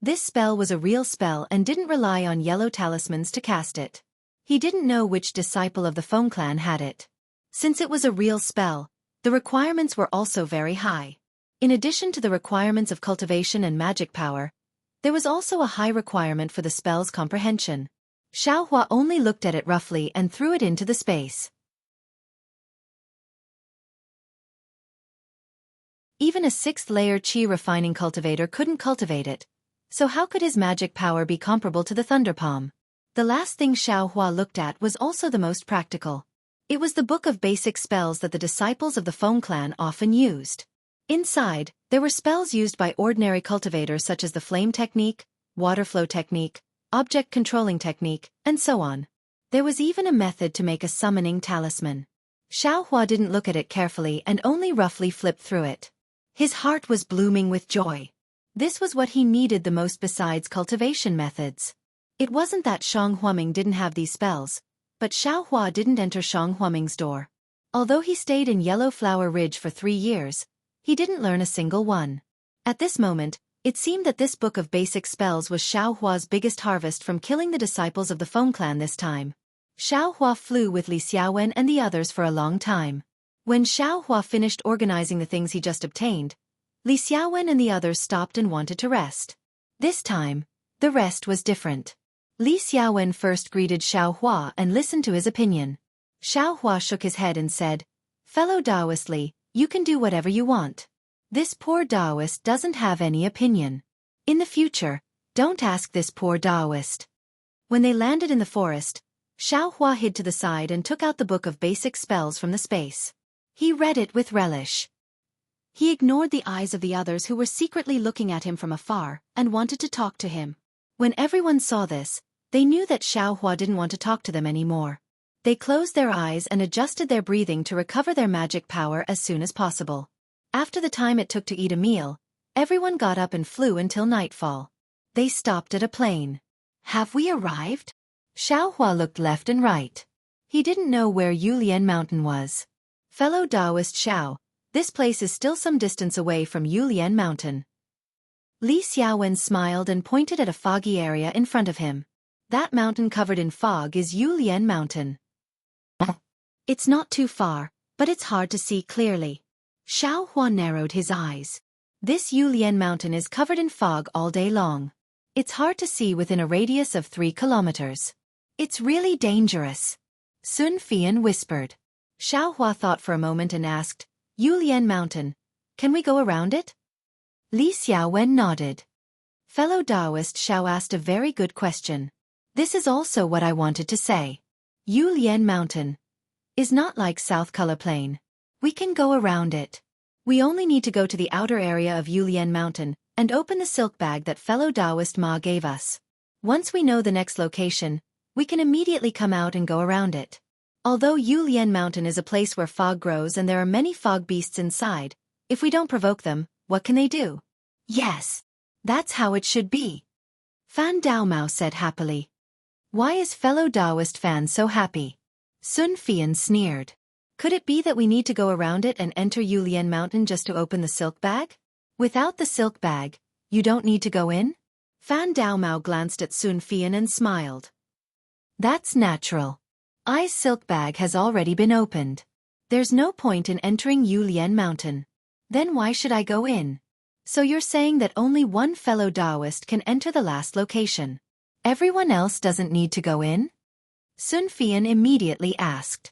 This spell was a real spell and didn't rely on yellow talismans to cast it. He didn't know which disciple of the Foam clan had it. Since it was a real spell, the requirements were also very high. In addition to the requirements of cultivation and magic power, there was also a high requirement for the spell's comprehension. Xianxia only looked at it roughly and threw it into the space. Even a 6th-layer Qi refining cultivator couldn't cultivate it, so how could his magic power be comparable to the Thunderpalm? The last thing Xianxia looked at was also the most practical. It was the book of basic spells that the disciples of the Foam clan often used. Inside, there were spells used by ordinary cultivators such as the flame technique, water flow technique, object controlling technique, and so on. There was even a method to make a summoning talisman. Xianxia didn't look at it carefully and only roughly flipped through it. His heart was blooming with joy. This was what he needed the most besides cultivation methods. It wasn't that Shang Huaming didn't have these spells, but Xianxia didn't enter Shang Huaming's door. Although he stayed in Yellow Flower Ridge for 3 years, he didn't learn a single one. At this moment, it seemed that this book of basic spells was Xiaohua's biggest harvest from killing the disciples of the Foam clan this time. Xiaohua flew with Li Xiaowen and the others for a long time. When Xiaohua finished organizing the things he just obtained, Li Xiaowen and the others stopped and wanted to rest. This time, the rest was different. Li Xiaowen first greeted Xiaohua and listened to his opinion. Xiaohua shook his head and said, "Fellow Taoist Li, you can do whatever you want. This poor Taoist doesn't have any opinion. In the future, don't ask this poor Taoist." When they landed in the forest, Xiaohua hid to the side and took out the book of basic spells from the space. He read it with relish. He ignored the eyes of the others who were secretly looking at him from afar and wanted to talk to him. When everyone saw this, they knew that Xiaohua didn't want to talk to them anymore. They closed their eyes and adjusted their breathing to recover their magic power as soon as possible. After the time it took to eat a meal, everyone got up and flew until nightfall. They stopped at a plain. "Have we arrived?" Xiaohua looked left and right. He didn't know where Yulian Mountain was. "Fellow Taoist Xiao, this place is still some distance away from Yulian Mountain." Li Xiaowen smiled and pointed at a foggy area in front of him. "That mountain covered in fog is Yulian Mountain. It's not too far, but it's hard to see clearly." Xiaohua narrowed his eyes. "This Yulian Mountain is covered in fog all day long. It's hard to see within a radius of 3 kilometers. It's really dangerous." Sun Fian whispered. Xiaohua thought for a moment and asked, "Yulian Mountain, can we go around it?" Li Xiaowen nodded. Fellow Taoist Xiao asked a very good question. This is also what I wanted to say. Yulian Mountain is not like South Color Plain. We can go around it. We only need to go to the outer area of Yulian Mountain and open the silk bag that fellow Taoist Ma gave us. Once we know the next location, we can immediately come out and go around it. Although Yulian Mountain is a place where fog grows and there are many fog beasts inside, if we don't provoke them, what can they do? Yes. That's how it should be. Fan Daomao said happily. Why is fellow Taoist Fan so happy? Sun Fian sneered. Could it be that we need to go around it and enter Yulian Mountain just to open the silk bag? Without the silk bag, you don't need to go in? Fan Daomao glanced at Sun Fian and smiled. That's natural. I's silk bag has already been opened. There's no point in entering Yulian Mountain. Then why should I go in? So you're saying that only one fellow Taoist can enter the last location. Everyone else doesn't need to go in? Sun Fian immediately asked.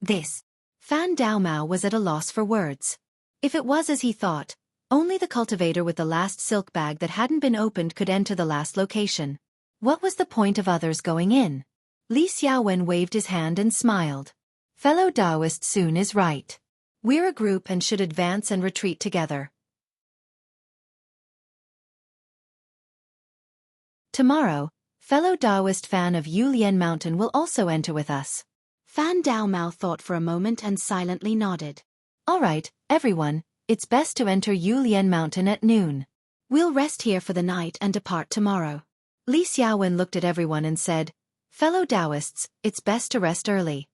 This. Fan Daomao was at a loss for words. If it was as he thought, only the cultivator with the last silk bag that hadn't been opened could enter the last location. What was the point of others going in? Li Xiaowen waved his hand and smiled. Fellow Taoist Sun is right. We're a group and should advance and retreat together. Tomorrow, fellow Taoist Fan of Yulian Mountain will also enter with us. Fan Daomao thought for a moment and silently nodded. All right, everyone, it's best to enter Yulian Mountain at noon. We'll rest here for the night and depart tomorrow. Li Xiaowen looked at everyone and said, Fellow Taoists, it's best to rest early.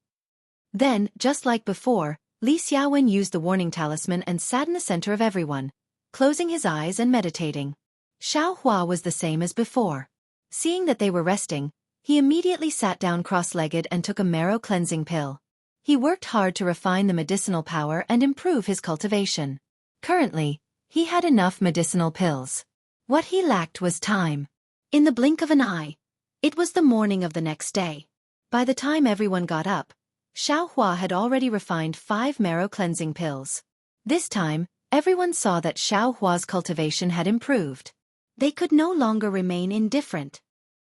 Then, just like before, Li Xiaowen used the warning talisman and sat in the center of everyone, closing his eyes and meditating. Xiao Hua was the same as before. Seeing that they were resting, he immediately sat down cross-legged and took a marrow cleansing pill. He worked hard to refine the medicinal power and improve his cultivation. Currently, he had enough medicinal pills. What he lacked was time. In the blink of an eye, it was the morning of the next day. By the time everyone got up, Xiao Hua had already refined 5 marrow cleansing pills. This time, everyone saw that Xiao Hua's cultivation had improved. They could no longer remain indifferent.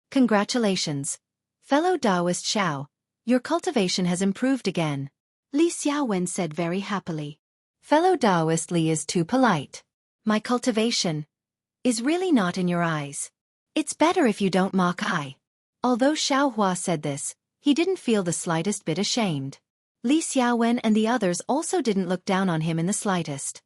Congratulations, fellow Taoist Xiao, your cultivation has improved again. Li Xiaowen said very happily. Fellow Taoist Li is too polite. My cultivation is really not in your eyes. It's better if you don't mock I. Although Xiao Hua said this, he didn't feel the slightest bit ashamed. Li Xiaowen and the others also didn't look down on him in the slightest.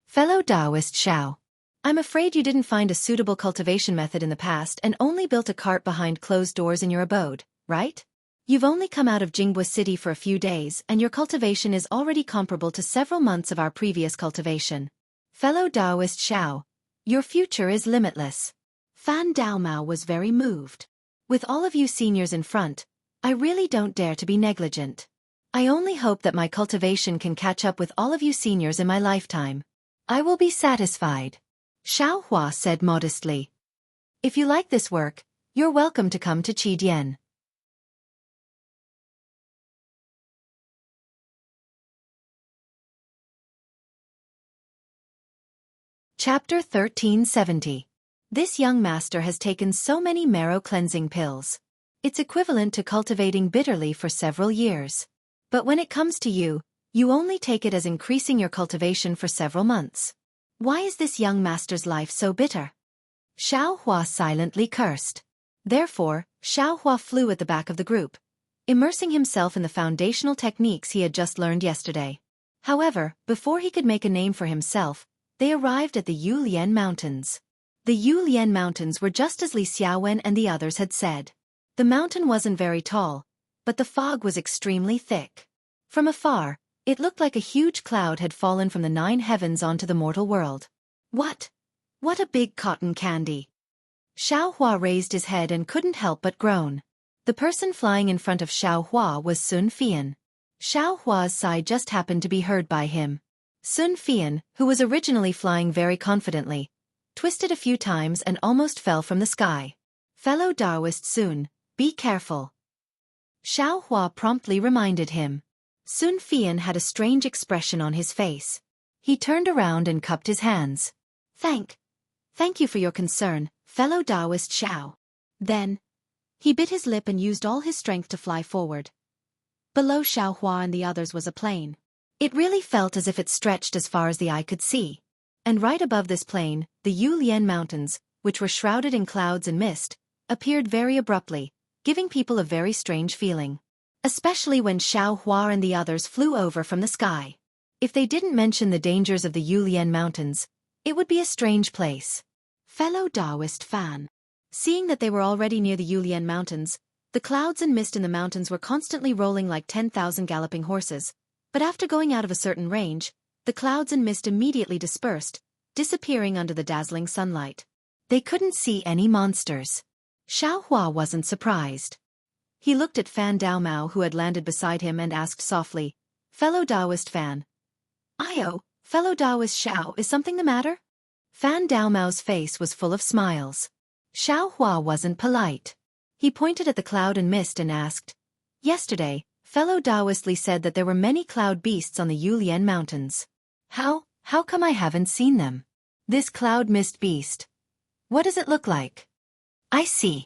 Fellow Taoist Xiao, I'm afraid you didn't find a suitable cultivation method in the past and only built a cart behind closed doors in your abode, right? You've only come out of Jianghu City for a few days and your cultivation is already comparable to several months of our previous cultivation. Fellow Taoist Xiao, your future is limitless. Fan Daomao was very moved. With all of you seniors in front, I really don't dare to be negligent. I only hope that my cultivation can catch up with all of you seniors in my lifetime. I will be satisfied. Xiao Hua said modestly. If you like this work, you're welcome to come to Qidian. Chapter 1370. This young master has taken so many marrow cleansing pills. It's equivalent to cultivating bitterly for several years. But when it comes to you, you only take it as increasing your cultivation for several months. Why is this young master's life so bitter? Xiao Hua silently cursed. Therefore, Xiao Hua flew at the back of the group, immersing himself in the foundational techniques he had just learned yesterday. However, before he could make a name for himself, they arrived at the Yulian Mountains. The Yulian Mountains were just as Li Xiaowen and the others had said. The mountain wasn't very tall, but the fog was extremely thick. From afar, it looked like a huge cloud had fallen from the 9 heavens onto the mortal world. What? What a big cotton candy! Xiao Hua raised his head and couldn't help but groan. The person flying in front of Xiao Hua was Sun Fian. Xiao Hua's sigh just happened to be heard by him. Sun Fian, who was originally flying very confidently, twisted a few times and almost fell from the sky. Fellow Taoist Sun, be careful. Xiao Hua promptly reminded him. Sun Fian had a strange expression on his face. He turned around and cupped his hands. Thank you for your concern, fellow Taoist Xiao. Then, he bit his lip and used all his strength to fly forward. Below Xiaohua and the others was a plain. It really felt as if it stretched as far as the eye could see. And right above this plain, the Yulian Mountains, which were shrouded in clouds and mist, appeared very abruptly, giving people a very strange feeling. Especially when Xiaohua and the others flew over from the sky. If they didn't mention the dangers of the Yulian Mountains, it would be a strange place. Fellow Taoist fan. Seeing that they were already near the Yulian Mountains, the clouds and mist in the mountains were constantly rolling like 10,000 galloping horses, but after going out of a certain range, the clouds and mist immediately dispersed, disappearing under the dazzling sunlight. They couldn't see any monsters. Xiaohua wasn't surprised. He looked at Fan Daomao who had landed beside him and asked softly, "Fellow Taoist Fan. Io, fellow Taoist Xiao, is something the matter?" Fan Daomao's face was full of smiles. Xiaohua wasn't polite. He pointed at the cloud and mist and asked, "Yesterday, fellow Taoist Li said that there were many cloud beasts on the Yulian Mountains. How come I haven't seen them? This cloud mist beast. What does it look like?" "I see."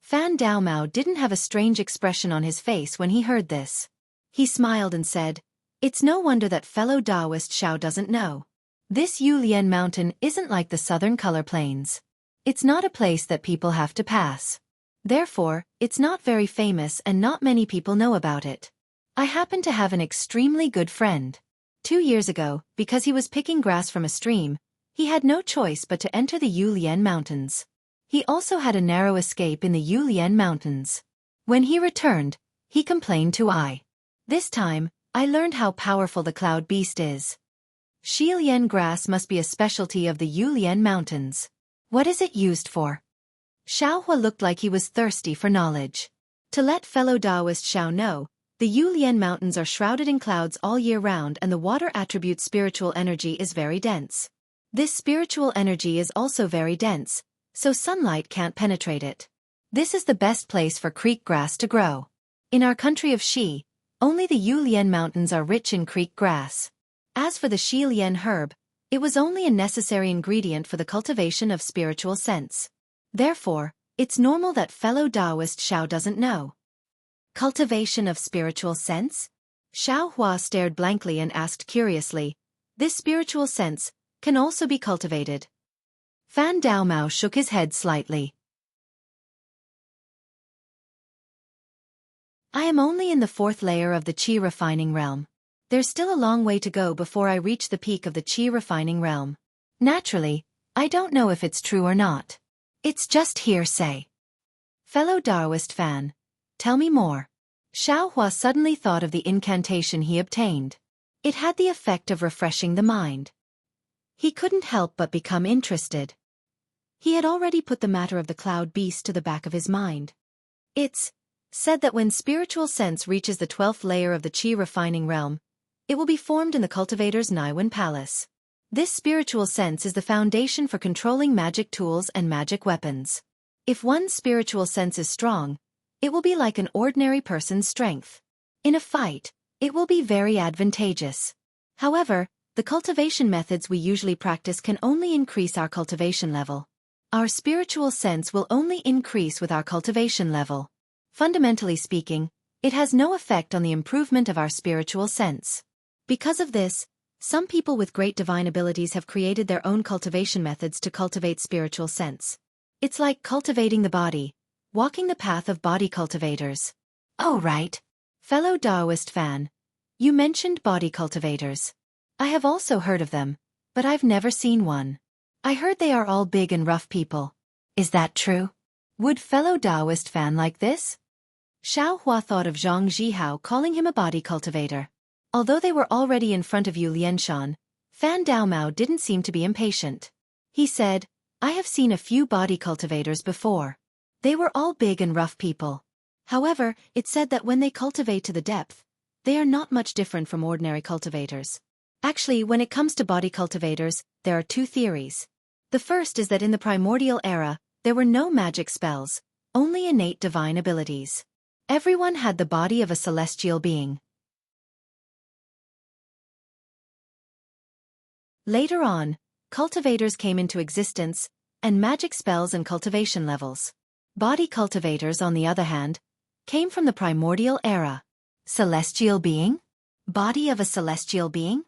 Fan Daomao didn't have a strange expression on his face when he heard this. He smiled and said, "It's no wonder that fellow Taoist Xiao doesn't know. This Yulian Mountain isn't like the southern color plains. It's not a place that people have to pass. Therefore, it's not very famous and not many people know about it. I happen to have an extremely good friend. 2 years ago, because he was picking grass from a stream, he had no choice but to enter the Yulian Mountains. He also had a narrow escape in the Yulian Mountains. When he returned, he complained to I. This time, I learned how powerful the cloud beast is. Shilian grass must be a specialty of the Yulian Mountains. What is it used for?" Xiaohua looked like he was thirsty for knowledge. To let fellow Taoist Xiao know, the Yulian Mountains are shrouded in clouds all year round and the water attribute spiritual energy is very dense. This spiritual energy is also very dense, so sunlight can't penetrate it. This is the best place for creek grass to grow. In our country of Xi, only the Yulian Mountains are rich in creek grass. As for the Shilian herb, it was only a necessary ingredient for the cultivation of spiritual sense. Therefore, it's normal that fellow Taoist Xiao doesn't know. Cultivation of spiritual sense? Xiaohua stared blankly and asked curiously, "This spiritual sense can also be cultivated?" Fan Daomao shook his head slightly. "I am only in the 4th layer of the Qi refining realm. There's still a long way to go before I reach the peak of the Qi refining realm. Naturally, I don't know if it's true or not. It's just hearsay." "Fellow Taoist fan, tell me more." Xiaohua suddenly thought of the incantation he obtained. It had the effect of refreshing the mind. He couldn't help but become interested. He had already put the matter of the cloud beast to the back of his mind. It's said that when spiritual sense reaches the 12th layer of the Qi refining realm, it will be formed in the cultivator's Naiwen Palace. This spiritual sense is the foundation for controlling magic tools and magic weapons. If one's spiritual sense is strong, it will be like an ordinary person's strength. In a fight, it will be very advantageous. However, the cultivation methods we usually practice can only increase our cultivation level. Our spiritual sense will only increase with our cultivation level. Fundamentally speaking, it has no effect on the improvement of our spiritual sense. Because of this, some people with great divine abilities have created their own cultivation methods to cultivate spiritual sense. It's like cultivating the body, walking the path of body cultivators. Oh right. Fellow Taoist fan, you mentioned body cultivators. I have also heard of them, but I've never seen one. I heard they are all big and rough people. Is that true? Would fellow Taoist fan like this? Xiaohua thought of Zhang Zhihao calling him a body cultivator. Although they were already in front of Yu Lianshan, Fan Daomao didn't seem to be impatient. He said, "I have seen a few body cultivators before. They were all big and rough people. However, it said that when they cultivate to the depth, they are not much different from ordinary cultivators. Actually, when it comes to body cultivators, there are 2 theories. The first is that in the primordial era, there were no magic spells, only innate divine abilities. Everyone had the body of a celestial being. Later on, cultivators came into existence, and magic spells and cultivation levels. Body cultivators, on the other hand, came from the primordial era. Celestial being? Body of a celestial being?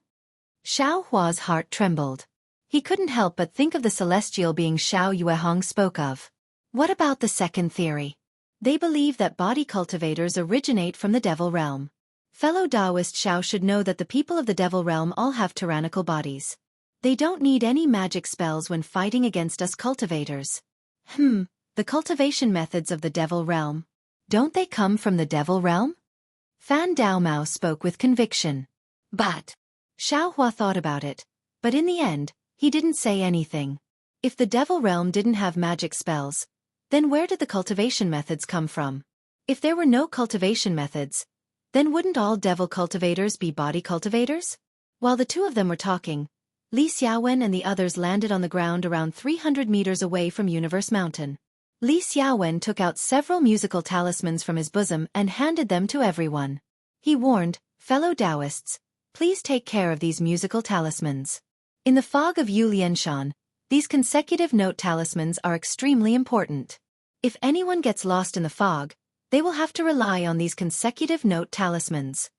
Xiao Hua's heart trembled. He couldn't help but think of the celestial being Xiao Yuehong spoke of. What about the second theory? They believe that body cultivators originate from the devil realm. Fellow Taoist Xiao should know that the people of the devil realm all have tyrannical bodies. They don't need any magic spells when fighting against us cultivators. The cultivation methods of the devil realm. Don't they come from the devil realm? Fan Daomao spoke with conviction. But Xiao Hua thought about it, but in the end, he didn't say anything. If the devil realm didn't have magic spells, then where did the cultivation methods come from? If there were no cultivation methods, then wouldn't all devil cultivators be body cultivators? While the two of them were talking, Li Xiaowen and the others landed on the ground around 300 meters away from Universe Mountain. Li Xiaowen took out several musical talismans from his bosom and handed them to everyone. He warned, fellow Taoists, please take care of these musical talismans. In the fog of Yulianshan, these consecutive note talismans are extremely important. If anyone gets lost in the fog, they will have to rely on these consecutive note talismans.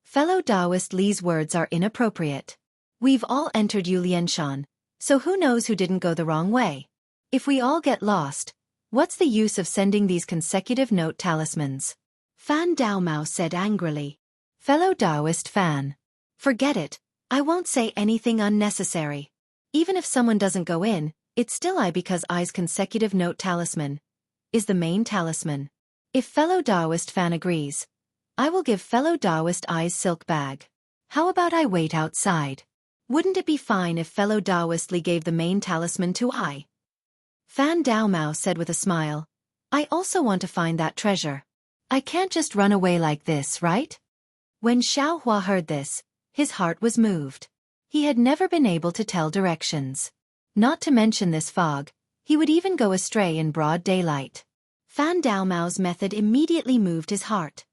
Fellow Taoist Li's words are inappropriate. We've all entered Yulianshan, so who knows who didn't go the wrong way? If we all get lost, what's the use of sending these consecutive note talismans? Fan Daomao said angrily. Fellow Taoist Fan. Forget it, I won't say anything unnecessary. Even if someone doesn't go in, it's still I because I's consecutive note talisman is the main talisman. If fellow Taoist Fan agrees, I will give fellow Taoist I's silk bag. How about I wait outside? Wouldn't it be fine if fellow Taoist Li gave the main talisman to I? Fan Daomao said with a smile. I also want to find that treasure. I can't just run away like this, right? When Xiao Hua heard this, his heart was moved. He had never been able to tell directions. Not to mention this fog, he would even go astray in broad daylight. Fan Daomao's method immediately moved his heart.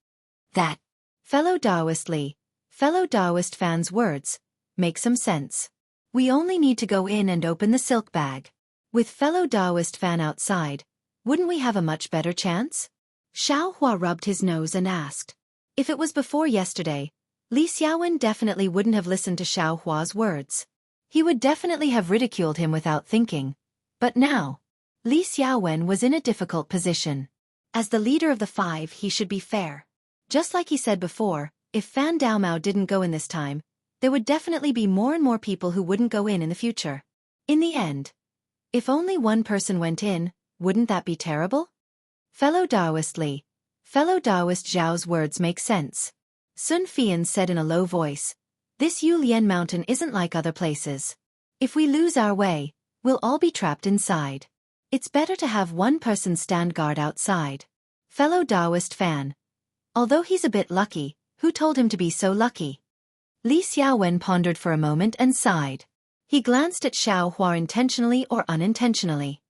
That, fellow Taoist Li, fellow Taoist Fan's words, make some sense. We only need to go in and open the silk bag. With fellow Taoist Fan outside, wouldn't we have a much better chance? Xiao Hua rubbed his nose and asked. If it was before yesterday, Li Xiaowen definitely wouldn't have listened to Xiao Hua's words. He would definitely have ridiculed him without thinking. But now, Li Xiaowen was in a difficult position. As the leader of the five, he should be fair. Just like he said before, if Fan Daomao didn't go in this time, there would definitely be more and more people who wouldn't go in the future. In the end, if only one person went in, wouldn't that be terrible? Fellow Taoist Li, fellow Taoist Zhao's words make sense. Sun Fian said in a low voice, this Yulian mountain isn't like other places. If we lose our way, we'll all be trapped inside. It's better to have one person stand guard outside. Fellow Taoist Fan. Although he's a bit lucky, who told him to be so lucky? Li Xiaowen pondered for a moment and sighed. He glanced at Xiao Hua intentionally or unintentionally.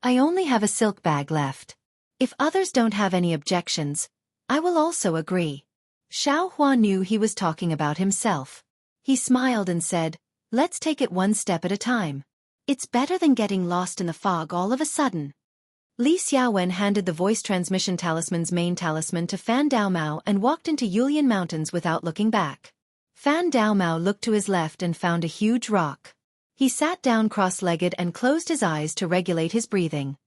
I only have a silk bag left. If others don't have any objections, I will also agree. Xiao Hua knew he was talking about himself. He smiled and said, let's take it one step at a time. It's better than getting lost in the fog all of a sudden. Li Xiaowen handed the voice transmission talisman's main talisman to Fan Daomao and walked into Yulian Mountains without looking back. Fan Daomao looked to his left and found a huge rock. He sat down cross-legged and closed his eyes to regulate his breathing.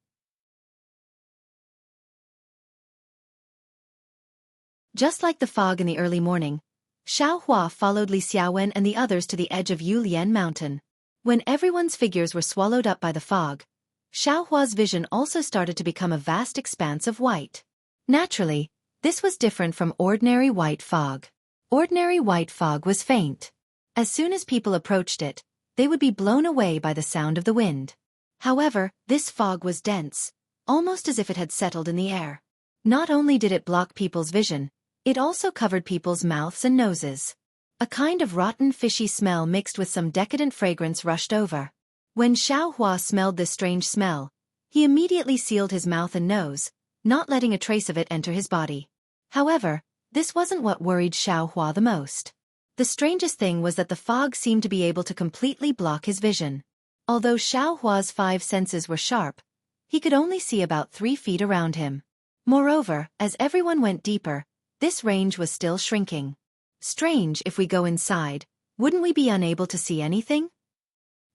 Just like the fog in the early morning, Xiao Hua followed Li Xiaowen and the others to the edge of Yulian Mountain. When everyone's figures were swallowed up by the fog, Xiao Hua's vision also started to become a vast expanse of white. Naturally, this was different from ordinary white fog. Ordinary white fog was faint. As soon as people approached it, they would be blown away by the sound of the wind. However, this fog was dense, almost as if it had settled in the air. Not only did it block people's vision, it also covered people's mouths and noses. A kind of rotten fishy smell mixed with some decadent fragrance rushed over. When Xiao Hua smelled this strange smell, he immediately sealed his mouth and nose, not letting a trace of it enter his body. However, this wasn't what worried Xiao Hua the most. The strangest thing was that the fog seemed to be able to completely block his vision. Although Xiao Hua's 5 senses were sharp, he could only see about 3 feet around him. Moreover, as everyone went deeper, this range was still shrinking. Strange, if we go inside, wouldn't we be unable to see anything?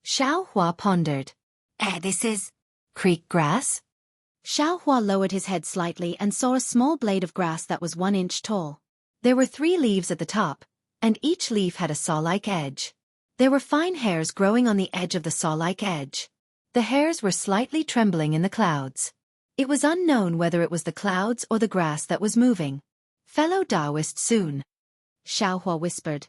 Xiao Hua pondered. This is creek grass? Xiao Hua lowered his head slightly and saw a small blade of grass that was 1 inch tall. There were 3 leaves at the top, and each leaf had a saw-like edge. There were fine hairs growing on the edge of the saw-like edge. The hairs were slightly trembling in the clouds. It was unknown whether it was the clouds or the grass that was moving. Fellow Taoist Sun, Xiao Hua whispered.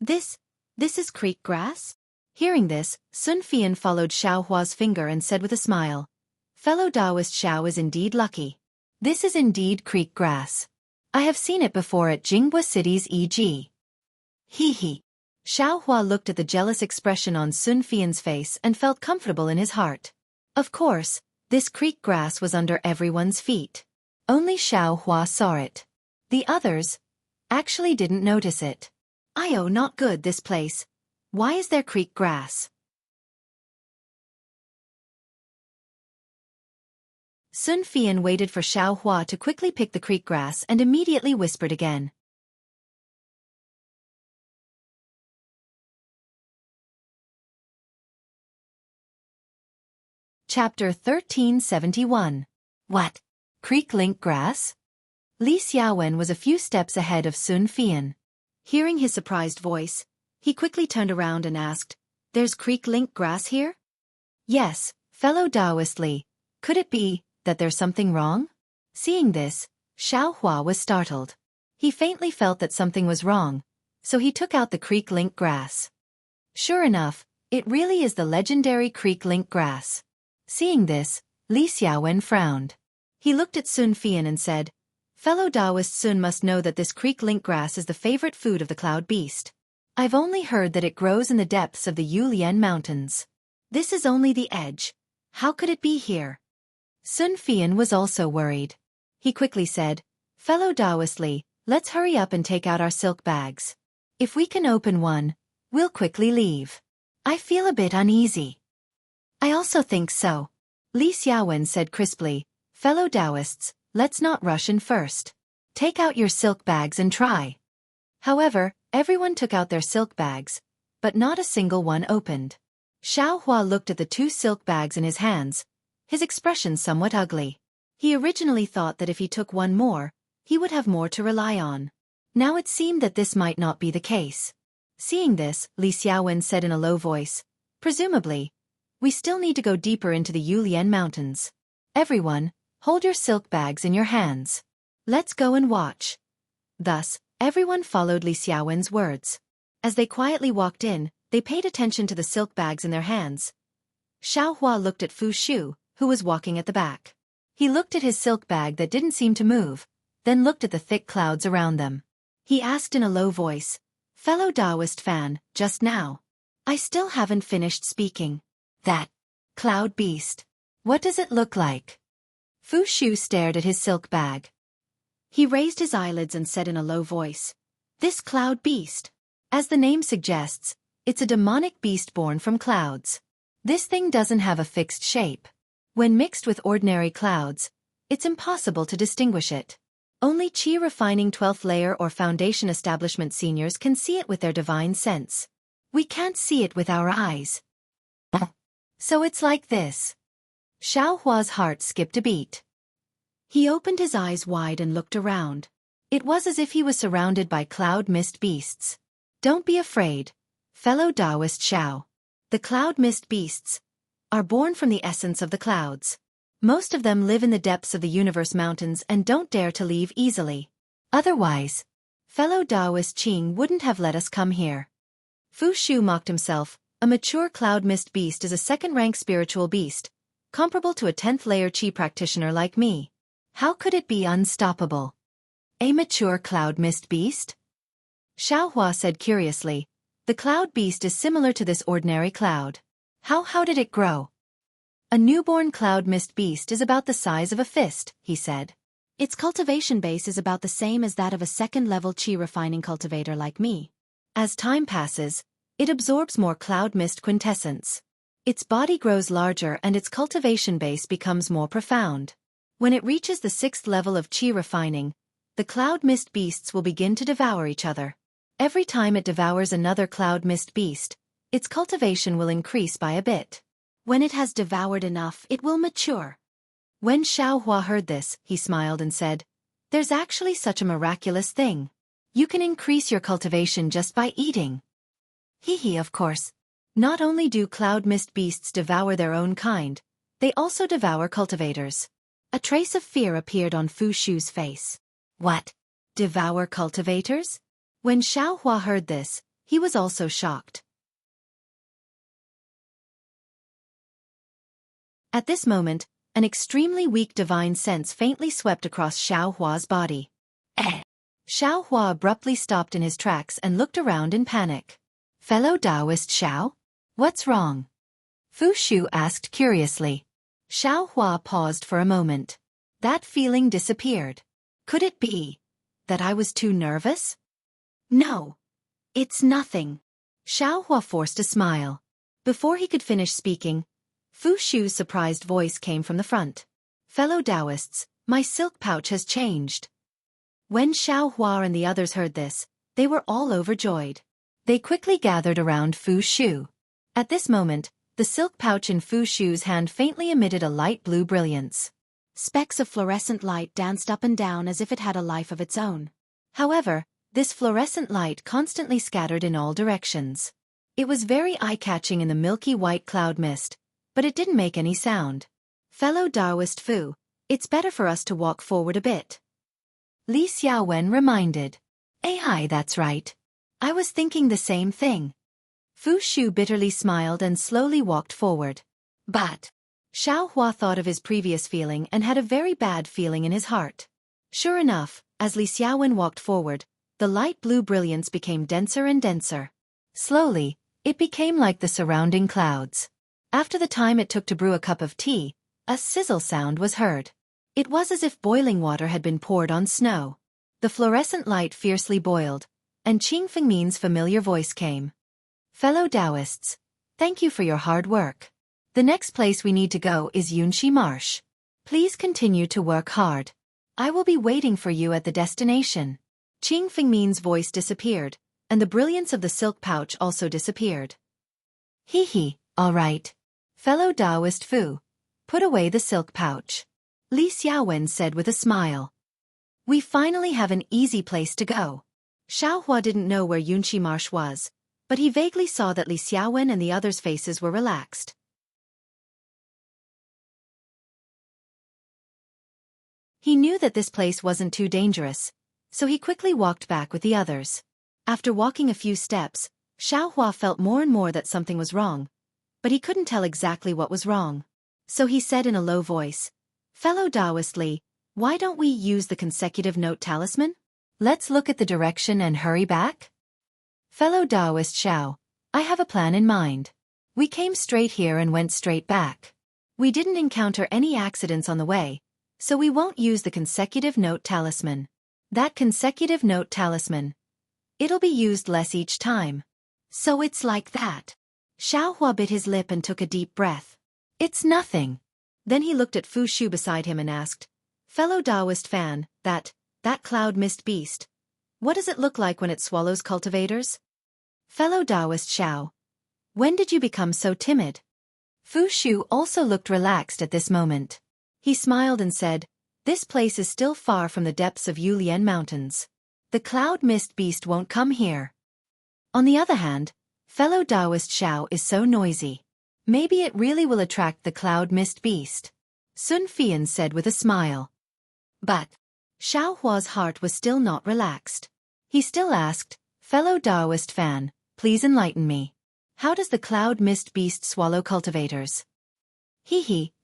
This is creek grass? Hearing this, Sun Fian followed Xiao Hua's finger and said with a smile, Fellow Taoist Xiao is indeed lucky. This is indeed creek grass. I have seen it before at Jianghu cities e.g. He. Xiao Hua looked at the jealous expression on Sun Fian's face and felt comfortable in his heart. Of course, this creek grass was under everyone's feet. Only Xiao Hua saw it. The others actually didn't notice it. Not good this place. Why is there creek grass? Sun Fian waited for Xiao Hua to quickly pick the creek grass and immediately whispered again. Chapter 1371. What? Creek link grass? Li Xiaowen was a few steps ahead of Sun Fian. Hearing his surprised voice, he quickly turned around and asked, There's creek link grass here? Yes, fellow Taoist Li. Could it be that there's something wrong? Seeing this, Xiao Hua was startled. He faintly felt that something was wrong, so he took out the creek link grass. Sure enough, it really is the legendary creek link grass. Seeing this, Li Xiaowen frowned. He looked at Sun Fian and said, Fellow Taoist Sun must know that this creek link grass is the favorite food of the cloud beast. I've only heard that it grows in the depths of the Yulian mountains. This is only the edge. How could it be here? Sun Fian was also worried. He quickly said, Fellow Taoist Li, let's hurry up and take out our silk bags. If we can open one, we'll quickly leave. I feel a bit uneasy. I also think so. Li Xiaowen said crisply, Fellow Taoists, let's not rush in first. Take out your silk bags and try. However, everyone took out their silk bags, but not a single one opened. Xiao Hua looked at the 2 silk bags in his hands, his expression somewhat ugly. He originally thought that if he took one more, he would have more to rely on. Now it seemed that this might not be the case. Seeing this, Li Xiaowen said in a low voice, Presumably, we still need to go deeper into the Yulian mountains. Everyone, hold your silk bags in your hands. Let's go and watch. Thus, everyone followed Li Xiaowen's words. As they quietly walked in, they paid attention to the silk bags in their hands. Xiao Hua looked at Fu Shu, who was walking at the back. He looked at his silk bag that didn't seem to move, then looked at the thick clouds around them. He asked in a low voice, Fellow Taoist fan, just now. I still haven't finished speaking. That cloud beast. What does it look like? Fu Shu stared at his silk bag. He raised his eyelids and said in a low voice, This cloud beast. As the name suggests, it's a demonic beast born from clouds. This thing doesn't have a fixed shape. When mixed with ordinary clouds, it's impossible to distinguish it. Only Qi refining 12th layer or foundation establishment seniors can see it with their divine sense. We can't see it with our eyes. So it's like this. Xiao Hua's heart skipped a beat. He opened his eyes wide and looked around. It was as if he was surrounded by cloud mist beasts. Don't be afraid, fellow Taoist Xiao. The cloud mist beasts are born from the essence of the clouds. Most of them live in the depths of the universe mountains and don't dare to leave easily. Otherwise, fellow Taoist Qing wouldn't have let us come here. Fu Shu mocked himself. A mature cloud mist beast is a second-rank spiritual beast, comparable to a 10th layer Qi practitioner like me. How could it be unstoppable? A mature cloud mist beast? Xiao Hua said curiously, The cloud beast is similar to this ordinary cloud. How did it grow? A newborn cloud mist beast is about the size of a fist, he said. Its cultivation base is about the same as that of a second-level Qi refining cultivator like me. As time passes, it absorbs more cloud mist quintessence. Its body grows larger and its cultivation base becomes more profound. When it reaches the 6th level of Qi refining, the cloud mist beasts will begin to devour each other. Every time it devours another cloud mist beast, its cultivation will increase by a bit. When it has devoured enough, it will mature. When Xiaohua heard this, he smiled and said, "There's actually such a miraculous thing. You can increase your cultivation just by eating." Hee, of course. Not only do cloud mist beasts devour their own kind, they also devour cultivators. A trace of fear appeared on Fu Shu's face. What? Devour cultivators? When Xiaohua heard this, he was also shocked. At this moment, an extremely weak divine sense faintly swept across Xiaohua's body. Xiaohua abruptly stopped in his tracks and looked around in panic. "Fellow Taoist Xiao? What's wrong?" Fu Shu asked curiously. Xiaohua paused for a moment. That feeling disappeared. Could it be that I was too nervous? No. It's nothing. Xiaohua forced a smile. Before he could finish speaking, Fu Shu's surprised voice came from the front. "Fellow Taoists, my silk pouch has changed." When Xiaohua and the others heard this, they were all overjoyed. They quickly gathered around Fu Shu. At this moment, the silk pouch in Fu Shu's hand faintly emitted a light blue brilliance. Specks of fluorescent light danced up and down as if it had a life of its own. However, this fluorescent light constantly scattered in all directions. It was very eye-catching in the milky white cloud mist, but it didn't make any sound. "Fellow Taoist Fu, it's better for us to walk forward a bit," Li Xiaowen reminded. "Hi, that's right. I was thinking the same thing." Fu Shu bitterly smiled and slowly walked forward. But Xiaohua thought of his previous feeling and had a very bad feeling in his heart. Sure enough, as Li Xiaowen walked forward, the light blue brilliance became denser and denser. Slowly, it became like the surrounding clouds. After the time it took to brew a cup of tea, a sizzle sound was heard. It was as if boiling water had been poured on snow. The fluorescent light fiercely boiled, and Qing Fengmin's familiar voice came. "Fellow Taoists, thank you for your hard work. The next place we need to go is Yunxi Marsh. Please continue to work hard. I will be waiting for you at the destination." Qing Fengmin's voice disappeared, and the brilliance of the silk pouch also disappeared. All right. Fellow Taoist Fu, put away the silk pouch," Li Xiaowen said with a smile. "We finally have an easy place to go." Xiaohua didn't know where Yunxi Marsh was, but he vaguely saw that Li Xiaowen and the others' faces were relaxed. He knew that this place wasn't too dangerous, so he quickly walked back with the others. After walking a few steps, Xiaohua felt more and more that something was wrong, but he couldn't tell exactly what was wrong. So he said in a low voice, "Fellow Taoist Li, why don't we use the consecutive note talisman? Let's look at the direction and hurry back." "Fellow Taoist Xiao, I have a plan in mind. We came straight here and went straight back. We didn't encounter any accidents on the way, so we won't use the consecutive note talisman. That consecutive note talisman, it'll be used less each time." "So it's like that." Xiaohua bit his lip and took a deep breath. "It's nothing." Then he looked at Fu Shu beside him and asked, "Fellow Taoist fan, that cloud mist beast, what does it look like when it swallows cultivators?" "Fellow Taoist Xiao, when did you become so timid?" Fu Shu also looked relaxed at this moment. He smiled and said, "This place is still far from the depths of Yulian Mountains. The cloud mist beast won't come here. On the other hand, fellow Taoist Xiao is so noisy. Maybe it really will attract the cloud mist beast," Sun Fian said with a smile. But Xiaohua's heart was still not relaxed. He still asked, "Fellow Taoist fan, please enlighten me. How does the cloud mist beast swallow cultivators?"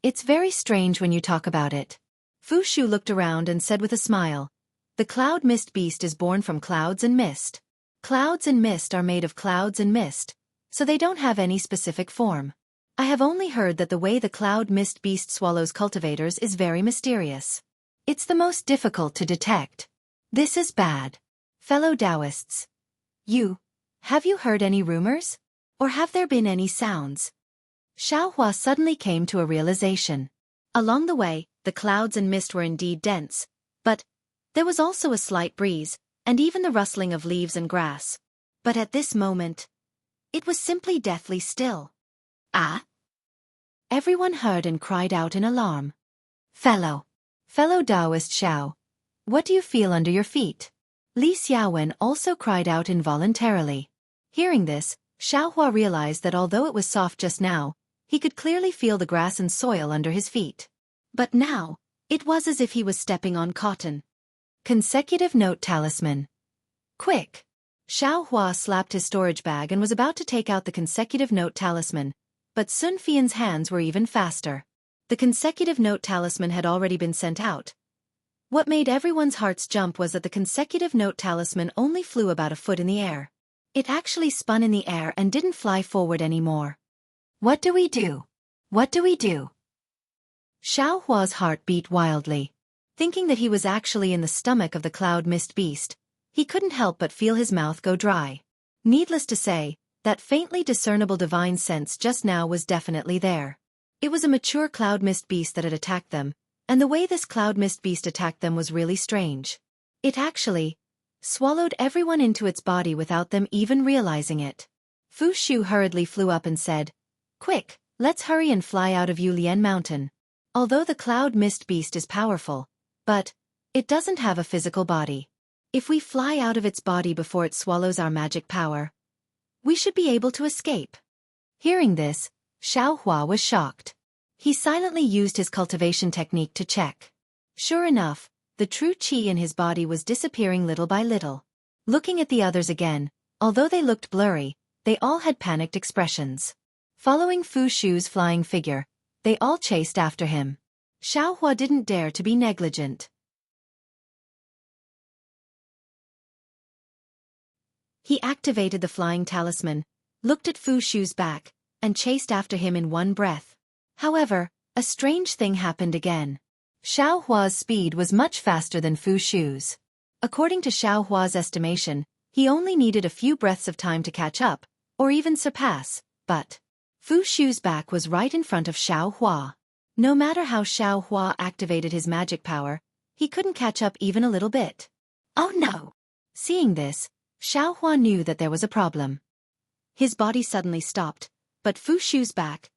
It's very strange when you talk about it." Fu Shu looked around and said with a smile, "The cloud mist beast is born from clouds and mist. Clouds and mist are made of clouds and mist, so they don't have any specific form. I have only heard that the way the cloud mist beast swallows cultivators is very mysterious. It's the most difficult to detect. This is bad. Fellow Taoists, have you heard any rumors? Or have there been any sounds?" Xiaohua suddenly came to a realization. Along the way, the clouds and mist were indeed dense, but there was also a slight breeze, and even the rustling of leaves and grass. But at this moment, it was simply deathly still. Ah! Everyone heard and cried out in alarm. Fellow Taoist Xiao, what do you feel under your feet? Li Xiaowen also cried out involuntarily. Hearing this, Xiaohua realized that although it was soft just now, he could clearly feel the grass and soil under his feet. But now, it was as if he was stepping on cotton. Consecutive note talisman. Quick! Xiaohua slapped his storage bag and was about to take out the consecutive note talisman, but Sun Fian's hands were even faster. The consecutive note talisman had already been sent out. What made everyone's hearts jump was that the consecutive note talisman only flew about a foot in the air. It actually spun in the air and didn't fly forward anymore. What do we do? What do we do? Xiaohua's heart beat wildly. Thinking that he was actually in the stomach of the cloud mist beast, he couldn't help but feel his mouth go dry. Needless to say, that faintly discernible divine sense just now was definitely there. It was a mature cloud mist beast that had attacked them, and the way this cloud mist beast attacked them was really strange. It actually swallowed everyone into its body without them even realizing it. Fu Shu hurriedly flew up and said, "Quick, let's hurry and fly out of Yulian Mountain." Although the cloud mist beast is powerful, but it doesn't have a physical body. If we fly out of its body before it swallows our magic power, we should be able to escape. Hearing this, Xiaohua was shocked. He silently used his cultivation technique to check. Sure enough, the true qi in his body was disappearing little by little. Looking at the others again, although they looked blurry, they all had panicked expressions. Following Fu Shu's flying figure, they all chased after him. Xiaohua didn't dare to be negligent. He activated the flying talisman, looked at Fu Shu's back, and chased after him in one breath. However, a strange thing happened again. Xiaohua's speed was much faster than Fu Shu's. According to Xiaohua's estimation, he only needed a few breaths of time to catch up, or even surpass, but Fu Shu's back was right in front of Xiaohua. No matter how Xiaohua activated his magic power, he couldn't catch up even a little bit. Oh no! Seeing this, Xiaohua knew that there was a problem. His body suddenly stopped, but Fu Shu's back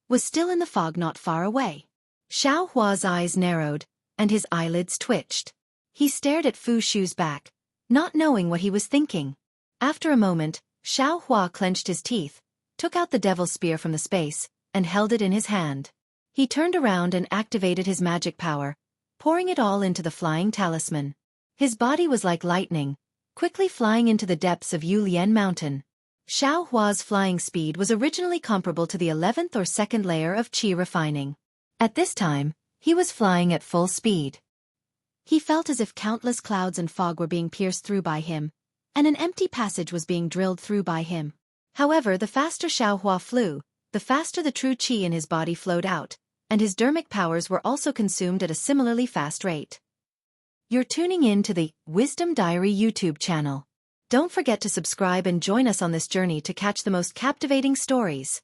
was still in the fog not far away. Xiaohua's eyes narrowed, and his eyelids twitched. He stared at Fu Shu's back, not knowing what he was thinking. After a moment, Xiaohua clenched his teeth, took out the devil's spear from the space, and held it in his hand. He turned around and activated his magic power, pouring it all into the flying talisman. His body was like lightning, quickly flying into the depths of Yulian Mountain. Xiaohua's flying speed was originally comparable to the 11th or 2nd layer of qi refining. At this time, he was flying at full speed. He felt as if countless clouds and fog were being pierced through by him, and an empty passage was being drilled through by him. However, the faster Xiaohua flew, the faster the true qi in his body flowed out, and his dermic powers were also consumed at a similarly fast rate. You're tuning in to the Wisdom Diary YouTube channel. Don't forget to subscribe and join us on this journey to catch the most captivating stories.